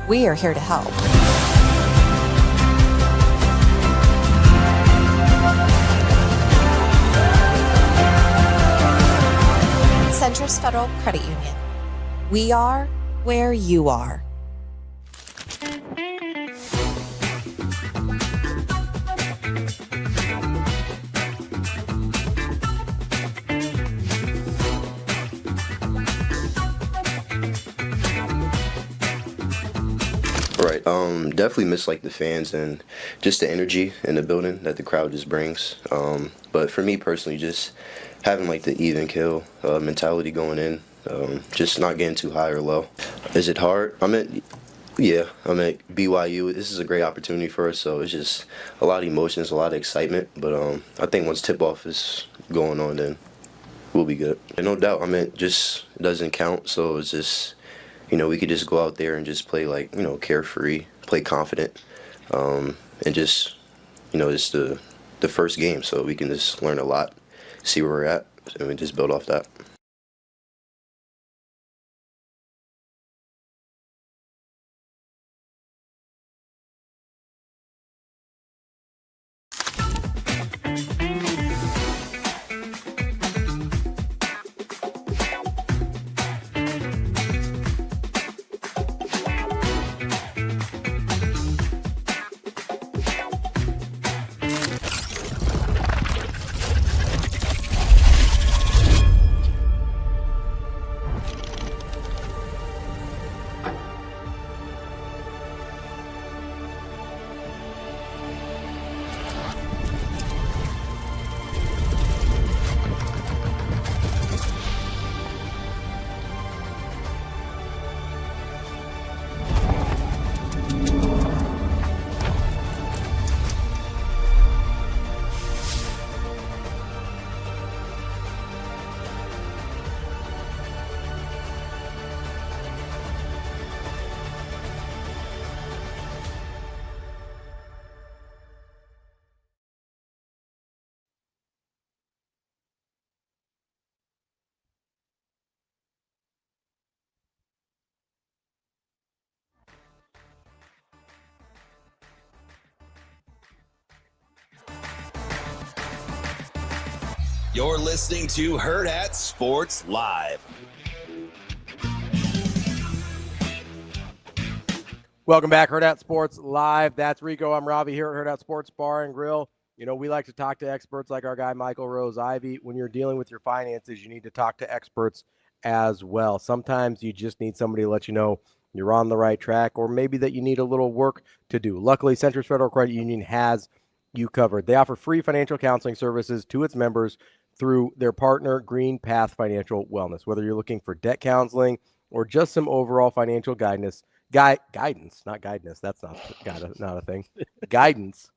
Speaker 6: we are here to help. Centris Federal Credit Union. We are where you are.
Speaker 8: Right. Definitely miss the fans and just the energy in the building that the crowd just brings. But for me personally, just having the even kill mentality going in, just not getting too high or low. Is it hard? I'm at BYU. This is a great opportunity for us, so it's just a lot of emotions, a lot of excitement. But I think once tip-off is going on, then we'll be good. And no doubt, just it doesn't count, so it's just, we could just go out there and just play carefree, play confident, and just it's the first game, so we can just learn a lot, see where we're at, and we just build off that.
Speaker 1: You're listening to Hurrdat Sports Live.
Speaker 4: Welcome back, Hurrdat Sports Live. That's Rico. I'm Ravi here at Hurrdat Sports Bar and Grill. We like to talk to experts like our guy Michael Rose-Ivey. When you're dealing with your finances, you need to talk to experts as well. Sometimes you just need somebody to let you know you're on the right track, or maybe that you need a little work to do. Luckily, Centris Federal Credit Union has you covered. They offer free financial counseling services to its members through their partner, Green Path Financial Wellness. Whether you're looking for debt counseling or just some overall financial guidance, not guidance, that's not a thing, guidance,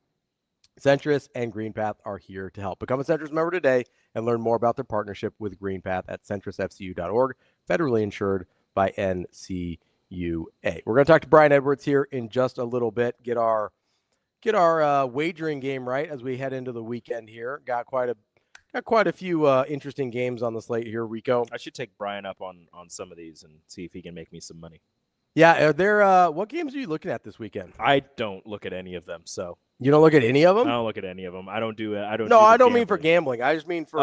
Speaker 4: Centris and Green Path are here to help. Become a Centris member today and learn more about their partnership with Green Path at centrisfcu.org, federally insured by NCUA. We're going to talk to Brian Edwards here in just a little bit, get our wagering game right as we head into the weekend here. Got quite a few interesting games on the slate here, Rico.
Speaker 5: I should take Brian up on some of these and see if he can make me some money.
Speaker 4: Yeah, are there what games are you looking at this weekend?
Speaker 5: I don't look at any of them, so.
Speaker 4: You don't look at any of them?
Speaker 5: I don't look at any of them. I don't do it. I don't.
Speaker 4: No, I don't
Speaker 5: gambling.
Speaker 4: mean for gambling. I just mean for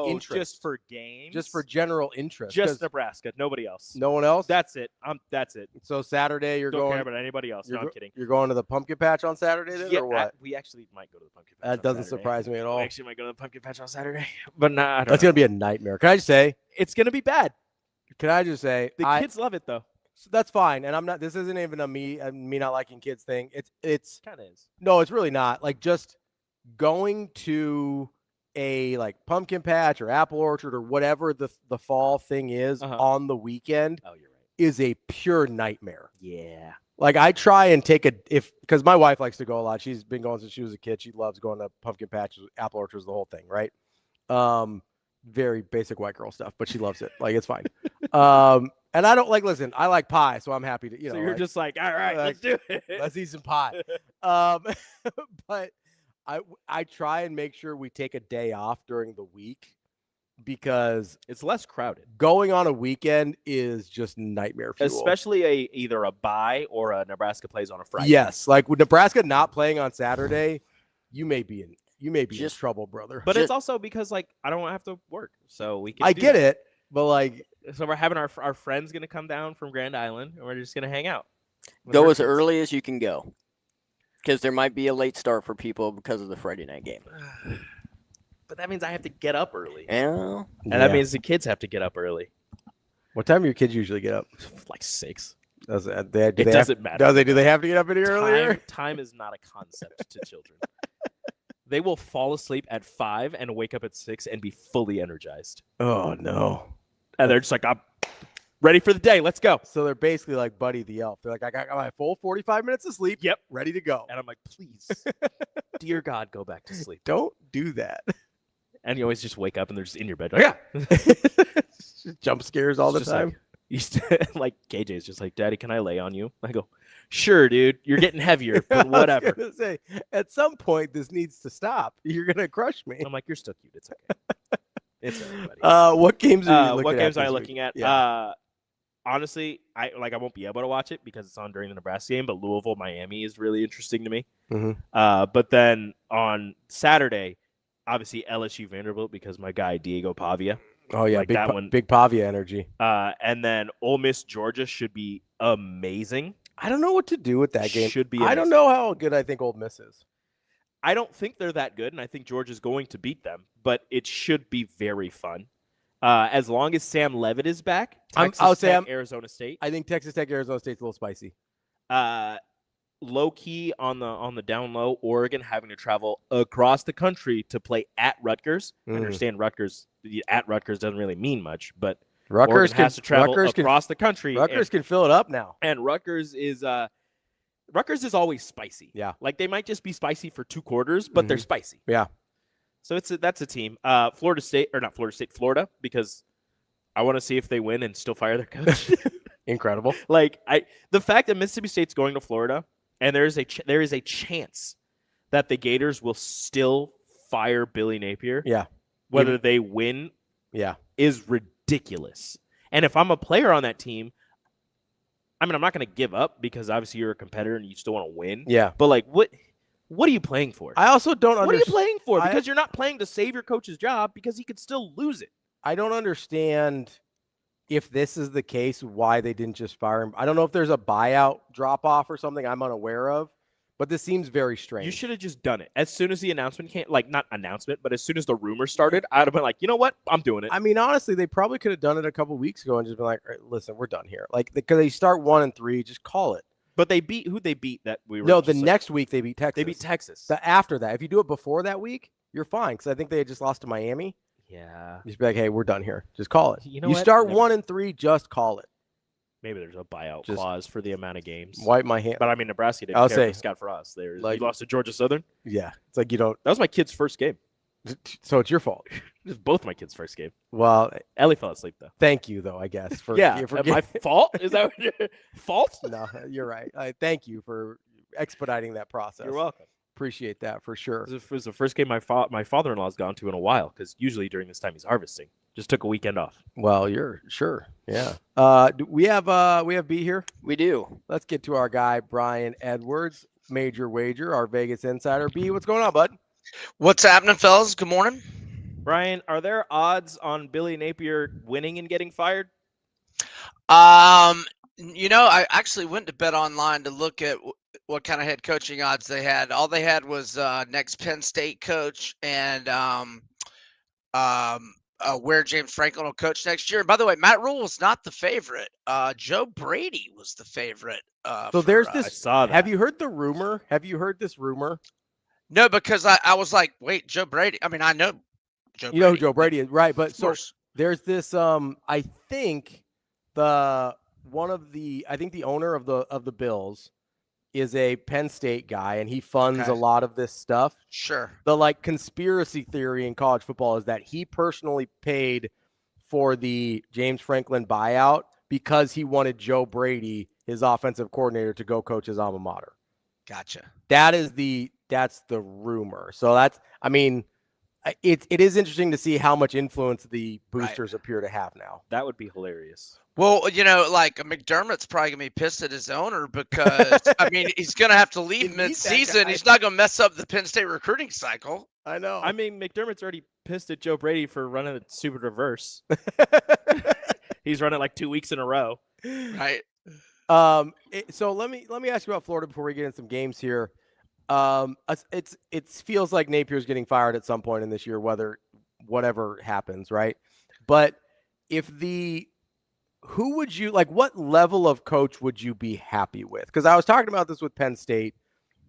Speaker 4: interest.
Speaker 5: Just for games.
Speaker 4: Just for general interest.
Speaker 5: Just Nebraska. Nobody else.
Speaker 4: No one else?
Speaker 5: That's it. That's it.
Speaker 4: So Saturday you're
Speaker 5: don't
Speaker 4: going.
Speaker 5: Don't care about anybody else. No, I'm kidding.
Speaker 4: You're going to the pumpkin patch on Saturday then, or what?
Speaker 5: We actually might go to the pumpkin patch.
Speaker 4: That doesn't surprise me at all.
Speaker 5: We actually might go to the pumpkin patch on Saturday, but nah.
Speaker 4: That's gonna be a nightmare. Can I just say
Speaker 5: it's gonna be bad?
Speaker 4: Can I just say
Speaker 5: the kids love it though?
Speaker 4: So that's fine, and I'm not. This isn't even a me not liking kids thing. It's
Speaker 5: kind of is.
Speaker 4: No, it's really not. Like just going to a pumpkin patch or apple orchard or whatever the fall thing is on the weekend.
Speaker 5: Oh, you're right.
Speaker 4: Is a pure nightmare.
Speaker 5: Yeah.
Speaker 4: Like I try and take because my wife likes to go a lot. She's been going since she was a kid. She loves going to pumpkin patches, apple orchards, the whole thing, right? Very basic white girl stuff, but she loves it. Like it's fine. And I don't listen, I like pie, so I'm happy to,
Speaker 5: So you're just like, all right, let's do it.
Speaker 4: Let's eat some pie. But I try and make sure we take a day off during the week because
Speaker 5: it's less crowded.
Speaker 4: Going on a weekend is just nightmare fuel.
Speaker 5: Especially either a bye or a Nebraska plays on a Friday.
Speaker 4: Yes, like with Nebraska not playing on Saturday, you may be in trouble, brother.
Speaker 5: But it's also because I don't have to work, so we can.
Speaker 4: I get it, but
Speaker 5: so we're having our friends going to come down from Grand Island, and we're just going to hang out.
Speaker 7: Go as early as you can go, because there might be a late start for people because of the Friday night game.
Speaker 5: But that means I have to get up early.
Speaker 7: Yeah.
Speaker 5: And that means the kids have to get up early.
Speaker 4: What time do your kids usually get up?
Speaker 5: 6.
Speaker 4: It
Speaker 5: doesn't matter.
Speaker 4: Do they have to get up any earlier?
Speaker 5: Time is not a concept to children. They will fall asleep at 5 and wake up at 6 and be fully energized.
Speaker 4: Oh, no.
Speaker 5: And they're just like, I'm ready for the day. Let's go.
Speaker 4: So they're basically like Buddy the Elf. They're like, I got my full 45 minutes of sleep.
Speaker 5: Yep.
Speaker 4: Ready to go.
Speaker 5: And I'm like, please, dear God, go back to sleep.
Speaker 4: Don't do that.
Speaker 5: And you always just wake up and they're just in your bed. Like,
Speaker 4: Jump scares all the time.
Speaker 5: Like KJ's just like, Daddy, can I lay on you? I go, Sure, dude, you're getting heavier, but whatever.
Speaker 4: I was gonna say, at some point, this needs to stop. You're gonna crush me.
Speaker 5: I'm like, you're still cute. It's okay. It's everybody.
Speaker 4: What games are you looking at?
Speaker 5: What games am I
Speaker 4: this
Speaker 5: looking
Speaker 4: week?
Speaker 5: at?
Speaker 4: Yeah.
Speaker 5: Honestly, I won't be able to watch it because it's on during the Nebraska game. But Louisville, Miami is really interesting to me. But then on Saturday, obviously LSU Vanderbilt because my guy Diego Pavia.
Speaker 4: Oh yeah,
Speaker 5: like
Speaker 4: big
Speaker 5: that one.
Speaker 4: Big Pavia energy.
Speaker 5: And then Ole Miss Georgia should be amazing.
Speaker 4: I don't know what to do with that game.
Speaker 5: Should be.
Speaker 4: I don't know how good I think Ole Miss is.
Speaker 5: I don't think they're that good, and I think Georgia's going to beat them. But it should be very fun. As long as Sam Levitt is back, Arizona State.
Speaker 4: I think Texas Tech, Arizona State's a little spicy.
Speaker 5: Low key on the down low, Oregon having to travel across the country to play at Rutgers. I understand Rutgers at Rutgers doesn't really mean much, but Rutgers has to travel across the country.
Speaker 4: Rutgers can fill it up now,
Speaker 5: and Rutgers is always spicy.
Speaker 4: Yeah,
Speaker 5: like they might just be spicy for 2 quarters, but they're spicy.
Speaker 4: Yeah.
Speaker 5: So that's a team. Florida, because I want to see if they win and still fire their coach.
Speaker 4: Incredible.
Speaker 5: Like the fact that Mississippi State's going to Florida, and there is a chance that the Gators will still fire Billy Napier.
Speaker 4: Yeah.
Speaker 5: Whether they win.
Speaker 4: Yeah.
Speaker 5: Is ridiculous. And if I'm a player on that team, I mean, I'm not going to give up because obviously you're a competitor and you still want to win.
Speaker 4: Yeah.
Speaker 5: But like, what are you playing for?
Speaker 4: I also don't understand.
Speaker 5: What are you playing for? Because you're not playing to save your coach's job because he could still lose it.
Speaker 4: I don't understand if this is the case, why they didn't just fire him. I don't know if there's a buyout drop-off or something I'm unaware of, but this seems very strange.
Speaker 5: You should have just done it. As soon as the announcement came, like not announcement, but as soon as the rumor started, I'd have been like, you know what? I'm doing it.
Speaker 4: I mean, honestly, they probably could have done it a couple weeks ago and just been like, all right, listen, we're done here. Like, because they start 1-3, just call it.
Speaker 5: But they beat who'd they beat that we were?
Speaker 4: No, the next week they beat Texas.
Speaker 5: They beat Texas.
Speaker 4: After that, if you do it before that week, you're fine. Because I think they had just lost to Miami.
Speaker 5: Yeah.
Speaker 4: Just be like, hey, we're done here. Just call it.
Speaker 5: You know
Speaker 4: you
Speaker 5: what?
Speaker 4: start 1-3, just call it.
Speaker 5: Maybe there's a buyout clause for the amount of games.
Speaker 4: Wipe my hand.
Speaker 5: But I mean, Nebraska didn't care if Scott Frost. They lost to Georgia Southern.
Speaker 4: Yeah. It's like you don't.
Speaker 5: That was my kid's first game.
Speaker 4: So it's your fault.
Speaker 5: It was both my kids' first game.
Speaker 4: Well,
Speaker 5: Ellie fell asleep though.
Speaker 4: Thank you, though. I guess for
Speaker 5: my fault. Is that what your fault?
Speaker 4: No, you're right. Thank you for expediting that process.
Speaker 5: You're welcome.
Speaker 4: Appreciate that for sure.
Speaker 5: It was the first game my father-in-law's gone to in a while because usually during this time he's harvesting. Just took a weekend off.
Speaker 4: Well, you're sure. Yeah. We have B here.
Speaker 7: We do.
Speaker 4: Let's get to our guy Brian Edwards, Major Wager, our Vegas insider. B, what's going on, bud?
Speaker 14: What's happening, fellas? Good morning.
Speaker 5: Brian, are there odds on Billy Napier winning and getting fired?
Speaker 14: I actually went to Bet Online to look at what kind of head coaching odds they had. All they had was next Penn State coach and where James Franklin will coach next year. And by the way, Matt Rule was not the favorite. Joe Brady was the favorite.
Speaker 4: So there's this.
Speaker 5: I saw that.
Speaker 4: Have you heard the rumor? Have you heard this rumor?
Speaker 14: No, because I was like, wait, Joe Brady. I mean, I know Joe Brady.
Speaker 4: You know who Joe Brady is, right? But so there's this. I think the owner of the Bills is a Penn State guy, and he funds a lot of this stuff.
Speaker 14: Sure.
Speaker 4: The conspiracy theory in college football is that he personally paid for the James Franklin buyout because he wanted Joe Brady, his offensive coordinator, to go coach his alma mater.
Speaker 14: Gotcha.
Speaker 4: That's the rumor. So it is interesting to see how much influence the boosters appear to have now.
Speaker 5: That would be hilarious.
Speaker 14: Well, McDermott's probably going to be pissed at his owner because, he's going to have to leave mid-season. He's not going to mess up the Penn State recruiting cycle.
Speaker 4: I know.
Speaker 5: I mean, McDermott's already pissed at Joe Brady for running the super reverse. He's run it like 2 weeks in a row.
Speaker 14: Right.
Speaker 4: So let me ask you about Florida before we get in some games here. It feels like Napier's getting fired at some point in this year, whatever happens, right? But who would you what level of coach would you be happy with? Because I was talking about this with Penn State,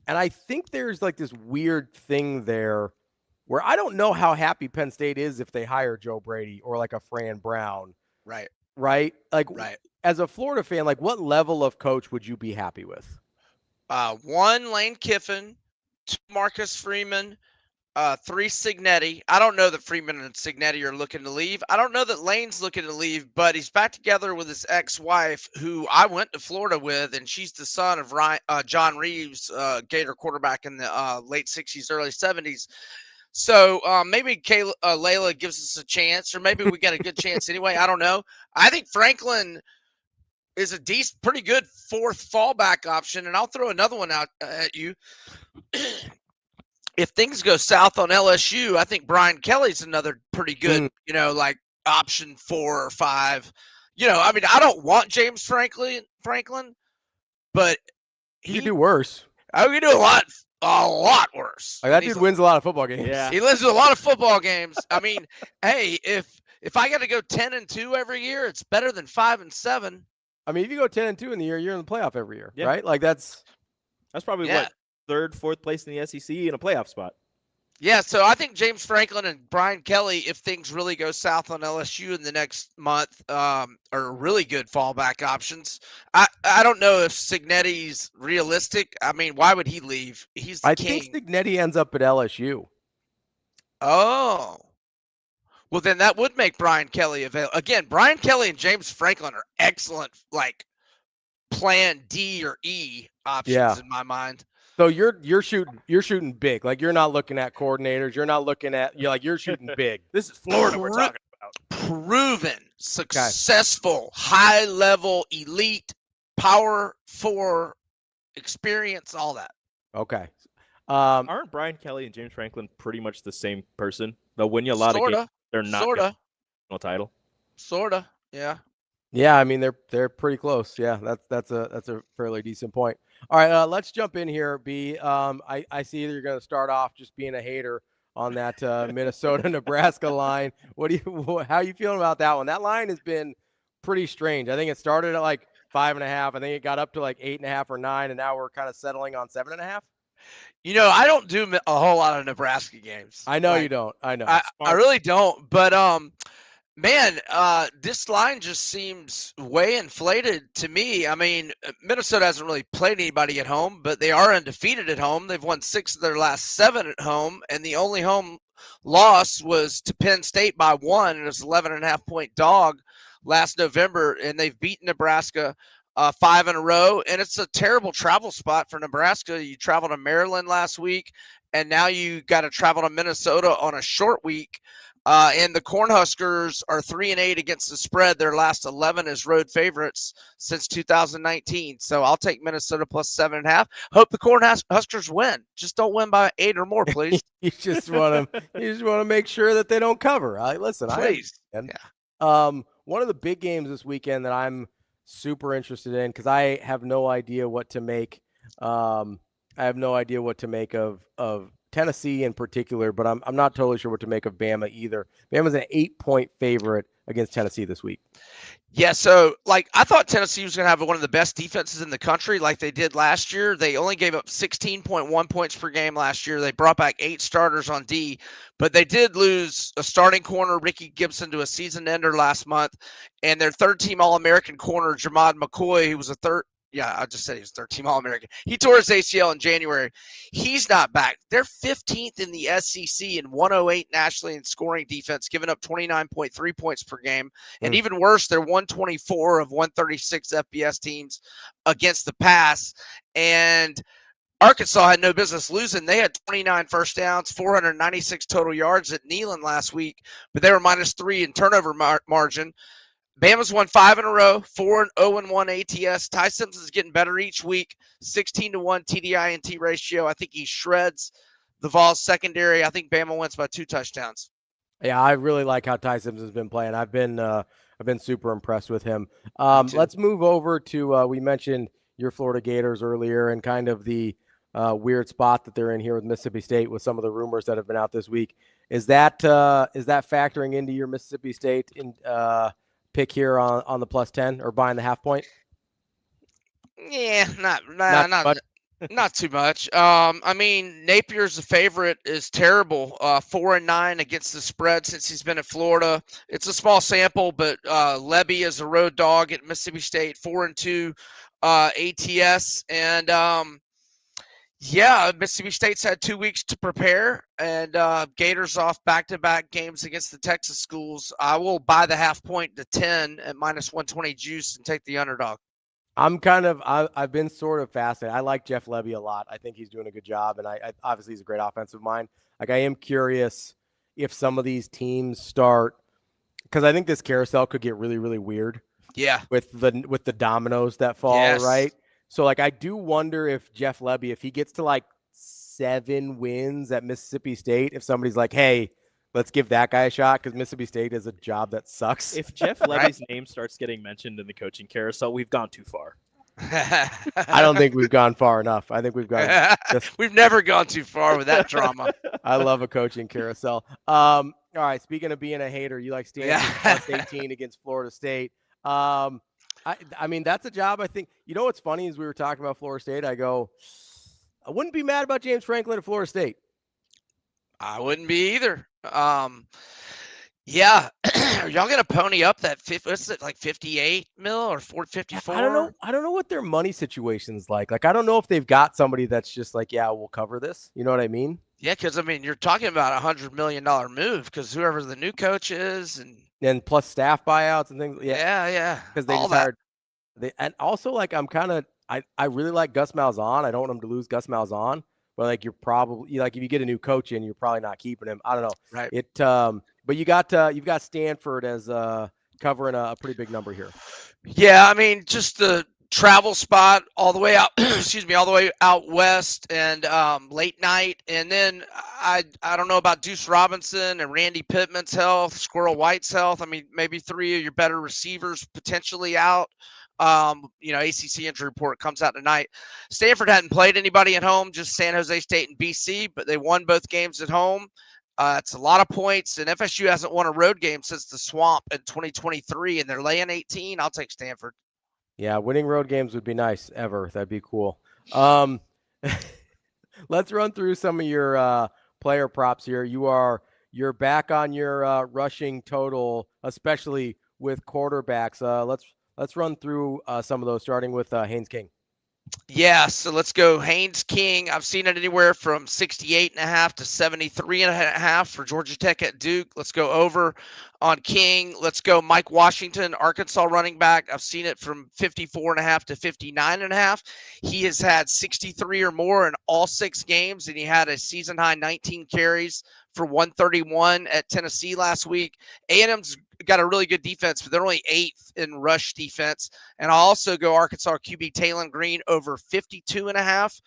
Speaker 4: and I think there's this weird thing there where I don't know how happy Penn State is if they hire Joe Brady or a Fran Brown.
Speaker 14: Right.
Speaker 4: Right?
Speaker 14: Right.
Speaker 4: As a Florida fan, what level of coach would you be happy with?
Speaker 14: 1, Lane Kiffin, 2, Marcus Freeman, 3 Signetti. I don't know that Freeman and Signetti are looking to leave. I don't know that Lane's looking to leave, but he's back together with his ex-wife, who I went to Florida with, and she's the son of John Reeves, Gator quarterback in the late 60s, early 70s. So maybe Layla gives us a chance, or maybe we get a good chance anyway. I don't know. I think Franklin is a pretty good 4th fallback option, and I'll throw another one out at you. If things go south on LSU, I think Brian Kelly's another pretty good, like option 4 or 5. I mean, I don't want James Franklin, but
Speaker 4: he could do worse.
Speaker 14: I could do a lot worse.
Speaker 4: Like, that dude wins a lot of football games.
Speaker 5: Yeah,
Speaker 14: he wins a lot of football games. I mean, hey, if I got to go 10-2 every year, it's better than 5-7.
Speaker 4: I mean, if you go 10-2 in the year, you're in the playoff every year, right? Like that's
Speaker 5: probably what, 3rd, 4th place in the SEC in a playoff spot.
Speaker 14: Yeah, so I think James Franklin and Brian Kelly, if things really go south on LSU in the next month, are really good fallback options. I don't know if Signetti's realistic. I mean, why would he leave? He's the king.
Speaker 4: I think Signetti ends up at LSU.
Speaker 14: Oh. Well, then that would make Brian Kelly available. Again, Brian Kelly and James Franklin are excellent, like, plan D or E options in my mind.
Speaker 4: So you're shooting big. Like, you're not looking at coordinators. You're not looking at you're shooting big. This is Florida we're talking about.
Speaker 14: Proven, successful, high level, elite, power 4 experience, all that.
Speaker 4: Okay.
Speaker 5: Aren't Brian Kelly and James Franklin pretty much the same person? They'll win you a lot of games. They're not no title.
Speaker 14: Sorta, yeah.
Speaker 4: Yeah, I mean they're pretty close. Yeah, that's a fairly decent point. All right, let's jump in here, B. I see that you're going to start off just being a hater on that Minnesota-Nebraska line. How are you feeling about that one? That line has been pretty strange. I think it started at like 5.5. I think it got up to like 8.5 or 9, and now we're kind of settling on 7.5.
Speaker 14: I don't do a whole lot of Nebraska games.
Speaker 4: I know you don't. I know.
Speaker 14: I really don't. But man, this line just seems way inflated to me. I mean, Minnesota hasn't really played anybody at home, but they are undefeated at home. They've won 6 of their last 7 at home, and the only home loss was to Penn State by 1, and it was 11.5-point dog last November, and they've beaten Nebraska 5 in a row, and it's a terrible travel spot for Nebraska. You traveled to Maryland last week, and now you got to travel to Minnesota on a short week. And the Cornhuskers are 3-8 against the spread. Their last 11 as road favorites since 2019. So I'll take Minnesota plus 7.5. Hope the Cornhuskers win. Just don't win by 8 or more, please.
Speaker 4: you just want to make sure that they don't cover. Listen,
Speaker 14: please.
Speaker 4: One of the big games this weekend that I'm super interested in, because I have no idea what to make. I have no idea what to make of Tennessee in particular, but I'm not totally sure what to make of Bama either. Bama's an 8-point favorite against Tennessee this week.
Speaker 14: Yeah, so I thought Tennessee was going to have one of the best defenses in the country like they did last year. They only gave up 16.1 points per game last year. They brought back 8 starters on D, but they did lose a starting corner, Ricky Gibson, to a season ender last month, and their third-team All-American corner, Jamad McCoy, who was I just said he was third-team All-American. He tore his ACL in January. He's not back. They're 15th in the SEC and 108 nationally in scoring defense, giving up 29.3 points per game. And even worse, they're 124 of 136 FBS teams against the pass. And Arkansas had no business losing. They had 29 first downs, 496 total yards at Neyland last week, but they were -3 in turnover margin. Bama's won 5 in a row, 4-0-1 ATS. Ty Simpson's getting better each week, 16-1 TDI&T ratio. I think he shreds the Vols secondary. I think Bama wins by 2 touchdowns.
Speaker 4: Yeah, I really like how Ty Simpson's been playing. I've been super impressed with him. Let's move over to we mentioned your Florida Gators earlier and kind of the weird spot that they're in here with Mississippi State with some of the rumors that have been out this week. Is that factoring into your Mississippi State pick here on the +10 or buying the half point?
Speaker 14: Yeah, not too much. I mean, Napier's the favorite is terrible. 4-9 against the spread since he's been at Florida. It's a small sample, but Levy is a road dog at Mississippi State, 4-2 ATS, and Yeah, Mississippi State's had 2 weeks to prepare, and Gators off back-to-back games against the Texas schools. I will buy the half point to 10 at minus 120 juice and take the underdog.
Speaker 4: I've been sort of fascinated. I like Jeff Lebby a lot. I think he's doing a good job, and I obviously he's a great offensive mind. Like, I am curious if some of these teams start, because I think this carousel could get really, really weird.
Speaker 14: Yeah.
Speaker 4: With the dominoes that fall,
Speaker 14: Yes.
Speaker 4: right? So, like, I do wonder if Jeff Lebby, if he gets to like 7 wins at Mississippi State, if somebody's like, hey, let's give that guy a shot, because Mississippi State is a job that sucks.
Speaker 5: If Jeff Levy's name starts getting mentioned in the coaching carousel, we've gone too far.
Speaker 4: I don't think we've gone far enough. I think we've gone.
Speaker 14: We've never gone too far with that drama.
Speaker 4: I love a coaching carousel. All right. Speaking of being a hater, you like Stanford plus 18 against Florida State. I mean, that's a job. I think, you know, what's funny is we were talking about Florida State. I go, I wouldn't be mad about James Franklin at Florida State.
Speaker 14: I wouldn't be either. Yeah. Are y'all going to pony up that what's it, like 58 mil or 454?
Speaker 4: I don't know. I don't know what their money situation's like. Like, I don't know if they've got somebody that's just like, yeah, we'll cover this. You know what I mean?
Speaker 14: Yeah, because I mean, you're talking about $100 million move because whoever the new coach is,
Speaker 4: and plus staff buyouts and things.
Speaker 14: Yeah.
Speaker 4: Because they just hired. And also, like, I really like Gus Malzahn. I don't want him to lose Gus Malzahn, but like, you're probably like, if you get a new coach in, you're probably not keeping him. I don't know.
Speaker 14: Right.
Speaker 4: But you've got Stanford as covering a pretty big number here.
Speaker 14: Yeah, I mean, just the travel spot all the way out. all the way out west and late night, and then I don't know about Deuce Robinson and Randy Pittman's health, Squirrel White's health. I mean, maybe 3 of your better receivers potentially out. ACC injury report comes out tonight. Stanford hadn't played anybody at home, just San Jose State and BC, but they won both games at home. It's a lot of points, and FSU hasn't won a road game since the Swamp in 2023, and they're laying 18. I'll take Stanford.
Speaker 4: Yeah, winning road games would be nice. That'd be cool. Let's run through some of your player props here. You're back on your rushing total, especially with quarterbacks. Let's run through some of those, starting with Haynes King.
Speaker 14: Yeah, so let's go Haynes King. I've seen it anywhere from 68.5 to 73.5 for Georgia Tech at Duke. Let's go over on King. Let's go Mike Washington, Arkansas running back. I've seen it from 54.5 to 59.5. He has had 63 or more in all 6 games, and he had a season high 19 carries for 131 at Tennessee last week. A&M's got a really good defense, but they're only 8th in rush defense. And I'll also go Arkansas QB Talon Green over 52.5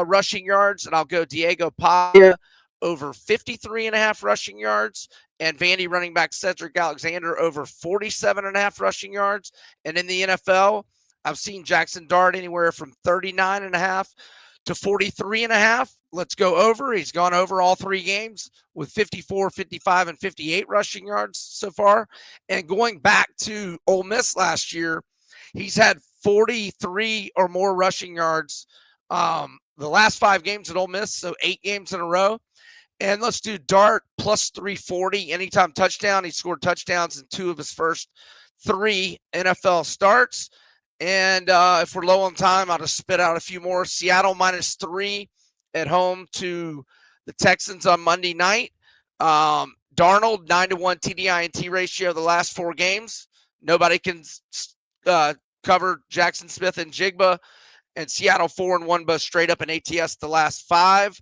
Speaker 14: rushing yards. And I'll go Diego Paya over 53.5 rushing yards. And Vandy running back Cedric Alexander over 47.5 rushing yards. And in the NFL, I've seen Jackson Dart anywhere from 39.5 to 43.5. Let's go over. He's gone over all 3 games with 54, 55, and 58 rushing yards so far. And going back to Ole Miss last year, he's had 43 or more rushing yards the last 5 games at Ole Miss, so 8 games in a row. And let's do Dart plus 340 anytime touchdown. He scored touchdowns in 2 of his first 3 NFL starts. And if we're low on time, I'll just spit out a few more. Seattle minus 3 at home to the Texans on Monday night. Darnold, 9-1 TDI&T ratio the last 4 games. Nobody can cover Jackson Smith and Jigba. And Seattle 4-1, both straight up in ATS the last 5.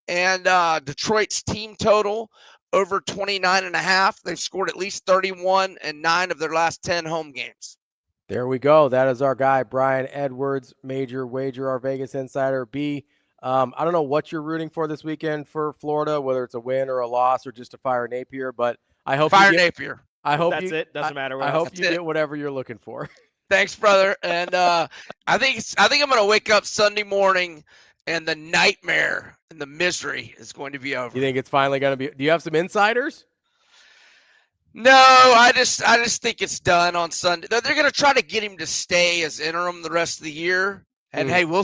Speaker 14: And Detroit's team total over 29.5. They've scored at least 31 in 9 of their last 10 home games.
Speaker 4: There we go. That is our guy, Brian Edwards, Major Wager, our Vegas Insider. B, I don't know what you're rooting for this weekend for Florida, whether it's a win or a loss or just to fire Napier, but I hope
Speaker 14: Napier.
Speaker 4: I hope
Speaker 5: that's it. Doesn't matter.
Speaker 4: I hope you get whatever you're looking for.
Speaker 14: Thanks, brother. And I think I'm going to wake up Sunday morning and the nightmare and the misery is going to be over.
Speaker 4: You think it's finally going to be? Do you have some insiders?
Speaker 14: No, I just think it's done on Sunday. They're going to try to get him to stay as interim the rest of the year, and hey, we'll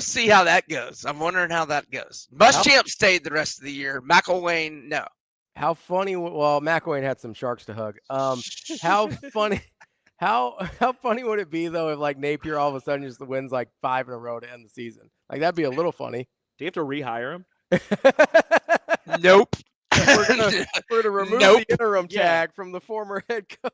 Speaker 14: see how that goes. I'm wondering how that goes. Muschamp stayed the rest of the year. McElwain, no.
Speaker 4: How funny? Well, McElwain had some sharks to hug. How funny would it be though if like Napier all of a sudden just wins like 5 in a row to end the season? Like that'd be a little funny.
Speaker 5: Do you have to rehire him?
Speaker 14: Nope.
Speaker 4: We're gonna remove the interim tag from the former head coach.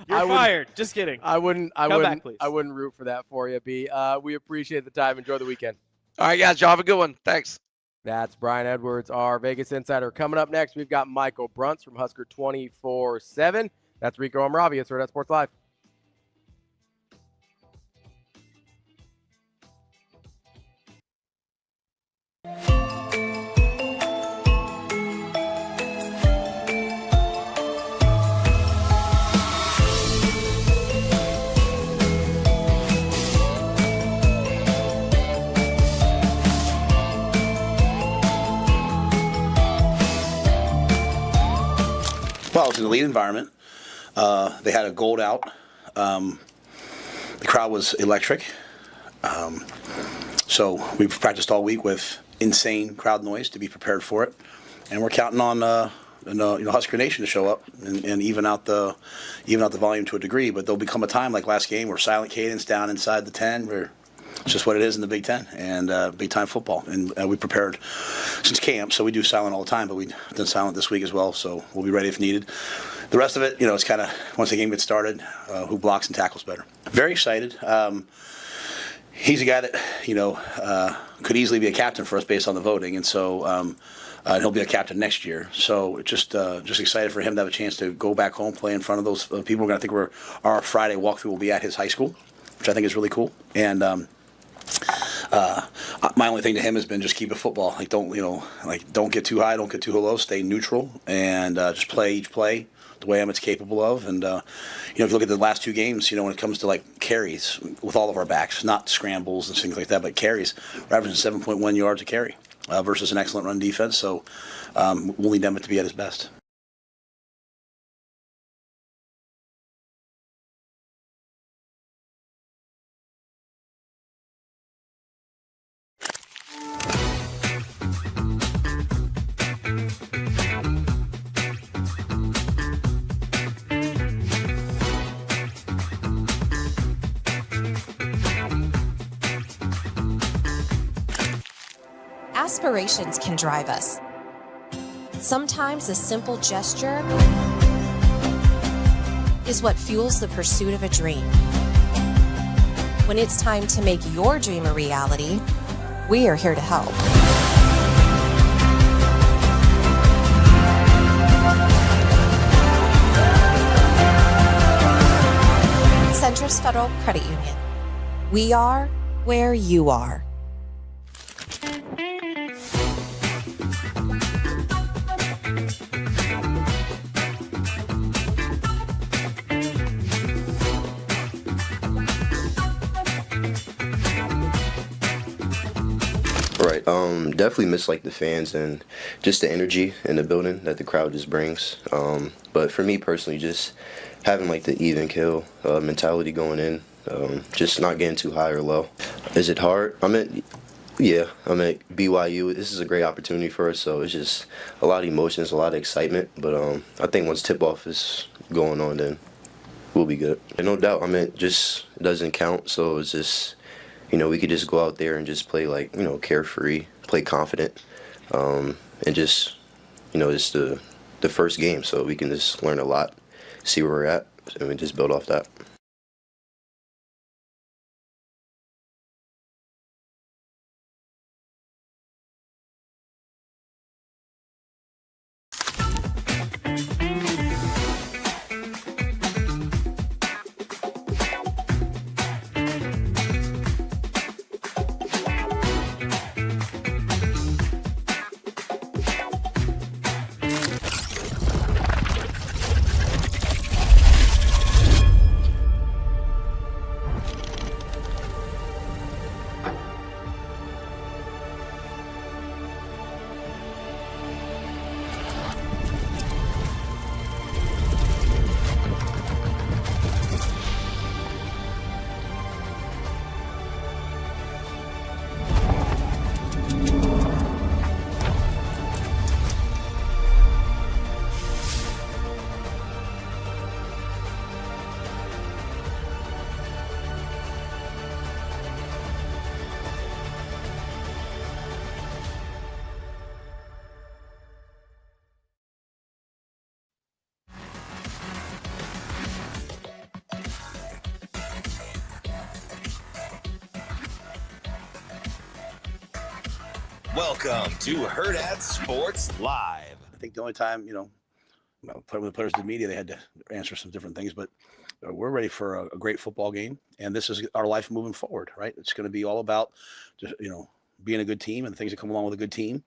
Speaker 5: You're fired. Just kidding.
Speaker 4: I wouldn't
Speaker 5: back, please.
Speaker 4: I wouldn't root for that for you, B. We appreciate the time. Enjoy the weekend.
Speaker 14: All right, guys. Y'all have a good one. Thanks.
Speaker 4: That's Brian Edwards, our Vegas Insider. Coming up next, we've got Michael Bruntz from Husker 24/7. That's Rico and Ravi. It's Hurrdat Sports Live.
Speaker 3: Well, it was an elite environment. They had a gold out. The crowd was electric. So we've practiced all week with insane crowd noise to be prepared for it, and we're counting on Husker Nation to show up and even out the volume to a degree. But there'll become a time like last game where silent cadence down inside the 10. Where it's just what it is in the Big Ten and big time football. And we prepared since camp, so we do silent all the time. But we've done silent this week as well, so we'll be ready if needed. The rest of it, it's kind of once the game gets started, who blocks and tackles better. Very excited. He's a guy that could easily be a captain for us based on the voting, and so he'll be a captain next year. So just excited for him to have a chance to go back home, play in front of those people. I think our Friday walkthrough will be at his high school, which I think is really cool. And my only thing to him has been just keep it football. Like don't get too high, don't get too low. Stay neutral and just play each play the way Emmett's capable of. And if you look at the last 2 games, when it comes to like carries with all of our backs, not scrambles and things like that, but carries, we're averaging 7.1 yards a carry versus an excellent run defense. So we'll need Emmett to be at his best.
Speaker 6: Aspirations can drive us. Sometimes a simple gesture is what fuels the pursuit of a dream. When it's time to make your dream a reality, we are here to help. Centris Federal Credit Union. We are where you are.
Speaker 8: Right. Definitely miss like the fans and just the energy in the building that the crowd just brings. But for me personally, just having like the even kill mentality going in, just not getting too high or low. Is it hard? I'm at BYU. This is a great opportunity for us, so it's just a lot of emotions, a lot of excitement. But I think once tip-off is going on, then we'll be good. And no doubt, just it doesn't count, so it's just, we could just go out there and just play like, carefree, play confident, and just, it's the first game, so we can just learn a lot, see where we're at, and we just build off that.
Speaker 1: Welcome to Hurrdat Sports Live.
Speaker 3: I think the only time, when the players did media, they had to answer some different things, but we're ready for a great football game. And this is our life moving forward, right? It's going to be all about, just, being a good team and the things that come along with a good team.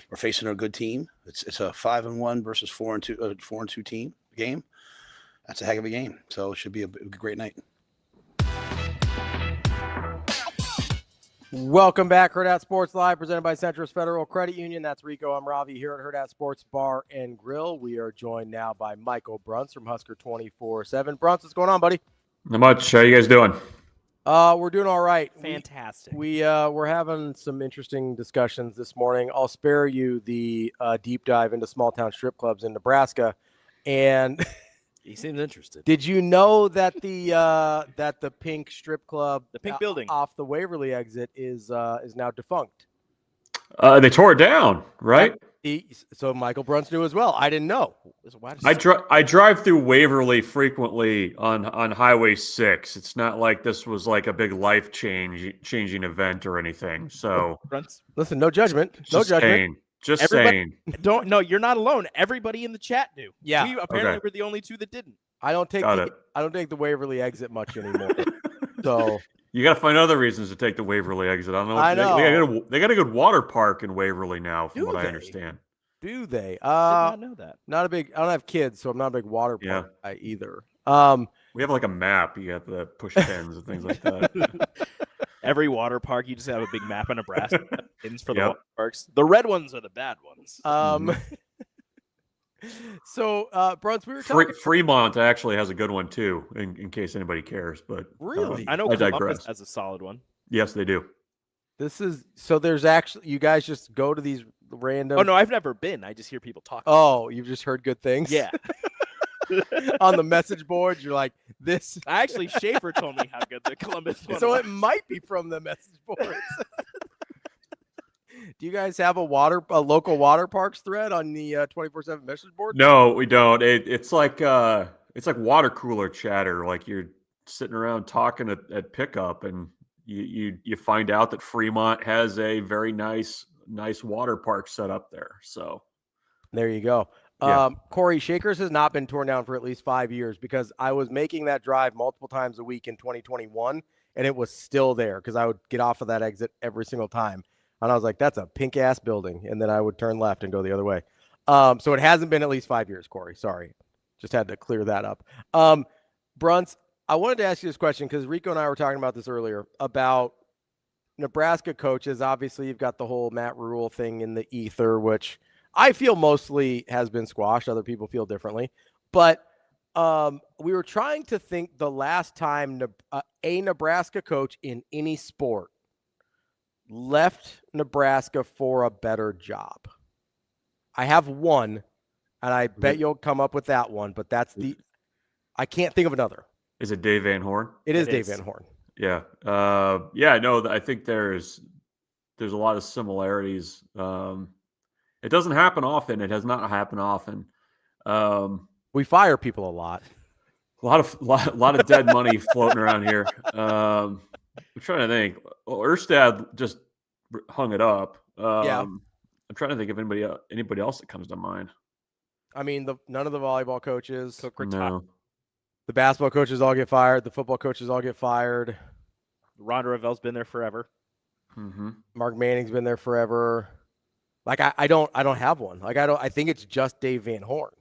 Speaker 3: We're facing a good team. It's a 5-1 versus 4-2 team game. That's a heck of a game. So it should be a great night.
Speaker 4: Welcome back, Hurrdat Sports Live, presented by Centris Federal Credit Union. That's Rico. I'm Ravi here at Hurrdat Sports Bar and Grill. We are joined now by Michael Bruntz from Husker 24/7. Bruntz, what's going on, buddy?
Speaker 15: Not much. How you guys doing?
Speaker 4: We're doing all right.
Speaker 5: Fantastic.
Speaker 4: We're having some interesting discussions this morning. I'll spare you the deep dive into small town strip clubs in Nebraska. And
Speaker 5: he seems interested.
Speaker 4: Did you know that the pink strip club,
Speaker 5: the pink building
Speaker 4: off the Waverly exit, is now defunct?
Speaker 15: They tore it down, right?
Speaker 4: So Michael Bruntz knew as well. I didn't know.
Speaker 15: I drive through Waverly frequently on Highway 6. It's not like this was like a big life changing event or anything. So
Speaker 4: Bruntz, listen, no judgment.
Speaker 15: Just saying.
Speaker 5: You're not alone. Everybody in the chat knew.
Speaker 4: Yeah.
Speaker 5: We apparently were the only two that didn't.
Speaker 4: I don't take the Waverly exit much anymore. So
Speaker 15: you got to find other reasons to take the Waverly exit. I don't know. They got a good water park in Waverly now, from what I understand.
Speaker 4: Do they?
Speaker 5: Did not know that.
Speaker 4: I don't have kids, so I'm not a big water park guy either.
Speaker 15: We have like a map. You have the push pins and things like that.
Speaker 5: Every water park, you just have a big map of Nebraska pins for the water parks. The red ones are the bad ones.
Speaker 4: So, Bruntz, we were talking.
Speaker 15: Fremont actually has a good one too, in case anybody cares. But
Speaker 4: really,
Speaker 5: I know Columbus has a solid one.
Speaker 15: Yes, they do.
Speaker 4: There's actually, you guys just go to these random.
Speaker 5: Oh no, I've never been. I just hear people talk.
Speaker 4: Oh, you've just heard good things.
Speaker 5: Yeah.
Speaker 4: On the message board, you're like, this.
Speaker 5: Actually, Schaefer told me how good the Columbus one
Speaker 4: so
Speaker 5: was.
Speaker 4: It might be from the message boards. Do you guys have a local water parks thread on the 24/7 message board?
Speaker 15: No, we don't. It's like water cooler chatter. Like you're sitting around talking at pickup, and you find out that Fremont has a very nice water park set up there. So
Speaker 4: there you go.
Speaker 15: Yeah.
Speaker 4: Corey, Shakers has not been torn down for at least 5 years, because I was making that drive multiple times a week in 2021, and it was still there because I would get off of that exit every single time. And I was like, that's a pink ass building. And then I would turn left and go the other way. So it hasn't been at least 5 years, Corey. Sorry. Just had to clear that up. Bruntz, I wanted to ask you this question because Rico and I were talking about this earlier about Nebraska coaches. Obviously, you've got the whole Matt Rule thing in the ether, which I feel mostly has been squashed. Other people feel differently. But we were trying to think the last time a Nebraska coach in any sport left Nebraska for a better job. I have one, and I bet you'll come up with that one, but I can't think of another.
Speaker 15: Is it Dave Van Horn?
Speaker 4: It is Dave Van Horn.
Speaker 15: Yeah. No, I think there's a lot of similarities. It doesn't happen often. It has not happened often.
Speaker 4: We fire people a lot.
Speaker 15: A lot of dead money floating around here. I'm trying to think. Well, Erstad just hung it up. I'm trying to think of anybody else that comes to mind.
Speaker 4: I mean, none of the volleyball coaches.
Speaker 15: No.
Speaker 4: The basketball coaches all get fired. The football coaches all get fired.
Speaker 5: Ron Ravel's been there forever.
Speaker 15: Mm-hmm.
Speaker 4: Mark Manning's been there forever. Like I don't have one. Like I think it's just Dave Van Horn.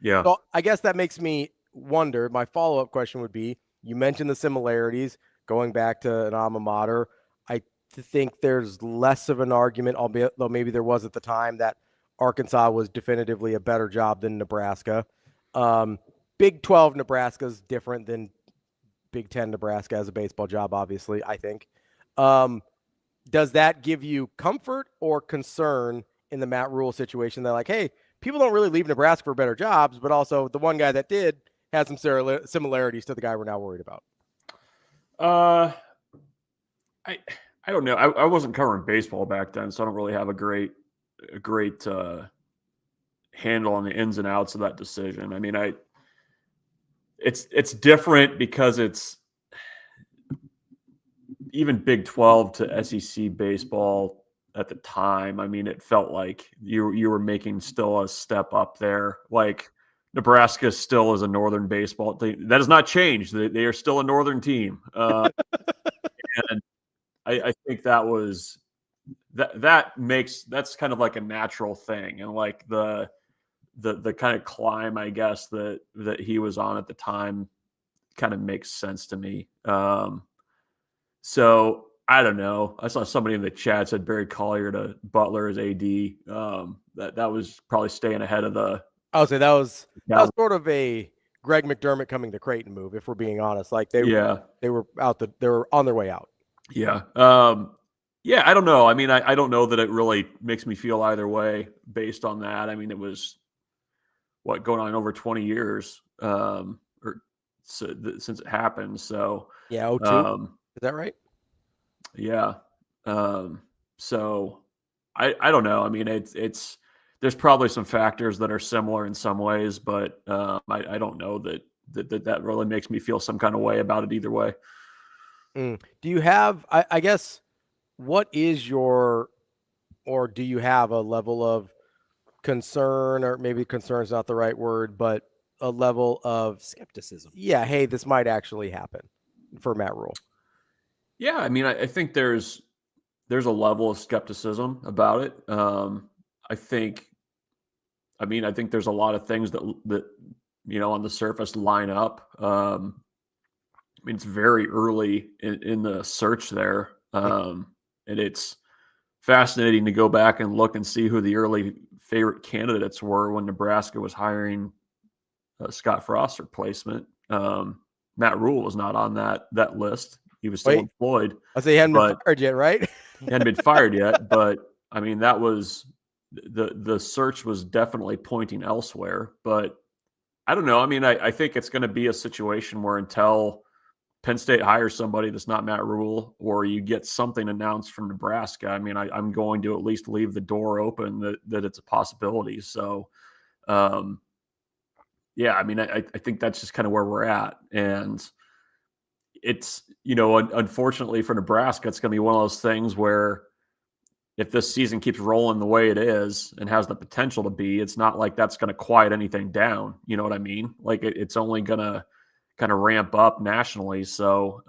Speaker 15: Yeah.
Speaker 4: So I guess that makes me wonder. My follow-up question would be: you mentioned the similarities going back to an alma mater. I think there's less of an argument, albeit though maybe there was at the time, that Arkansas was definitively a better job than Nebraska. Big 12 Nebraska is different than Big 10 Nebraska as a baseball job, obviously, I think. Does that give you comfort or concern in the Matt Rule situation? They're like, hey, people don't really leave Nebraska for better jobs, but also the one guy that did has some similarities to the guy we're now worried about.
Speaker 15: I don't know. I wasn't covering baseball back then, so I don't really have a great handle on the ins and outs of that decision. I mean, it's different because it's even Big 12 to SEC baseball. at the time. I mean, it felt like you were making still a step up there. Like Nebraska still is a Northern baseball team. That has not changed. They are still a Northern team. And I think that's kind of like a natural thing. And like the kind of climb, I guess, that he was on at the time kind of makes sense to me. So I don't know. I saw somebody in the chat said Barry Collier to Butler as AD. That was probably staying ahead of the.
Speaker 4: I would say that was sort of a Greg McDermott coming to Creighton move, if we're being honest. Like they were on their way out.
Speaker 15: Yeah. Yeah, I don't know. I mean, I don't know that it really makes me feel either way based on that. I mean, it was going on over 20 years since it happened. So
Speaker 4: yeah, 02. Is that right?
Speaker 15: Yeah. So I don't know. I mean, it's there's probably some factors that are similar in some ways, but I don't know that really makes me feel some kind of way about it either way.
Speaker 4: Do you have, I guess, what is or do you have a level of concern, or maybe concern is not the right word, but a level of
Speaker 5: skepticism? Yeah.
Speaker 4: Hey, this might actually happen for Matt Rule.
Speaker 15: Yeah. I mean, I think there's a level of skepticism about it. I think there's a lot of things that on the surface line up. I mean, it's very early in the search there. And it's fascinating to go back and look and see who the early favorite candidates were when Nebraska was hiring Scott Frost's replacement. Matt Rule was not on that list. He was still employed.
Speaker 4: I say he hadn't been fired yet, right?
Speaker 15: He hadn't been fired yet, but I mean, that was the search was definitely pointing elsewhere. But I don't know. I mean, I think it's going to be a situation where until Penn State hires somebody that's not Matt Rule, or you get something announced from Nebraska, I mean, I'm going to at least leave the door open that it's a possibility. So, yeah, I mean, I think that's just kind of where we're at. And it's, unfortunately for Nebraska, it's going to be one of those things where if this season keeps rolling the way it is and has the potential to be, it's not like that's going to quiet anything down. You know what I mean? Like it's only going to kind of ramp up nationally. So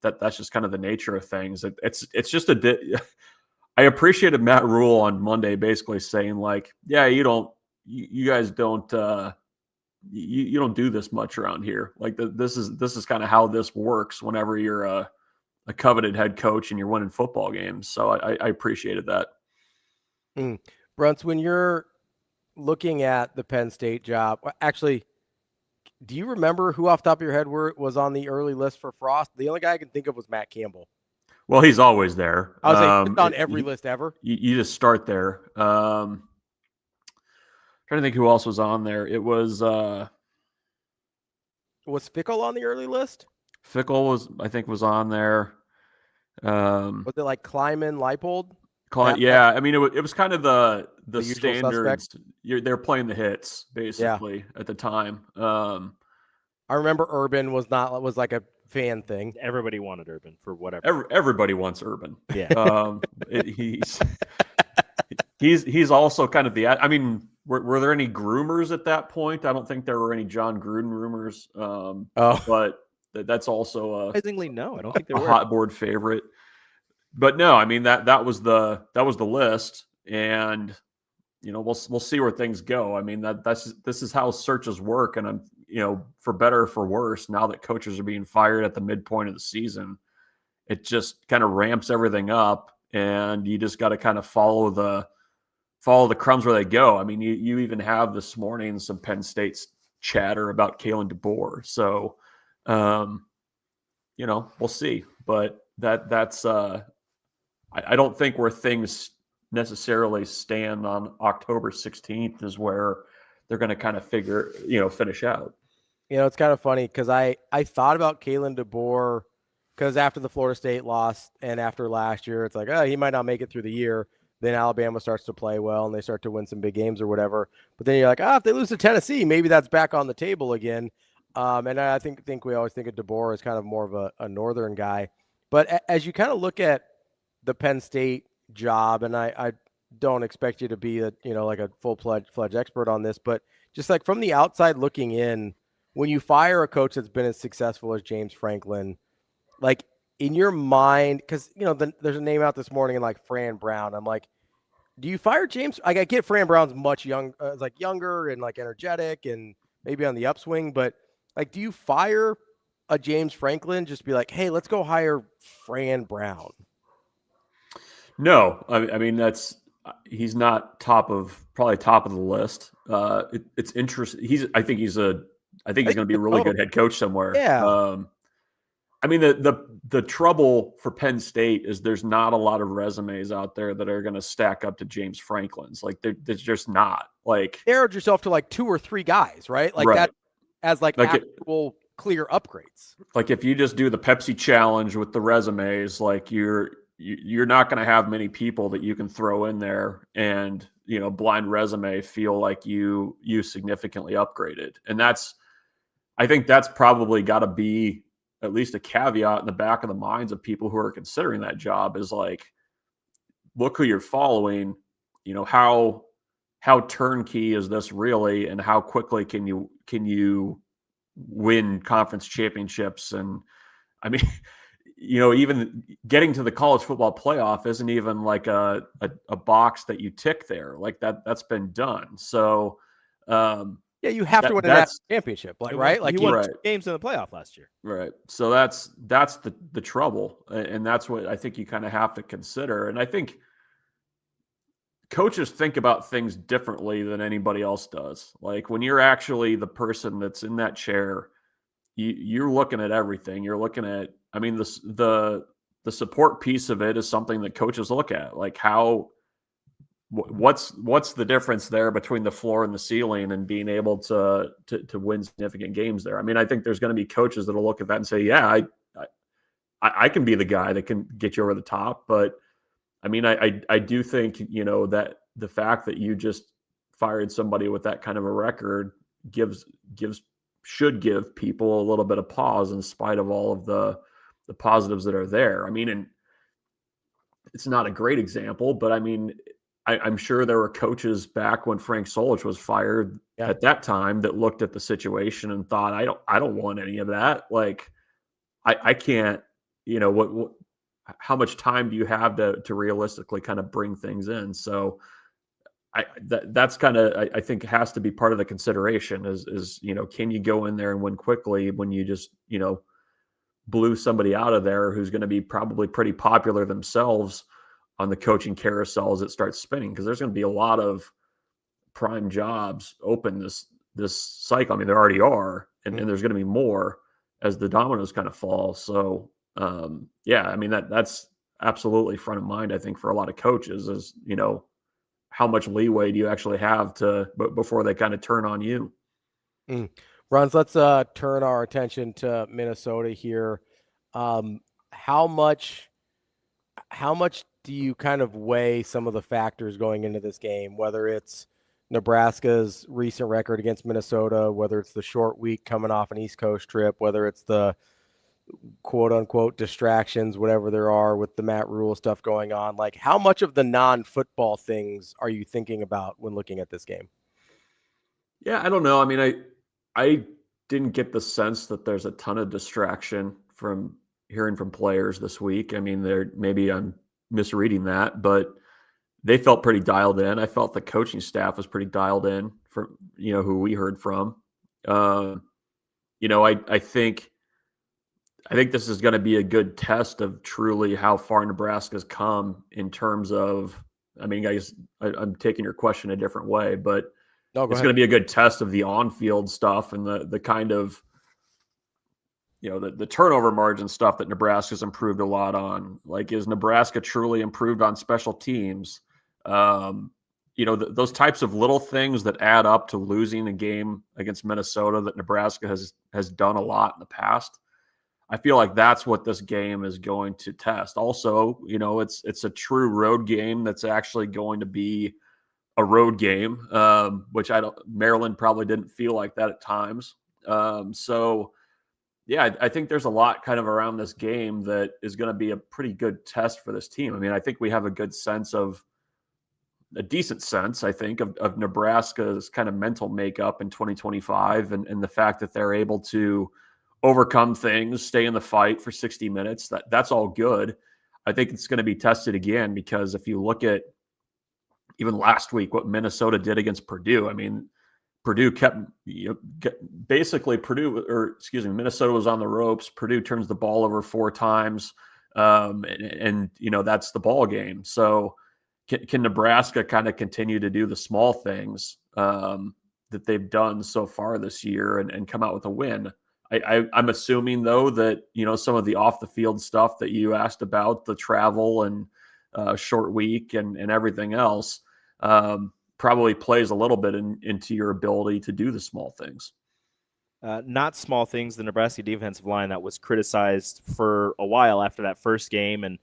Speaker 15: that's just kind of the nature of things. It's just I appreciated Matt Rule on Monday basically saying like, yeah, you guys don't you don't do this much around here. Like this is kind of how this works whenever you're a coveted head coach and you're winning football games. So I appreciated that.
Speaker 4: Bruntz, when you're looking at the Penn State job, actually, do you remember who off the top of your head was on the early list for Frost? The only guy I can think of was Matt Campbell.
Speaker 15: Well, he's always there.
Speaker 4: I was saying on every list ever.
Speaker 15: You just start there. Trying to think who else was on there. It was
Speaker 4: Fickle on the early list?
Speaker 15: Fickle was on there.
Speaker 4: Was it like Kleiman, Leipold?
Speaker 15: Yeah, I mean it was kind of the standards.
Speaker 4: Suspect.
Speaker 15: They're playing the hits basically at the time.
Speaker 4: I remember Urban was like a fan thing.
Speaker 5: Everybody wanted Urban for whatever.
Speaker 15: Everybody wants Urban.
Speaker 5: Yeah.
Speaker 15: He's also kind of I mean, were there any groomers at that point? I don't think there were any John Gruden rumors. But that's also
Speaker 5: surprisingly no. I don't think there were
Speaker 15: a hot board favorite. But no, I mean that was the list, and we'll see where things go. I mean this is how searches work, and I'm for better or for worse, now that coaches are being fired at the midpoint of the season, it just kind of ramps everything up, and you just got to kind of follow the crumbs where they go. I mean, you even have this morning some Penn State's chatter about Kalen DeBoer, so we'll see, but that's I don't think where things necessarily stand on October 16th is where they're going to kind of finish out.
Speaker 4: It's kind of funny because I thought about Kalen DeBoer because after the Florida State loss and after last year, it's like, he might not make it through the year. Then Alabama starts to play well and they start to win some big games or whatever. But then you're like, if they lose to Tennessee, maybe that's back on the table again. And I think we always think of DeBoer as kind of more of a northern guy. But as you kind of look at the Penn State job, and I don't expect you to be a like a full-fledged expert on this, but just like from the outside looking in, when you fire a coach that's been as successful as James Franklin, like in your mind, because there's a name out this morning in like Fran Brown. I'm like, do you fire James? Like, I get Fran Brown's much younger and like energetic and maybe on the upswing, but like, do you fire a James Franklin? Just be like, hey, let's go hire Fran Brown.
Speaker 15: No, I mean he's not probably top of the list. It's interesting. I think he's going to be a really good head coach somewhere.
Speaker 4: Yeah.
Speaker 15: I mean, the trouble for Penn State is there's not a lot of resumes out there that are going to stack up to James Franklin's. Like, there's just not. Like,
Speaker 4: narrowed yourself to like 2 or 3 guys, right? Like that as like actual clear upgrades.
Speaker 15: Like, if you just do the Pepsi challenge with the resumes, like you're not going to have many people that you can throw in there and blind resume feel like you significantly upgraded. And I think that's probably got to be at least a caveat in the back of the minds of people who are considering that job, is like, look who you're following, how turnkey is this really, and how quickly can you win conference championships. And I mean, even getting to the college football playoff isn't even like a box that you tick there. Like that's been done. So
Speaker 4: yeah, you have to win a national championship, right? Like
Speaker 5: he won 2 games in the playoff last year.
Speaker 15: Right. So that's the trouble. And that's what I think you kind of have to consider. And I think coaches think about things differently than anybody else does. Like, when you're actually the person that's in that chair, you're looking at everything. You're looking at, I mean, the support piece of it is something that coaches look at. Like, what's the difference there between the floor and the ceiling, and being able to win significant games there? I mean, I think there's going to be coaches that'll look at that and say, yeah, I can be the guy that can get you over the top. But I mean, I do think, that the fact that you just fired somebody with that kind of a record should give people a little bit of pause, in spite of all of the positives that are there. I mean, and it's not a great example, but I mean, I'm sure there were coaches back when Frank Solich was fired at that time that looked at the situation and thought, I don't want any of that. Like, I can't, how much time do you have to realistically kind of bring things in? So that's kind of, I think, has to be part of the consideration is, can you go in there and win quickly when you just, blew somebody out of there who's going to be probably pretty popular themselves on the coaching carousel as it starts spinning, because there's going to be a lot of prime jobs open this cycle. I mean, there already are, and there's going to be more as the dominoes kind of fall. So, yeah, I mean, that's absolutely front of mind, I think, for a lot of coaches is, how much leeway do you actually have before they kind of turn on you?
Speaker 4: Bruntz, let's turn our attention to Minnesota here. How much do you kind of weigh some of the factors going into this game, whether it's Nebraska's recent record against Minnesota, whether it's the short week coming off an East Coast trip, whether it's the quote unquote distractions, whatever there are with the Matt Rule stuff going on? Like, how much of the non-football things are you thinking about when looking at this game?
Speaker 15: Yeah, I don't know. I mean, I didn't get the sense that there's a ton of distraction from hearing from players this week. I mean, maybe I'm misreading that, but they felt pretty dialed in. I felt the coaching staff was pretty dialed in from, who we heard from. I think this is going to be a good test of truly how far Nebraska's come in terms of, I mean, guys, I'm taking your question a different way, but it's going to be a good test of the on-field stuff and the kind of, the turnover margin stuff that Nebraska's improved a lot on. Like, is Nebraska truly improved on special teams? Those types of little things that add up to losing a game against Minnesota that Nebraska has done a lot in the past. I feel like that's what this game is going to test. Also, it's a true road game that's actually going to be a road game, which Maryland probably didn't feel like that at times. So Yeah, I think there's a lot kind of around this game that is going to be a pretty good test for this team. I mean, I think we have a decent sense, I think, of Nebraska's kind of mental makeup in 2025 and the fact that they're able to overcome things, stay in the fight for 60 minutes. That's all good. I think it's going to be tested again because if you look at even last week, what Minnesota did against Purdue, I mean, Purdue Minnesota was on the ropes. Purdue turns the ball over 4 times. And that's the ball game. So can Nebraska kind of continue to do the small things that they've done so far this year and come out with a win? I'm assuming, though, that, some of the off the field stuff that you asked about, the travel and short week and everything else, probably plays a little bit into your ability to do the small things.
Speaker 5: Not small things. The Nebraska defensive line that was criticized for a while after that first game and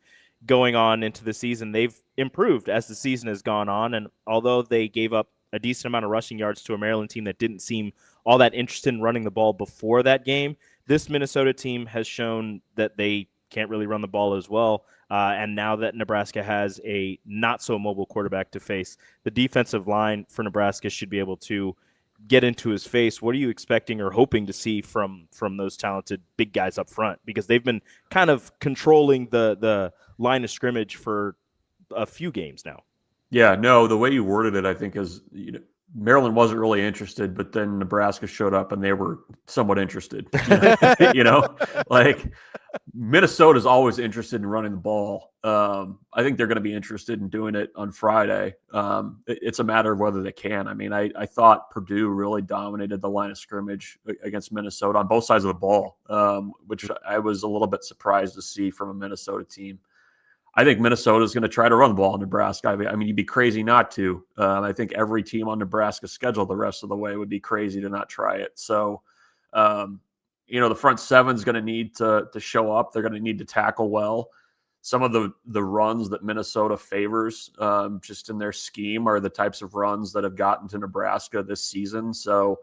Speaker 5: going on into the season, they've improved as the season has gone on. And although they gave up a decent amount of rushing yards to a Maryland team that didn't seem all that interested in running the ball before that game, this Minnesota team has shown that they can't really run the ball as well. And now that Nebraska has a not-so-mobile quarterback to face, the defensive line for Nebraska should be able to get into his face. What are you expecting or hoping to see from those talented big guys up front? Because they've been kind of controlling the line of scrimmage for a few games now.
Speaker 15: Yeah, no, the way you worded it, I think, is Maryland wasn't really interested, but then Nebraska showed up and they were somewhat interested. Like Minnesota's always interested in running the ball. I think they're going to be interested in doing it on Friday. It's a matter of whether they can. I mean, I thought Purdue really dominated the line of scrimmage against Minnesota on both sides of the ball, which I was a little bit surprised to see from a Minnesota team. I think Minnesota is going to try to run the ball in Nebraska. I mean, you'd be crazy not to. I think every team on Nebraska's schedule the rest of the way would be crazy to not try it. So, the front seven is going to need to show up. They're going to need to tackle well. Some of the runs that Minnesota favors just in their scheme are the types of runs that have gotten to Nebraska this season. So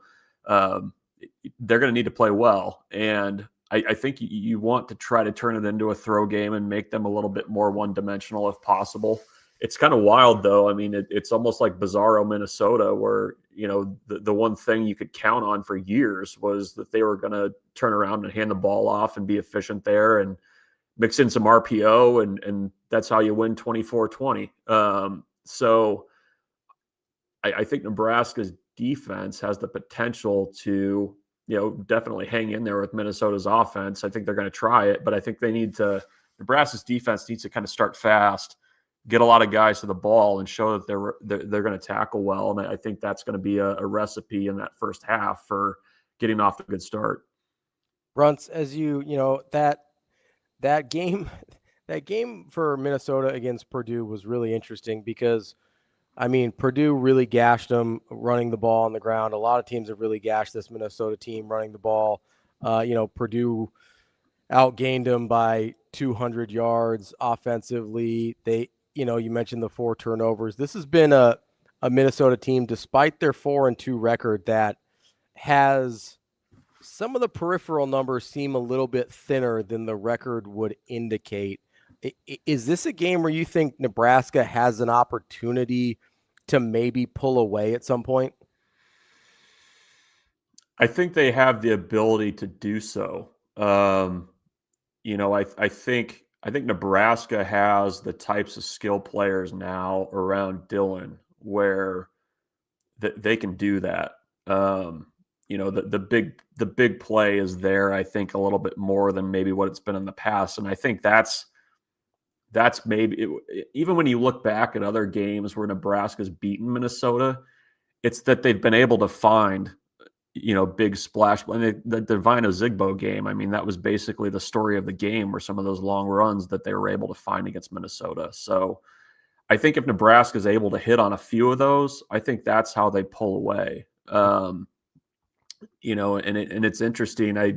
Speaker 15: they're going to need to play well. And I think you want to try to turn it into a throw game and make them a little bit more one-dimensional if possible. It's kind of wild, though. I mean, it's almost like bizarro Minnesota where, the one thing you could count on for years was that they were going to turn around and hand the ball off and be efficient there and mix in some RPO, and that's how you win 24-20. So I think Nebraska's defense has the potential to definitely hang in there with Minnesota's offense. I think they're going to try it, but I think Nebraska's defense needs to kind of start fast, get a lot of guys to the ball, and show that they're going to tackle well. And I think that's going to be a recipe in that first half for getting off to a good start.
Speaker 4: Bruntz, as that game for Minnesota against Purdue was really interesting because, I mean, Purdue really gashed them running the ball on the ground. A lot of teams have really gashed this Minnesota team running the ball. Purdue outgained them by 200 yards offensively. You mentioned the 4 turnovers. This has been a Minnesota team, despite their 4-2 record, that has some of the peripheral numbers seem a little bit thinner than the record would indicate. Is this a game where you think Nebraska has an opportunity to maybe pull away at some point?
Speaker 15: I think they have the ability to do so. I think Nebraska has the types of skill players now around Dylan where they can do that. The big play is there, I think, a little bit more than maybe what it's been in the past. And I think that's maybe even when you look back at other games where Nebraska's beaten Minnesota, it's that they've been able to find, big splash. And the Divino Zigbo game, I mean, that was basically the story of the game were some of those long runs that they were able to find against Minnesota. So I think if Nebraska is able to hit on a few of those, I think that's how they pull away. And it's interesting. I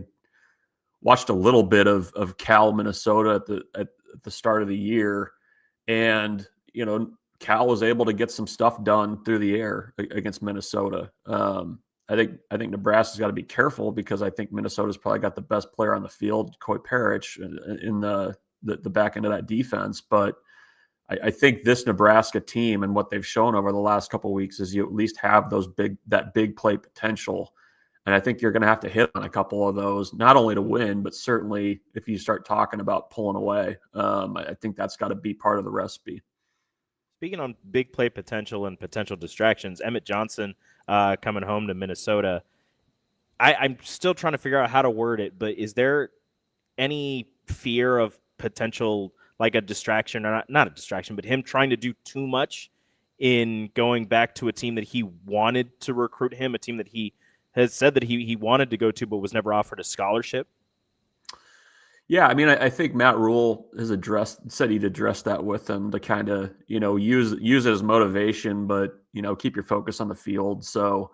Speaker 15: watched a little bit of Cal, Minnesota at the start of the year, and Cal was able to get some stuff done through the air against Minnesota. I think Nebraska's got to be careful because I think Minnesota's probably got the best player on the field, Coy Parrish, in the back end of that defense. But I think this Nebraska team and what they've shown over the last couple of weeks is you at least have that big play potential. And I think you're going to have to hit on a couple of those, not only to win, but certainly if you start talking about pulling away. I think that's got to be part of the recipe.
Speaker 5: Speaking on big play potential and potential distractions, Emmett Johnson coming home to Minnesota. I'm still trying to figure out how to word it, but is there any fear of potential, like a distraction, or not a distraction, but him trying to do too much in going back to a team that he wanted to recruit him, a team that he has said that he wanted to go to but was never offered a scholarship?
Speaker 15: Yeah, I mean, I think Matt Rule has said he'd address that with him to kind of, use it as motivation, but, keep your focus on the field. So,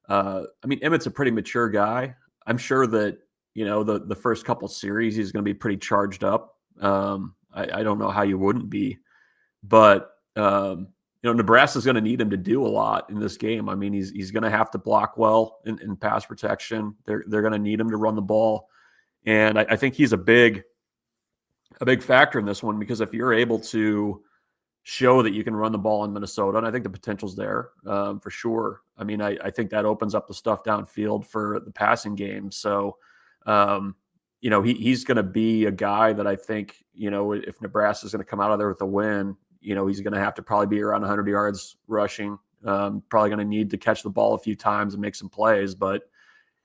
Speaker 15: I mean, Emmett's a pretty mature guy. I'm sure that, the first couple series, he's going to be pretty charged up. I don't know how you wouldn't be, but, Nebraska's going to need him to do a lot in this game. I mean, he's going to have to block well in pass protection. They're going to need him to run the ball. And I think he's a big factor in this one, because if you're able to show that you can run the ball in Minnesota, and I think the potential's there for sure. I mean, I think that opens up the stuff downfield for the passing game. So, he's going to be a guy that I think, if Nebraska's going to come out of there with a win, he's going to have to probably be around 100 yards rushing, probably going to need to catch the ball a few times and make some plays, but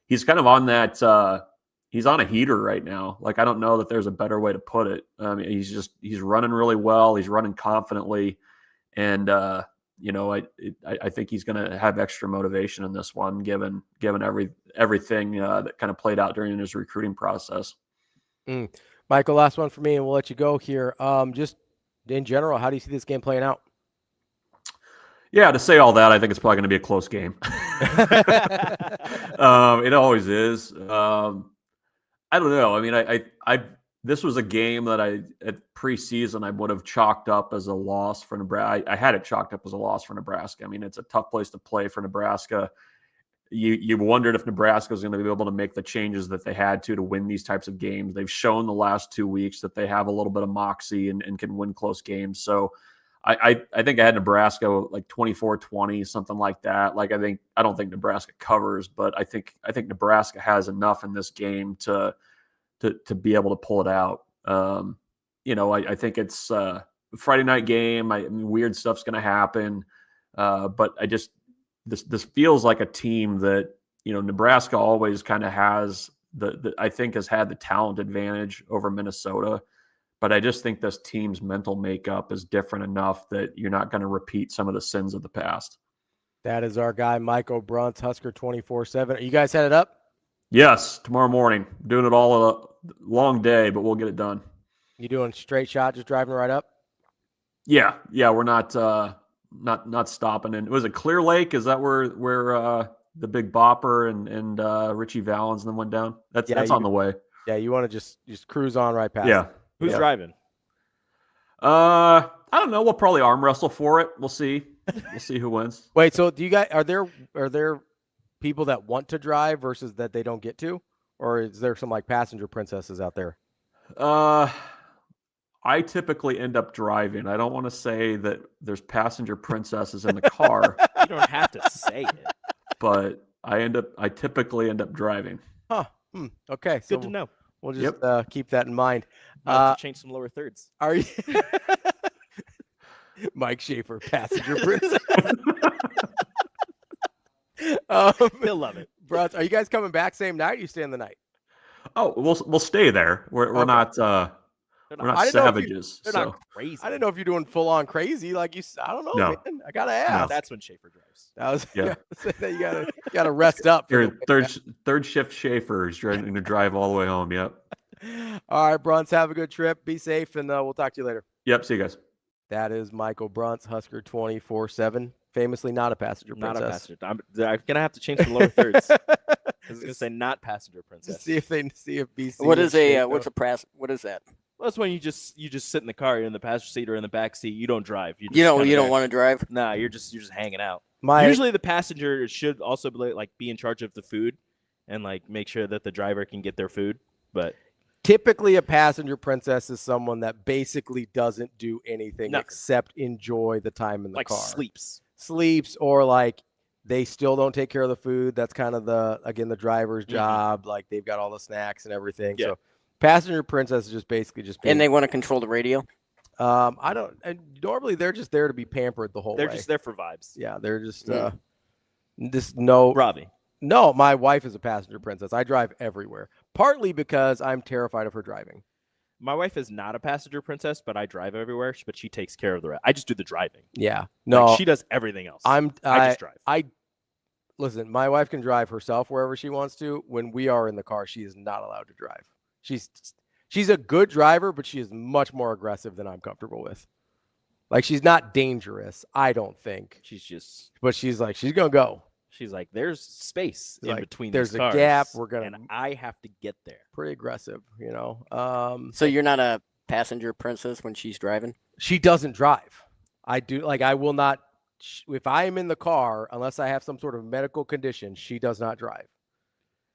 Speaker 15: he's kind of on that, he's on a heater right now. Like, I don't know that there's a better way to put it. He's running really well. He's running confidently. And, I think he's going to have extra motivation in this one, given everything that kind of played out during his recruiting process.
Speaker 4: Michael, last one for me, and we'll let you go here. Just in general, how do you see this game playing out?
Speaker 15: Yeah, to say all that, I think it's probably going to be a close game. It always is. I don't know. I mean, I this was a game that at preseason I would have chalked up as a loss for Nebraska. I had it chalked up as a loss for Nebraska. I mean, it's a tough place to play for Nebraska. You wondered if Nebraska was going to be able to make the changes that they had to win these types of games. They've shown the last 2 weeks that they have a little bit of moxie and can win close games. So I think I had Nebraska like 24-20, something like that. Like, I don't think Nebraska covers, but I think Nebraska has enough in this game to be able to pull it out. I think it's a Friday night game. I mean, weird stuff's going to happen, but this feels like a team that Nebraska always kind of has I think has had the talent advantage over Minnesota. But I just think this team's mental makeup is different enough that you're not going to repeat some of the sins of the past.
Speaker 4: That is our guy, Michael Bruntz, Husker 24/7. Are you guys headed up?
Speaker 15: Yes, tomorrow morning. Doing it all a long day, but we'll get it done.
Speaker 4: You doing straight shot, just driving right up?
Speaker 15: Yeah. We're not stopping. And was it Clear Lake? Is that where the Big Bopper and Richie Valens and then went down? That's on the way.
Speaker 4: Yeah, you want to just cruise on right past.
Speaker 15: Yeah.
Speaker 5: Who's driving?
Speaker 15: I don't know. We'll probably arm wrestle for it. We'll see. We'll see who wins.
Speaker 4: Wait, so do you guys are there people that want to drive versus that they don't get to, or is there some like passenger princesses out there?
Speaker 15: I typically end up driving. I don't want to say that there's passenger princesses in the car.
Speaker 5: You don't have to say it.
Speaker 15: But I typically end up driving.
Speaker 4: Huh. Okay.
Speaker 5: Good to know.
Speaker 4: We'll just keep that in mind.
Speaker 5: Have to change some lower thirds.
Speaker 4: Are you Mike Schaefer, passenger princess?
Speaker 5: He'll love it.
Speaker 4: Bruntz, are you guys coming back same night? Or you staying the night?
Speaker 15: Oh, we'll stay there. We're not savages.
Speaker 5: They're not crazy.
Speaker 4: I didn't know if you're doing full on crazy like you. I don't know.
Speaker 15: No.
Speaker 4: Man. I gotta ask.
Speaker 5: No. That's when Schaefer drives.
Speaker 4: You gotta rest up.
Speaker 15: You're third shift Schaefer is trying to drive all the way home. Yep.
Speaker 4: All right, Bruntz, have a good trip. Be safe, and we'll talk to you later.
Speaker 15: Yep. See you guys.
Speaker 4: That is Michael Bruntz, Husker 24/7. Famously not a passenger princess.
Speaker 5: Not a passenger. I'm gonna have to change some lower thirds. I was gonna say not passenger princess.
Speaker 4: See if BC.
Speaker 7: What is what is that?
Speaker 5: Well, that's when you just sit in the car. You're in the passenger seat or in the back seat. You don't drive.
Speaker 7: You don't want to drive.
Speaker 5: Nah, you're just hanging out. Usually the passenger should also be in charge of the food and like make sure that the driver can get their food. But
Speaker 4: typically a passenger princess is someone that basically doesn't do anything except enjoy the time in the car. Sleeps or like they still don't take care of the food. That's kind of the driver's job. Like they've got all the snacks and everything. Yeah. So passenger princess is just basically
Speaker 7: and they want to control the radio.
Speaker 4: I don't. And normally they're just there to be pampered the whole way.
Speaker 5: They're just there for vibes.
Speaker 4: Yeah, they're just no.
Speaker 5: Ravi.
Speaker 4: No, my wife is a passenger princess. I drive everywhere, partly because I'm terrified of her driving.
Speaker 5: My wife is not a passenger princess, but I drive everywhere. But she takes care of the rest. I just do the driving.
Speaker 4: Yeah, no,
Speaker 5: like she does everything else. I just drive.
Speaker 4: Listen. My wife can drive herself wherever she wants to. When we are in the car, she is not allowed to drive. She's a good driver, but she is much more aggressive than I'm comfortable with. Like she's not dangerous, I don't think. But she's like, she's gonna go.
Speaker 5: She's like, there's space in between.
Speaker 4: There's
Speaker 5: these cars,
Speaker 4: a gap.
Speaker 5: and I have to get there.
Speaker 4: Pretty aggressive, you know.
Speaker 7: So you're not a passenger princess when she's driving?
Speaker 4: She doesn't drive. I do. Like I will not. If I am in the car, unless I have some sort of medical condition, she does not drive.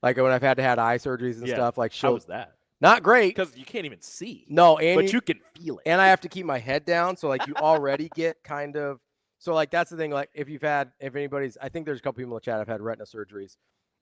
Speaker 4: Like when I've had to have eye surgeries and stuff. Like
Speaker 5: how was that?
Speaker 4: Not great.
Speaker 5: Because you can't even see.
Speaker 4: No,
Speaker 5: but you can feel it.
Speaker 4: And I have to keep my head down. So, like, you already get kind of – so, like, that's the thing. Like, if anybody's – I think there's a couple people in the chat have had retina surgeries.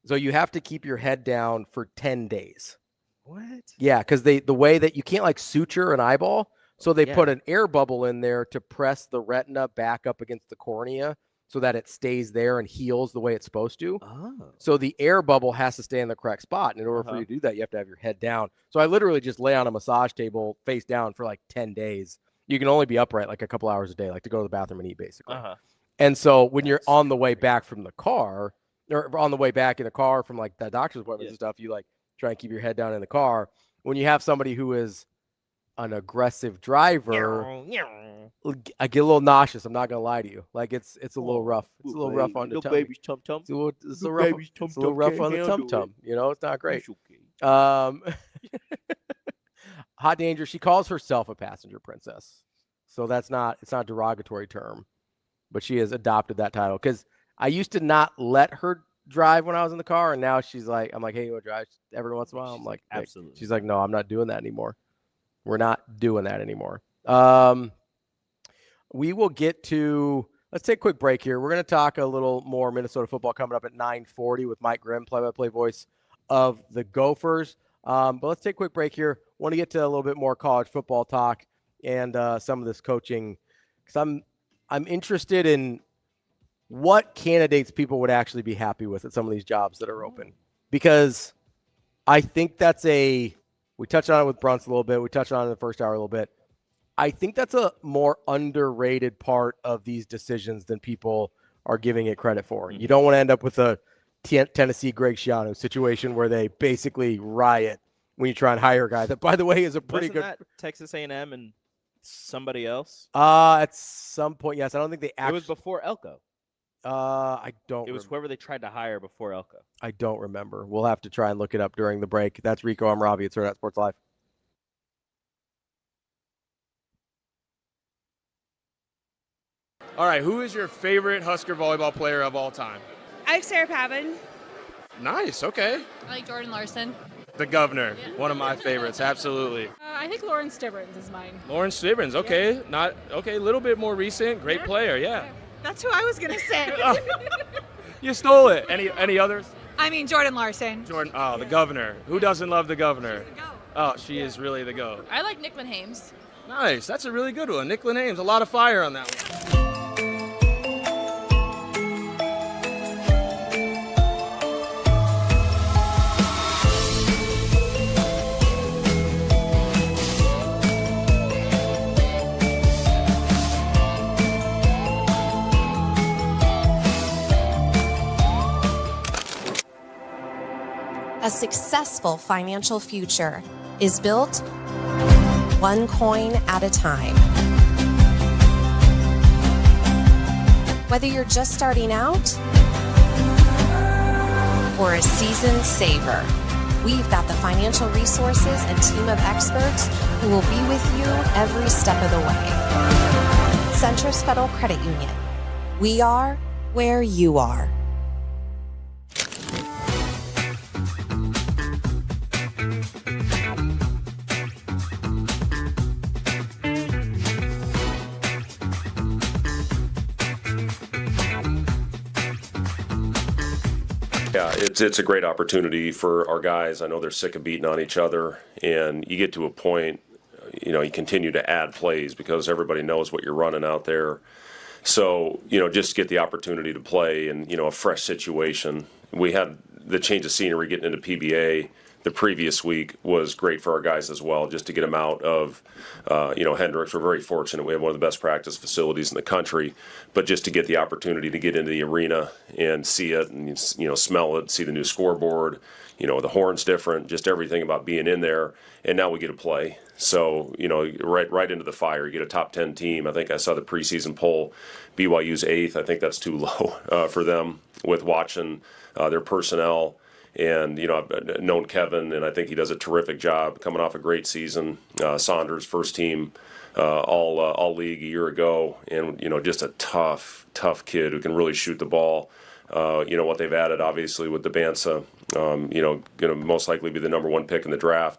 Speaker 4: So, you have to keep your head down for 10 days.
Speaker 5: What?
Speaker 4: Yeah, because the way that you can't, like, suture an eyeball. So, they put an air bubble in there to press the retina back up against the cornea so that it stays there and heals the way it's supposed to.
Speaker 5: Oh.
Speaker 4: So the air bubble has to stay in the correct spot. And in order for you to do that, you have to have your head down. So I literally just lay on a massage table face down for like 10 days. You can only be upright like a couple hours a day, like to go to the bathroom and eat basically. And so when you're on the way back from the car or on the way back in the car from like the doctor's appointments and stuff, you like try and keep your head down in the car. When you have somebody who is an aggressive driver, I get a little nauseous. I'm not gonna lie to you. Like it's a little rough. It's a little rough on the tummy.
Speaker 5: Baby's tum tum.
Speaker 4: It's a little rough on the tum tum. You know, it's not great. Hot Danger. She calls herself a passenger princess, so it's not a derogatory term, but she has adopted that title because I used to not let her drive when I was in the car, and now she's like, I'm like, hey, you want to drive every once in a while? I'm like,
Speaker 5: absolutely.
Speaker 4: She's like, no, I'm not doing that anymore. We're not doing that anymore. We will get to – let's take a quick break here. We're going to talk a little more Minnesota football coming up at 9:40 with Mike Grimm, play-by-play voice of the Gophers. But let's take a quick break here. Want to get to a little bit more college football talk and some of this coaching because I'm interested in what candidates people would actually be happy with at some of these jobs that are open because I think that's we touched on it with Bruntz a little bit. We touched on it in the first hour a little bit. I think that's a more underrated part of these decisions than people are giving it credit for. You don't want to end up with a Tennessee Greg Schiano situation where they basically riot when you try and hire a guy that, by the way, is a pretty
Speaker 5: Wasn't
Speaker 4: good.
Speaker 5: That Texas A&M and somebody else?
Speaker 4: At some point, yes. I don't think they actually.
Speaker 5: It was before Elko.
Speaker 4: I don't.
Speaker 5: It was whoever they tried to hire before Elko.
Speaker 4: I don't remember. We'll have to try and look it up during the break. That's Rico. I'm Ravi. It's Hurrdat Sports Live.
Speaker 9: All right, who is your favorite Husker volleyball player of all time?
Speaker 10: I like Sarah Pavin.
Speaker 9: Nice, okay.
Speaker 10: I like Jordan Larson.
Speaker 9: The governor, one of my favorites, absolutely.
Speaker 10: I think Lauren Stivrins is mine.
Speaker 9: Lauren Stivrins, okay. A little bit more recent, great player, yeah.
Speaker 10: That's who I was going to say.
Speaker 9: You stole it. Any others?
Speaker 10: I mean, Jordan Larson.
Speaker 9: Jordan, the governor. Who doesn't love the governor? She's the GOAT. Oh, she is really the GOAT.
Speaker 10: I like Nicklin Hames.
Speaker 9: Nice, that's a really good one. Nicklin Hames, a lot of fire on that one.
Speaker 6: A successful financial future is built one coin at a time. Whether you're just starting out or a seasoned saver, we've got the financial resources and team of experts who will be with you every step of the way. Centris Federal Credit Union. We are where you are.
Speaker 11: Yeah, it's a great opportunity for our guys. I know they're sick of beating on each other, and you get to a point, you continue to add plays because everybody knows what you're running out there. So, just get the opportunity to play in, a fresh situation. We had the change of scenery getting into PBA the previous week was great for our guys as well, just to get them out of, Hendricks. We're very fortunate. We have one of the best practice facilities in the country, but just to get the opportunity to get into the arena and see it and, smell it, see the new scoreboard, the horn's different, just everything about being in there. And now we get to play. So, right into the fire. You get a top 10 team. I think I saw the preseason poll. BYU's 8th. I think that's too low for them with watching their personnel. And, I've known Kevin, and I think he does a terrific job coming off a great season. Saunders, first team all league a year ago. And, just a tough kid who can really shoot the ball. What they've added, obviously, with the Bansa, going to most likely be the number 1 pick in the draft.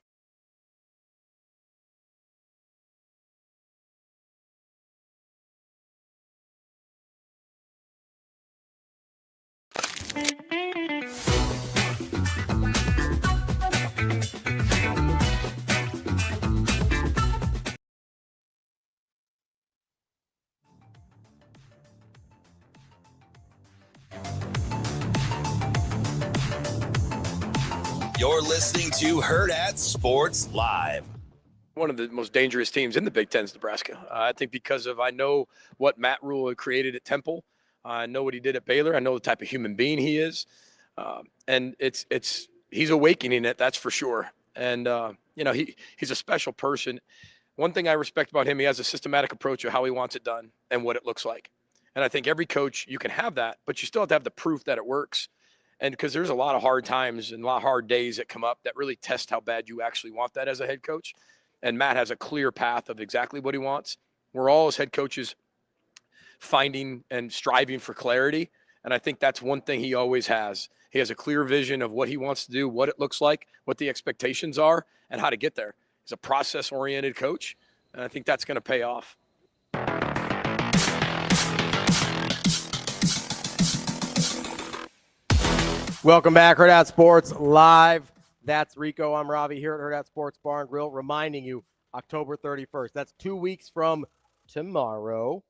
Speaker 1: You're listening to Hurrdat Sports Live.
Speaker 16: One of the most dangerous teams in the Big Ten is Nebraska. I think because I know what Matt Rule had created at Temple. I know what he did at Baylor. I know the type of human being he is. And he's awakening it, that's for sure. And, he's a special person. One thing I respect about him, he has a systematic approach of how he wants it done and what it looks like. And I think every coach, you can have that, but you still have to have the proof that it works. And because there's a lot of hard times and a lot of hard days that come up that really test how bad you actually want that as a head coach. And Matt has a clear path of exactly what he wants. We're all as head coaches finding and striving for clarity. And I think that's one thing he always has. He has a clear vision of what he wants to do, what it looks like, what the expectations are, and how to get there. He's a process-oriented coach, and I think that's going to pay off.
Speaker 4: Welcome back, Hurrdat Sports Live. That's Rico. I'm Ravi here at Hurrdat Sports Bar and Grill, reminding you, October 31st. That's 2 weeks from tomorrow.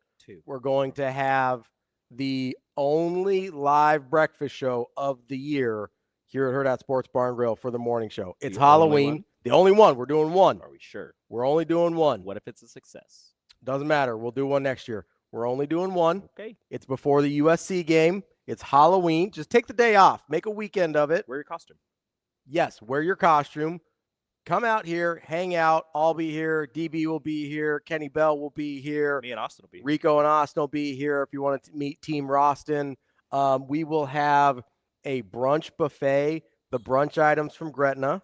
Speaker 4: We're going to have the only live breakfast show of the year here at Hurrdat Sports Bar and Grill for the morning show. It's Halloween. The only one. We're doing one.
Speaker 5: Are we sure?
Speaker 4: We're only doing one.
Speaker 5: What if it's a success?
Speaker 4: Doesn't matter. We'll do one next year. We're only doing one.
Speaker 5: Okay.
Speaker 4: It's before the USC game. It's Halloween. Just take the day off. Make a weekend of it.
Speaker 5: Wear your costume.
Speaker 4: Yes, wear your costume. Come out here, hang out. I'll be here. DB will be here. Kenny Bell will be here.
Speaker 5: Me and Austin will be here.
Speaker 4: Rico and Austin will be here if you want to meet Team Roston. We will have a brunch buffet, the brunch items from Gretna.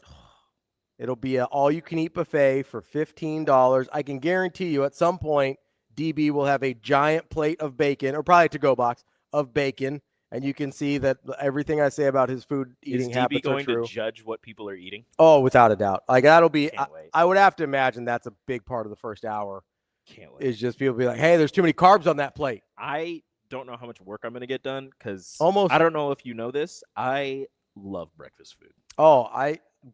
Speaker 4: It'll be an all-you-can-eat buffet for $15. I can guarantee you at some point, DB will have a giant plate of bacon, or probably a to-go box of bacon. And you can see that everything I say about his food eating habits are true.
Speaker 5: Is DB going to judge what people are eating?
Speaker 4: Oh, without a doubt. Like that'll be. I would have to imagine that's a big part of the first hour.
Speaker 5: Can't wait.
Speaker 4: Is just people be like, "Hey, there's too many carbs on that plate."
Speaker 5: I don't know how much work I'm going to get done because
Speaker 4: almost.
Speaker 5: I don't know if you know this. I love breakfast food.
Speaker 4: Oh,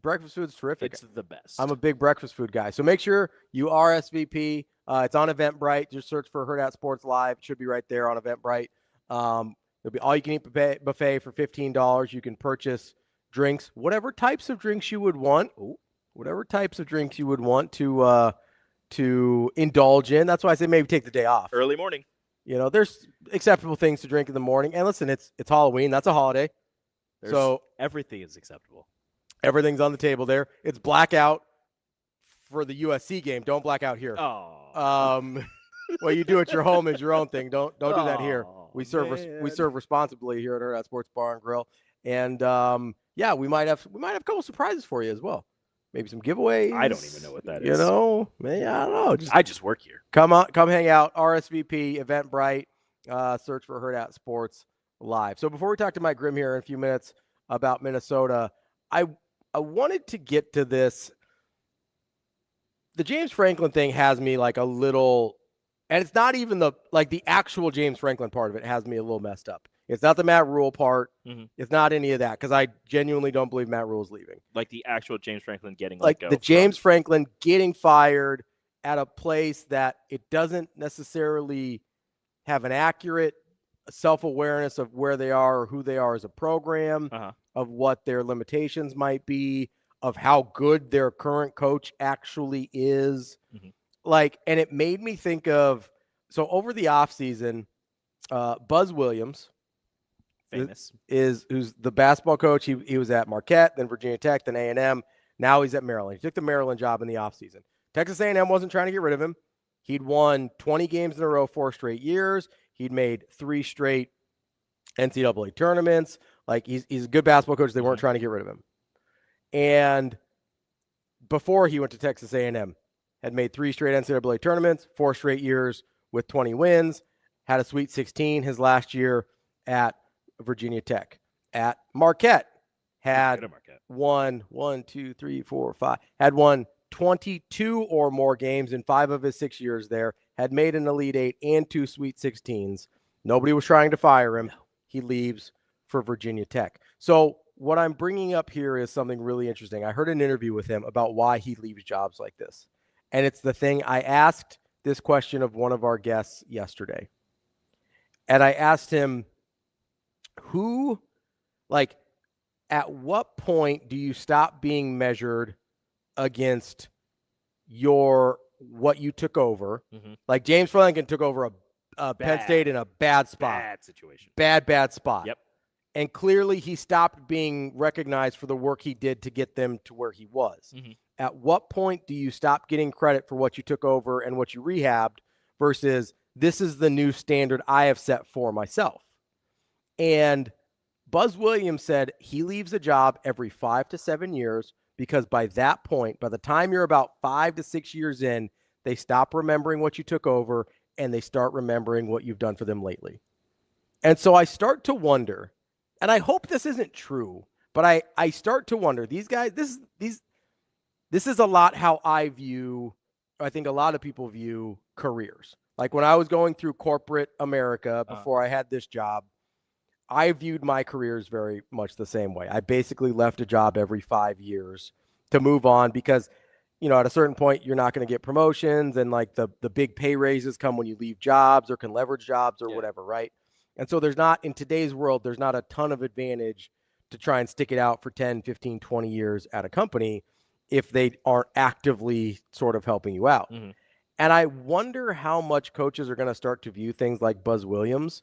Speaker 4: breakfast food's terrific.
Speaker 5: It's the best.
Speaker 4: I'm a big breakfast food guy. So make sure you RSVP. It's on Eventbrite. Just search for Hurrdat Sports Live. It should be right there on Eventbrite. There'll be all-you-can-eat buffet for $15. You can purchase drinks, whatever types of drinks you would want. Whatever types of drinks you would want to indulge in. That's why I say maybe take the day off.
Speaker 5: Early morning.
Speaker 4: There's acceptable things to drink in the morning. And listen, it's Halloween. That's a holiday. So
Speaker 5: everything is acceptable.
Speaker 4: Everything's on the table there. It's blackout for the USC game. Don't black out here.
Speaker 5: Oh.
Speaker 4: Well, you do at your home is your own thing. Don't do that here. We serve responsibly here at Hurrdat Sports Bar and Grill, and we might have a couple surprises for you as well. Maybe some giveaways.
Speaker 5: I don't even know what that is.
Speaker 4: Maybe, I don't know.
Speaker 5: I just work here.
Speaker 4: Come hang out. RSVP, Eventbrite. Search for Hurrdat Sports Live. So before we talk to Mike Grimm here in a few minutes about Minnesota, I wanted to get to this. The James Franklin thing has me like a little, and it's not even the actual James Franklin part of it has me a little messed up. It's not the Matt Rule part.
Speaker 5: Mm-hmm.
Speaker 4: It's not any of that because I genuinely don't believe Matt Rule's leaving.
Speaker 5: Like the actual James Franklin getting
Speaker 4: like
Speaker 5: let go
Speaker 4: the James Franklin getting fired at a place that it doesn't necessarily have an accurate self-awareness of where they are or who they are as a program, of what their limitations might be, of how good their current coach actually is. Like, and it made me think of, so over the offseason, Buzz Williams,
Speaker 5: famous,
Speaker 4: who's the basketball coach. He was at Marquette, then Virginia Tech, then A&M. Now he's at Maryland. He took the Maryland job in the offseason. Texas A&M wasn't trying to get rid of him. He'd won 20 games in a row 4 straight years. He'd made 3 straight NCAA tournaments. Like, he's a good basketball coach. They weren't trying to get rid of him. And before he went to Texas A&M, had made 3 straight NCAA tournaments, 4 straight years with 20 wins, had a Sweet 16 his last year at Virginia Tech. At Marquette, had won 22 or more games in 5 of his 6 years there, had made an Elite 8 and 2 Sweet 16s. Nobody was trying to fire him. He leaves for Virginia Tech. So what I'm bringing up here is something really interesting. I heard an interview with him about why he leaves jobs like this. And it's the thing, I asked this question of one of our guests yesterday. And I asked him, at what point do you stop being measured against what you took over? Like James Franklin took over a Penn State in a bad spot.
Speaker 5: Bad situation.
Speaker 4: Bad spot.
Speaker 5: Yep.
Speaker 4: And clearly he stopped being recognized for the work he did to get them to where he was. At what point do you stop getting credit for what you took over and what you rehabbed versus this is the new standard I have set for myself? And Buzz Williams said he leaves a job every 5 to 7 years because by that point, by the time you're about 5 to 6 years in, they stop remembering what you took over and they start remembering what you've done for them lately. And so I start to wonder, and I hope this isn't true, but I start to wonder, these guys, this is a lot how I think a lot of people view careers. Like when I was going through corporate America before I had this job, I viewed my careers very much the same way. I basically left a job every 5 years to move on because, at a certain point, you're not going to get promotions and like the big pay raises come when you leave jobs or can leverage jobs or whatever, right? And so in today's world, there's not a ton of advantage to try and stick it out for 10, 15, 20 years at a company if they aren't actively sort of helping you out. And I wonder how much coaches are going to start to view things like Buzz Williams,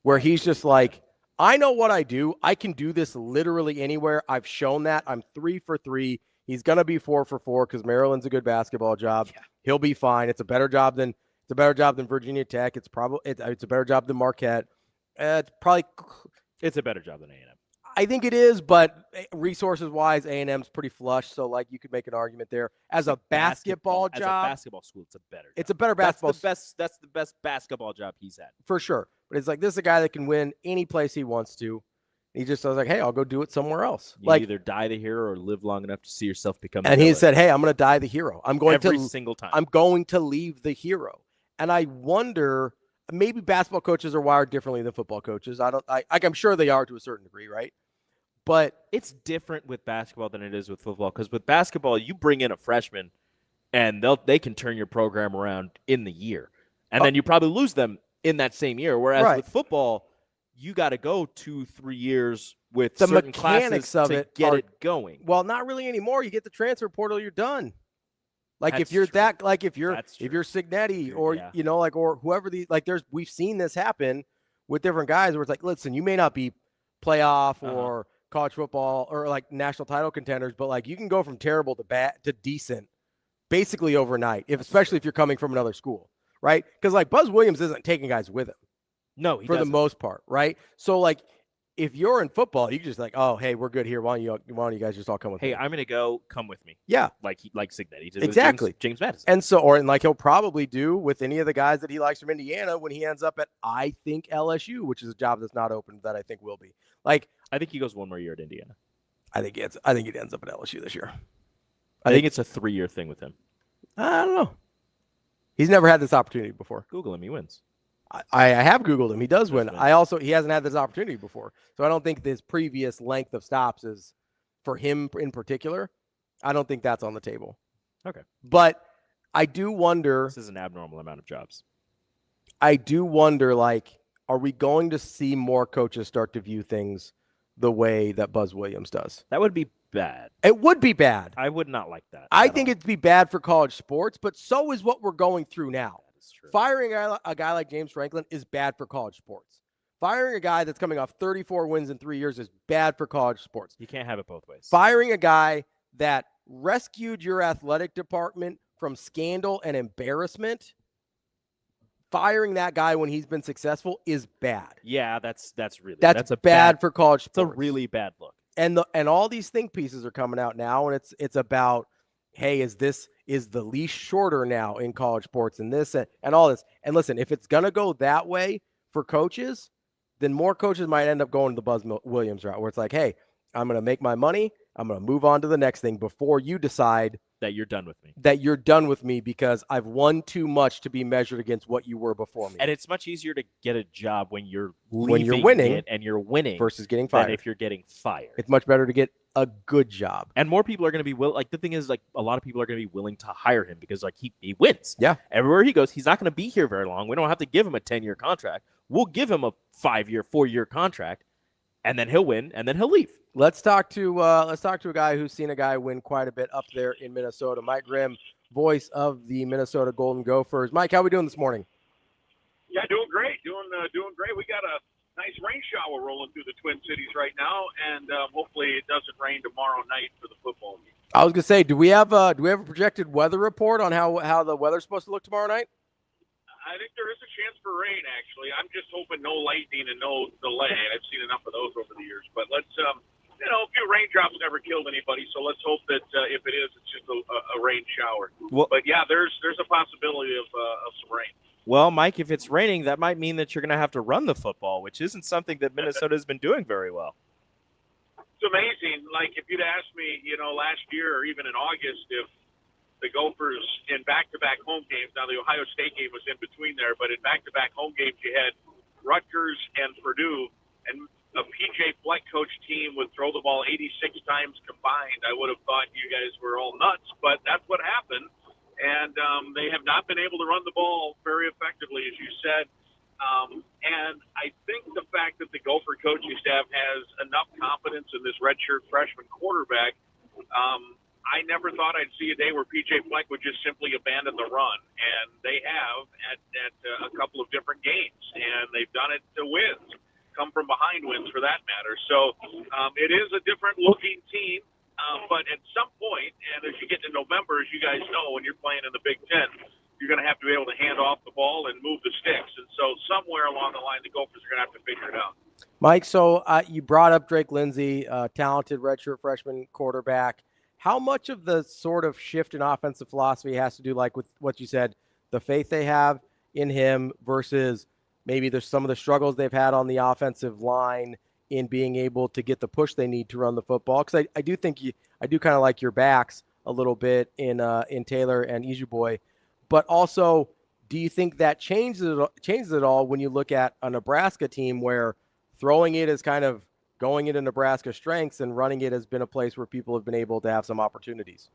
Speaker 4: where he's just like, I know what I do. I can do this literally anywhere. I've shown that. I'm 3 for 3. He's going to be 4 for 4 because Maryland's a good basketball job. He'll be fine. It's a better job than Virginia Tech. It's a better job than Marquette. It's
Speaker 5: a better job than A&M.
Speaker 4: I think it is, but resources-wise, A&M's pretty flush, so like you could make an argument there. As a basketball job,
Speaker 5: as a basketball school, it's a better job.
Speaker 4: It's a better basketball.
Speaker 5: That's the best basketball job he's had
Speaker 4: for sure. But it's like this is a guy that can win any place he wants to. He just was like, "Hey, I'll go do it somewhere else."
Speaker 5: You either die the hero or live long enough to see yourself become.
Speaker 4: And he said, "Hey, I'm going to die the hero.
Speaker 5: Every single time.
Speaker 4: I'm going to leave the hero." And I wonder, maybe basketball coaches are wired differently than football coaches. I'm sure they are to a certain degree, right? But
Speaker 5: it's different with basketball than it is with football because with basketball, you bring in a freshman, and they can turn your program around in the year, and then you probably lose them in that same year. Whereas with football, you got to go 2-3 years with
Speaker 4: the
Speaker 5: certain
Speaker 4: mechanics
Speaker 5: classes
Speaker 4: of
Speaker 5: to
Speaker 4: it
Speaker 5: get it going.
Speaker 4: Well, not really anymore. You get the transfer portal, you're done. Like
Speaker 5: That's
Speaker 4: if you're
Speaker 5: true.
Speaker 4: that, like if you're
Speaker 5: That's
Speaker 4: if you're Signetti or
Speaker 5: yeah.
Speaker 4: or whoever we've seen this happen with different guys where it's like, listen, you may not be playoff or college football or like national title contenders, but like you can go from terrible to bad to decent basically overnight, especially if you're coming from another school, right? Because like Buzz Williams isn't taking guys with him.
Speaker 5: No, he
Speaker 4: for
Speaker 5: doesn't.
Speaker 4: the most part, right? So like if you're in football, you just like, oh, hey, we're good here. Why don't you guys just all come with me?
Speaker 5: Hey, I'm gonna go. Come with me.
Speaker 4: Yeah,
Speaker 5: like Signet. He did with
Speaker 4: exactly.
Speaker 5: James Madison.
Speaker 4: And so, and like he'll probably do with any of the guys that he likes from Indiana when he ends up at, I think, LSU, which is a job that's not open that I think will be. Like,
Speaker 5: I think he goes one more year at Indiana.
Speaker 4: I think it ends up at LSU this year.
Speaker 5: I think it's a 3-year thing with him.
Speaker 4: I don't know. He's never had this opportunity before.
Speaker 5: Google him. He wins.
Speaker 4: I have Googled him. He does win. He hasn't had this opportunity before. So I don't think this previous length of stops is for him in particular. I don't think that's on the table.
Speaker 5: Okay.
Speaker 4: But I do wonder.
Speaker 5: This is an abnormal amount of jobs.
Speaker 4: I do wonder, like, are we going to see more coaches start to view things the way that Buzz Williams does?
Speaker 5: That would be bad.
Speaker 4: It would be bad.
Speaker 5: I would not like that.
Speaker 4: I think it'd be bad for college sports, but so is what we're going through now. Firing a guy like James Franklin is bad for college sports. Firing a guy that's coming off 34 wins in 3 years is bad for college sports.
Speaker 5: You can't have it both ways.
Speaker 4: Firing a guy that rescued your athletic department from scandal and embarrassment, firing that guy when he's been successful is bad.
Speaker 5: Yeah, that's
Speaker 4: a bad for college sports.
Speaker 5: It's a really bad look.
Speaker 4: And all these think pieces are coming out now, and it's about, hey, is the leash shorter now in college sports and this and all this? And listen, if it's going to go that way for coaches, then more coaches might end up going to the Buzz Williams route, where it's like, hey, I'm going to make my money. I'm going to move on to the next thing before you decide
Speaker 5: that you're done with me.
Speaker 4: That you're done with me because I've won too much to be measured against what you were before me.
Speaker 5: And it's much easier to get a job when you're
Speaker 4: winning
Speaker 5: and you're winning
Speaker 4: versus getting fired.
Speaker 5: Than if you're getting fired.
Speaker 4: It's much better to get a good job.
Speaker 5: And more people are going to be the thing is, like, a lot of people are going to be willing to hire him because, like, he wins.
Speaker 4: Yeah.
Speaker 5: Everywhere he goes, he's not going to be here very long. We don't have to give him a 10-year contract. We'll give him a 5-year, 4-year contract, and then he'll win, and then he'll leave.
Speaker 4: Let's talk to a guy who's seen a guy win quite a bit up there in Minnesota. Mike Grimm, voice of the Minnesota Golden Gophers. Mike, how we doing this morning?
Speaker 17: Yeah, doing great. Doing great. We got a nice rain shower rolling through the Twin Cities right now, and hopefully it doesn't rain tomorrow night for the football game.
Speaker 4: I was gonna say, do we have a projected weather report on how the weather's supposed to look tomorrow night?
Speaker 17: I think there is a chance for rain, actually. I'm just hoping no lightning and no delay. I've seen enough of those over the years. But let's, a few raindrops never killed anybody, so let's hope that if it is, it's just a rain shower.
Speaker 5: Well,
Speaker 17: but yeah, there's a possibility of some rain.
Speaker 5: Well, Mike, if it's raining, that might mean that you're going to have to run the football, which isn't something that Minnesota has been doing very well.
Speaker 17: It's amazing. Like, if you'd asked me, last year or even in August, if the Gophers in back-to-back home games, now the Ohio State game was in between there, but in back-to-back home games you had Rutgers and Purdue, and a P.J. Fleck coach team would throw the ball 86 times combined. I would have thought you guys were all nuts, but that's what happened. And they have not been able to run the ball very effectively, as you said. And I think the fact that the Gopher coaching staff has enough confidence in this redshirt freshman quarterback, I never thought I'd see a day where P.J. Fleck would just simply abandon the run. And they have at a couple of different games. And they've done it to wins, come from behind wins for that matter. So it is a different looking team. But at some point, and as you get to November, as you guys know, when you're playing in the Big Ten, you're going to have to be able to hand off the ball and move the sticks. And so somewhere along the line, the Gophers are going to have to figure it out.
Speaker 4: Mike, so you brought up Drake Lindsey, talented redshirt freshman quarterback. How much of the sort of shift in offensive philosophy has to do, like with what you said, the faith they have in him versus maybe there's some of the struggles they've had on the offensive line in being able to get the push they need to run the football? Because I do think I do kind of like your backs a little bit in Taylor and Ijuboy, but also, do you think that changes it all when you look at a Nebraska team where throwing it is kind of going into Nebraska's strengths and running it has been a place where people have been able to have some opportunities?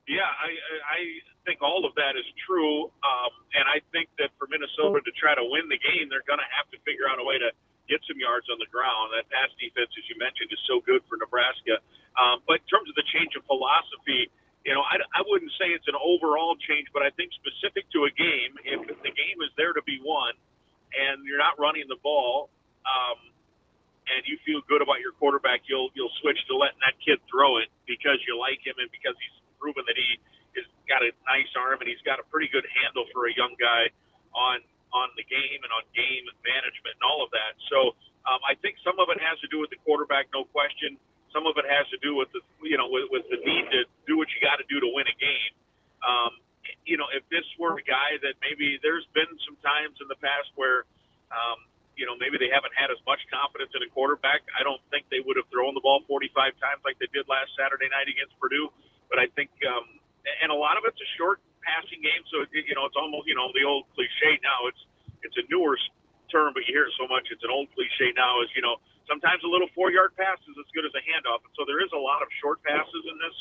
Speaker 17: Yeah, I think all of that is true, and I think that for Minnesota to try to win the game, they're going to have to figure out a way to get some yards on the ground. That pass defense, as you mentioned, is so good for Nebraska. But in terms of the change of philosophy, I wouldn't say it's an overall change, but I think specific to a game, if the game is there to be won and you're not running the ball, and you feel good about your quarterback, you'll switch to letting that kid throw it because you like him and because he's proven that he has got a nice arm and he's got a pretty good handle for a young guy on the game and on game management and all of that. So I think some of it has to do with the quarterback, no question. Some of it has to do with the with the need to do what you got to do to win a game. If this were a guy that maybe there's been some times in the past where maybe they haven't had as much confidence in a quarterback. I don't think they would have thrown the ball 45 times like they did last Saturday night against Purdue. But I think, and a lot of it's a short passing game, so it's almost the old cliche now. It's a newer term, but you hear it so much. It's an old cliche now. Is sometimes a little 4-yard pass is as good as a handoff, and so there is a lot of short passes in this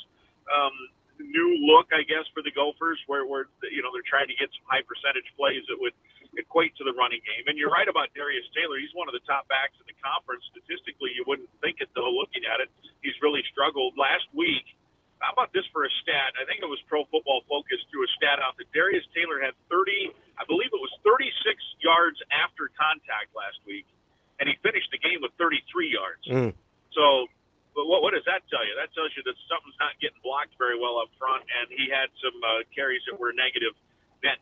Speaker 17: new look, I guess, for the Gophers, where they're trying to get some high percentage plays that would equate to the running game. And you're right about Darius Taylor. He's one of the top backs in the conference. Statistically, you wouldn't think it, though, looking at it. He's really struggled. Last week, how about this for a stat? I think it was Pro Football Focus threw a stat out that Darius Taylor had 36 yards after contact last week, and he finished the game with 33 yards. So but what does that tell you? That tells you that something's not getting blocked very well up front, and he had some carries that were net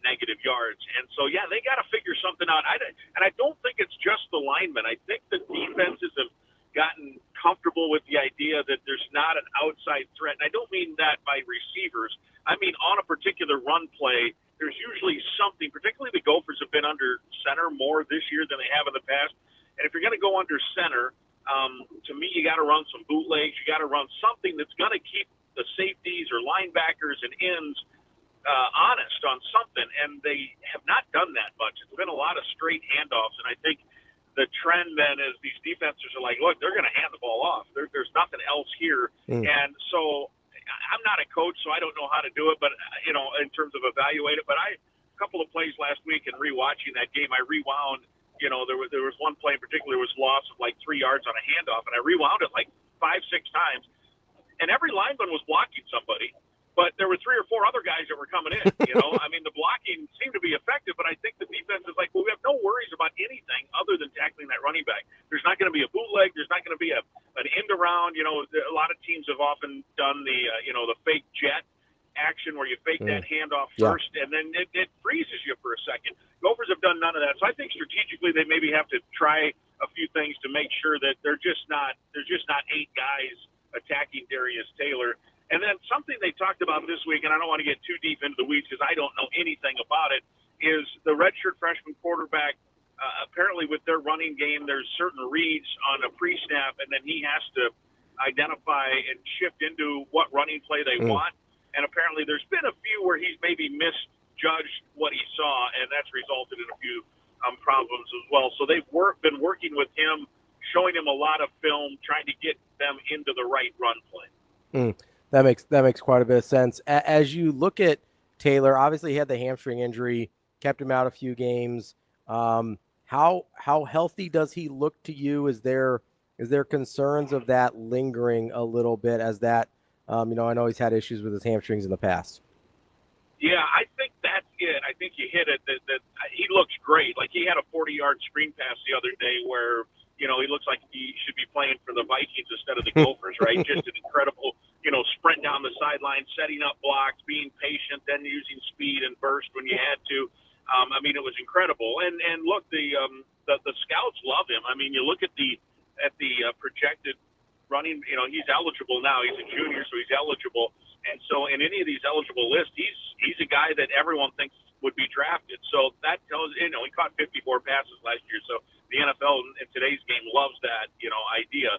Speaker 17: negative yards. And so, yeah, they got to figure something out. And I don't think it's just the linemen. I think the defenses have gotten comfortable with the idea that there's not an outside threat. And I don't mean that by receivers. I mean on a particular run play, there's usually something, particularly the Gophers have been under center more this year than they have in the past. And if you're going to go under center, to me, you got to run some bootlegs. You got to run something that's going to keep the safeties or linebackers and ends honest on something, and they have not done that much. It's been a lot of straight handoffs, and I think the trend then is these defenses are like, look, they're going to hand the ball off. There's nothing else here. And so I'm not a coach, so I don't know how to do it, but, in terms of evaluate it. But a couple of plays last week and rewatching that game, I rewound. There was one play in particular was loss of like 3 yards on a handoff, and I rewound it like 5-6 times, and every lineman was blocking somebody, but there were 3 or 4 other guys that were coming in. I mean, the blocking seemed to be effective, but I think the defense is like, well, we have no worries about anything other than tackling that running back. There's not going to be a bootleg. There's not going to be an end around. A lot of teams have often done the fake jet action where you fake that handoff first, and then it freezes you for a second. Gophers have done none of that, so I think strategically they maybe have to try a few things to make sure that there's just not 8 guys attacking Darius Taylor. And then something they talked about this week, and I don't want to get too deep into the weeds because I don't know anything about it, is the redshirt freshman quarterback. Apparently with their running game, there's certain reads on a pre-snap, and then he has to identify and shift into what running play they want. And apparently there's been a few where he's maybe misjudged what he saw, and that's resulted in a few problems as well. So they've been working with him, showing him a lot of film, trying to get them into the right run play.
Speaker 4: That makes quite a bit of sense. As you look at Taylor, obviously he had the hamstring injury, kept him out a few games. How healthy does he look to you? Is there concerns of that lingering a little bit as that? I know he's had issues with his hamstrings in the past.
Speaker 17: Yeah, I think that's it. I think you hit it. That he looks great. Like he had a 40-yard screen pass the other day where he looks like he should be playing for the Vikings instead of the Gophers, right? Just an incredible, sprint down the sideline, setting up blocks, being patient, then using speed and burst when you had to. It was incredible. And look, the scouts love him. I mean, you look at the projected running, he's eligible now. He's a junior, so he's eligible. And so in any of these eligible lists, he's a guy that everyone thinks would be drafted. So that tells, he caught 54 passes last year. So the NFL in today's game loves that, idea.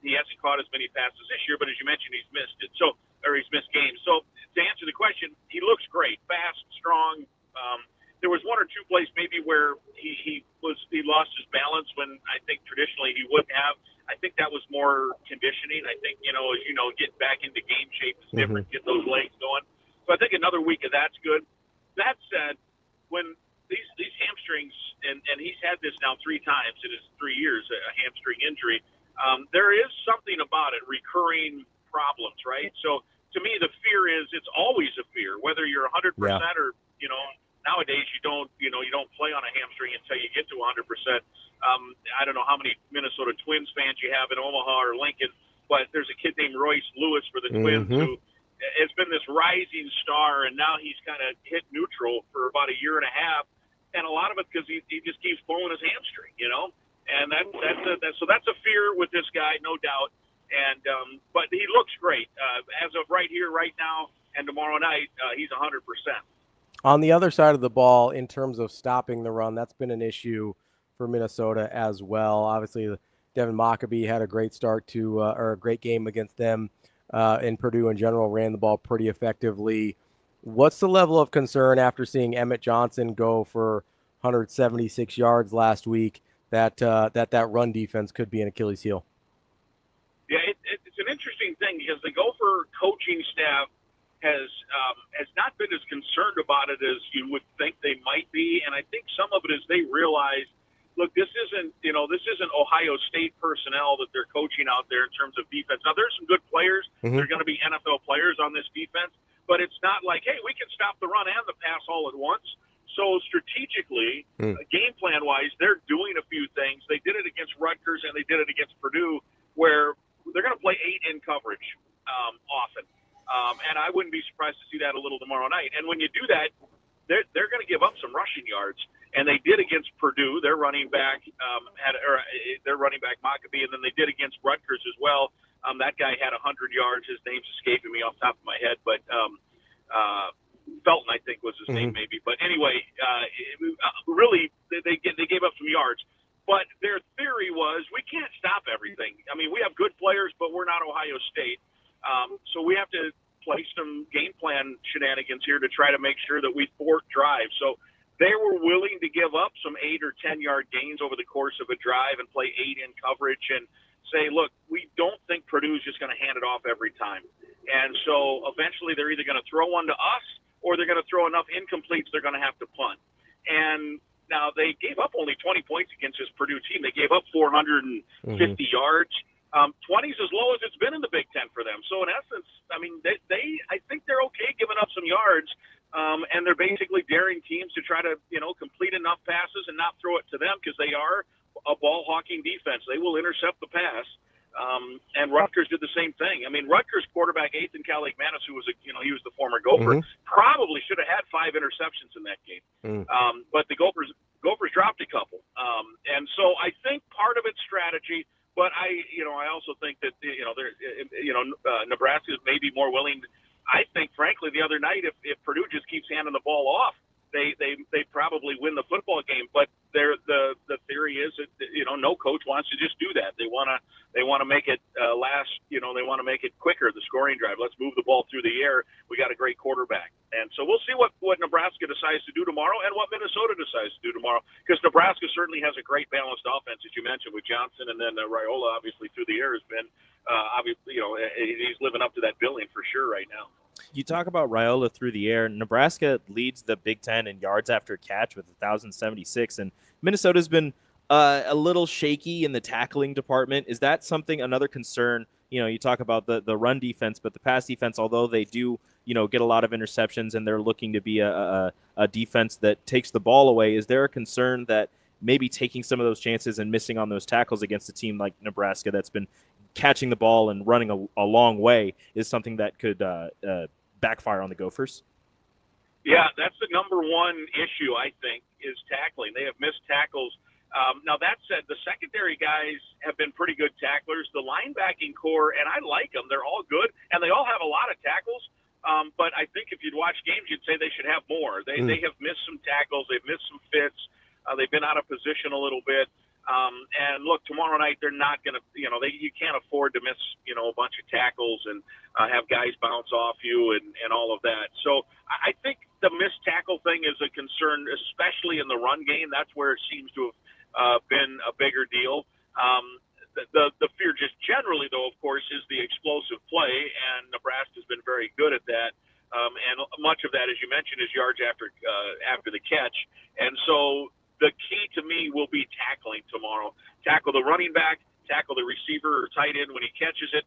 Speaker 17: He hasn't caught as many passes this year, but as you mentioned, he's missed it. He's missed games. So to answer the question, he looks great, fast, strong. There was 1 or 2 plays maybe where he lost his balance when I think traditionally he would have. I think that was more conditioning. I think, getting back into game shape is different, get those legs going. So I think another week of that's good. That said, when these hamstrings, and he's had this now 3 times in his 3 years, a hamstring injury, there is something about it, recurring problems, right? So to me, the fear is it's always a fear, whether you're 100% or, nowadays you don't play on a hamstring until you get to 100%. I don't know how many Minnesota Twins fans you have in Omaha or Lincoln, but there's a kid named Royce Lewis for the Twins who has been this rising star, and now he's kind of hit neutral for about a year and a half, and a lot of it because he just keeps pulling his hamstring, And so that's a fear with this guy, no doubt. And but he looks great as of right here, right now, and tomorrow night. He's 100%.
Speaker 4: On the other side of the ball, in terms of stopping the run, that's been an issue for Minnesota as well. Obviously, Devin Mockabee had a great start to or a great game against them, and Purdue in general ran the ball pretty effectively. What's the level of concern after seeing Emmett Johnson go for 176 yards last week that run defense could be an Achilles heel?
Speaker 17: Yeah, it's an interesting thing because the Gopher coaching staff has not been as concerned about it as you would think they might be, and I think some of it is they realize, look, this isn't Ohio State personnel that they're coaching out there in terms of defense. Now there's some good players.
Speaker 4: Mm-hmm.
Speaker 17: There are going to be NFL players on this defense, but it's not like, hey, we can stop the run and the pass all at once. So strategically, game plan wise, they're doing a few things. They did it against Rutgers and they did it against Purdue, where they're going to play 8 in coverage often. And I wouldn't be surprised to see that a little tomorrow night. And when you do that, they're going to give up some rushing yards, and they did against Purdue. Their running back their running back Mockabee, and then they did against Rutgers as well. That guy had 100 yards. His name's escaping me off the top of my head, but Felton, I think, was his name maybe. But anyway, really they gave up some yards. But their theory was, we can't stop everything. I mean, we have good players, but we're not Ohio State. So we have to play some game plan shenanigans here to try to make sure that we thwart drives. So they were willing to give up some 8 or 10 yard gains over the course of a drive and play 8 in coverage and say, look, we don't think Purdue's just going to hand it off every time. And so eventually they're either going to throw one to us or they're going to throw enough incompletes they're going to have to punt. And now they gave up only 20 points against this Purdue team. They gave up 450 yards. 20's as low as it's been in the Big Ten for them. So in essence, I mean, I think they're okay giving up some yards, and they're basically daring teams to try to, complete enough passes and not throw it to them because they are a ball hawking defense. They will intercept the pass. And Rutgers did the same thing. I mean, Rutgers quarterback Ethan Kaligmanis, who was he was the former Gopher, probably should have had 5 interceptions in that game. But the Gophers dropped a couple. And so I think part of it's strategy. But I also think that Nebraska is maybe more willing. I think, frankly, the other night, if Purdue just keeps handing the ball off, they probably win the football game. But the theory is that no coach wants to just do that. They want to make it last. They want to make it quicker. The scoring drive. Let's move the ball through the air. We got a great quarterback. And so we'll see what Nebraska decides to do tomorrow and what Minnesota decides to do tomorrow, because Nebraska certainly has a great balanced offense, as you mentioned, with Johnson, and then Raiola, obviously, through the air has been, obviously, he's living up to that billing for sure right now.
Speaker 5: You talk about Raiola through the air. Nebraska leads the Big Ten in yards after catch with 1,076, and Minnesota's been a little shaky in the tackling department. Is that another concern? You talk about the run defense, but the pass defense, although they do, get a lot of interceptions and they're looking to be a defense that takes the ball away, is there a concern that maybe taking some of those chances and missing on those tackles against a team like Nebraska that's been catching the ball and running a long way is something that could backfire on the Gophers?
Speaker 17: Yeah, that's the number one issue, I think, is tackling. They have missed tackles. Now, that said, the secondary guys have been pretty good tacklers. The linebacking core, and I like them, they're all good, and they all have a lot of tackles. But I think if you'd watch games, you'd say they should have more. They have missed some tackles. They've missed some fits. They've been out of position a little bit. And look, tomorrow night, they're not going to, you can't afford to miss, a bunch of tackles and have guys bounce off you and all of that. So I think the missed tackle thing is a concern, especially in the run game. That's where it seems to have been a bigger deal. The fear just generally, though, of course, is the explosive play, and Nebraska's been very good at that. And much of that, as you mentioned, is yards after the catch. And so the key to me will be tackling tomorrow. Tackle the running back, tackle the receiver or tight end when he catches it,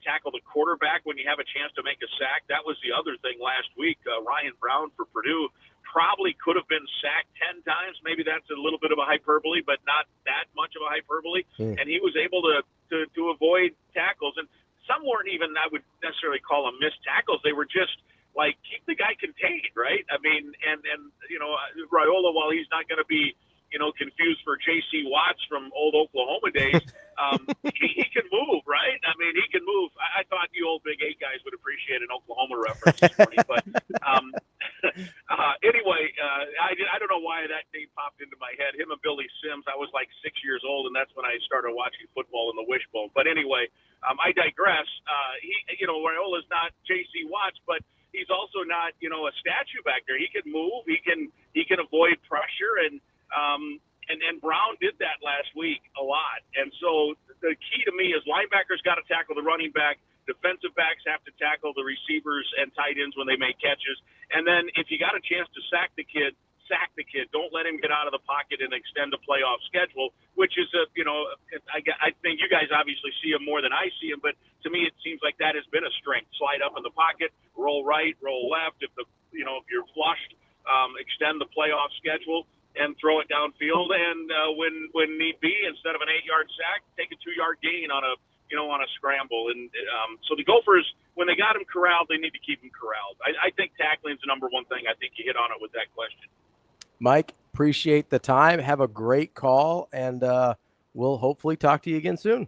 Speaker 17: tackle the quarterback when you have a chance to make a sack. That was the other thing last week. Ryan Brown for Purdue probably could have been sacked 10 times. Maybe that's a little bit of a hyperbole, but not that much of a hyperbole. And he was able to avoid tackles. And some weren't even, I would necessarily call them missed tackles. They were just like, keep the guy contained, right? I mean, and Raiola, while he's not going to be confused for J.C. Watts from old Oklahoma days. He can move, right? I mean, he can move. I thought you old Big 8 guys would appreciate an Oklahoma reference this morning. But anyway, I don't know why that name popped into my head. Him and Billy Sims. I was like 6 years old, and that's when I started watching football in the Wishbone. But anyway, I digress. Raiola's not J.C. Watts, but he's also not, a statue back there. He can move. He can avoid pressure, and Brown did that last week a lot. And so the key to me is linebackers got to tackle the running back. Defensive backs have to tackle the receivers and tight ends when they make catches. And then if you got a chance to sack the kid. Don't let him get out of the pocket and extend the playoff schedule, which is I think you guys obviously see him more than I see him, but to me it seems like that has been a strength. Slide up in the pocket, roll right, roll left. If you're flushed, extend the playoff schedule and throw it downfield. And when need be, instead of an 8-yard sack, take a 2-yard gain on a scramble. And so the Gophers, when they got him corralled, they need to keep him corralled. I think tackling is the number one thing. I think you hit on it with that question.
Speaker 4: Mike, appreciate the time. Have a great call, and we'll hopefully talk to you again soon.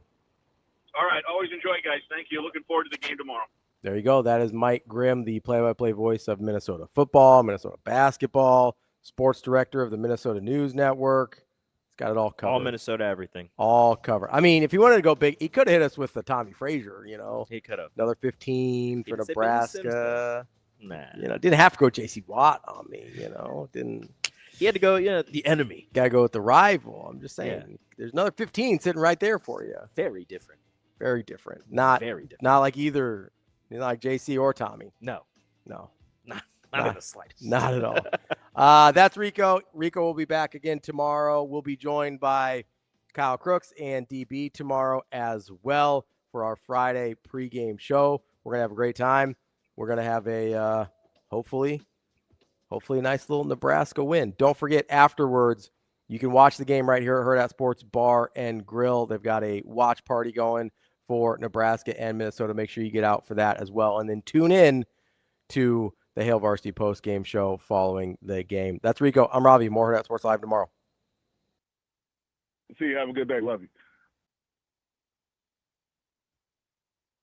Speaker 17: All right. Always enjoy it, guys. Thank you. Looking forward to the game tomorrow.
Speaker 4: There you go. That is Mike Grimm, the play-by-play voice of Minnesota football, Minnesota basketball, sports director of the Minnesota News Network. He's got it all covered.
Speaker 5: All Minnesota everything.
Speaker 4: All covered. I mean, if he wanted to go big, he could have hit us with the Tommy Frazier,
Speaker 5: He could have.
Speaker 4: Another 15 for Nebraska.
Speaker 5: Nah.
Speaker 4: Didn't have to go J.C. Watt on me, Didn't.
Speaker 5: He had to go, the enemy.
Speaker 4: Got to go with the rival. I'm just saying. There's another 15 sitting right there for you.
Speaker 5: Very different.
Speaker 4: Very different. Not
Speaker 5: very different.
Speaker 4: Not like either, like JC or Tommy.
Speaker 5: No.
Speaker 4: Not
Speaker 5: in the slightest.
Speaker 4: Not at all. That's Rico. Rico will be back again tomorrow. We'll be joined by Kyle Crooks and DB tomorrow as well for our Friday pregame show. We're going to have a great time. We're going to have a hopefully a nice little Nebraska win. Don't forget, afterwards, you can watch the game right here at Hurrdat Sports Bar and Grill. They've got a watch party going for Nebraska and Minnesota. Make sure you get out for that as well. And then tune in to the Hail Varsity post-game show following the game. That's Rico. I'm Ravi. More Hurrdat Sports Live tomorrow.
Speaker 13: See you. Have a good day. Love you.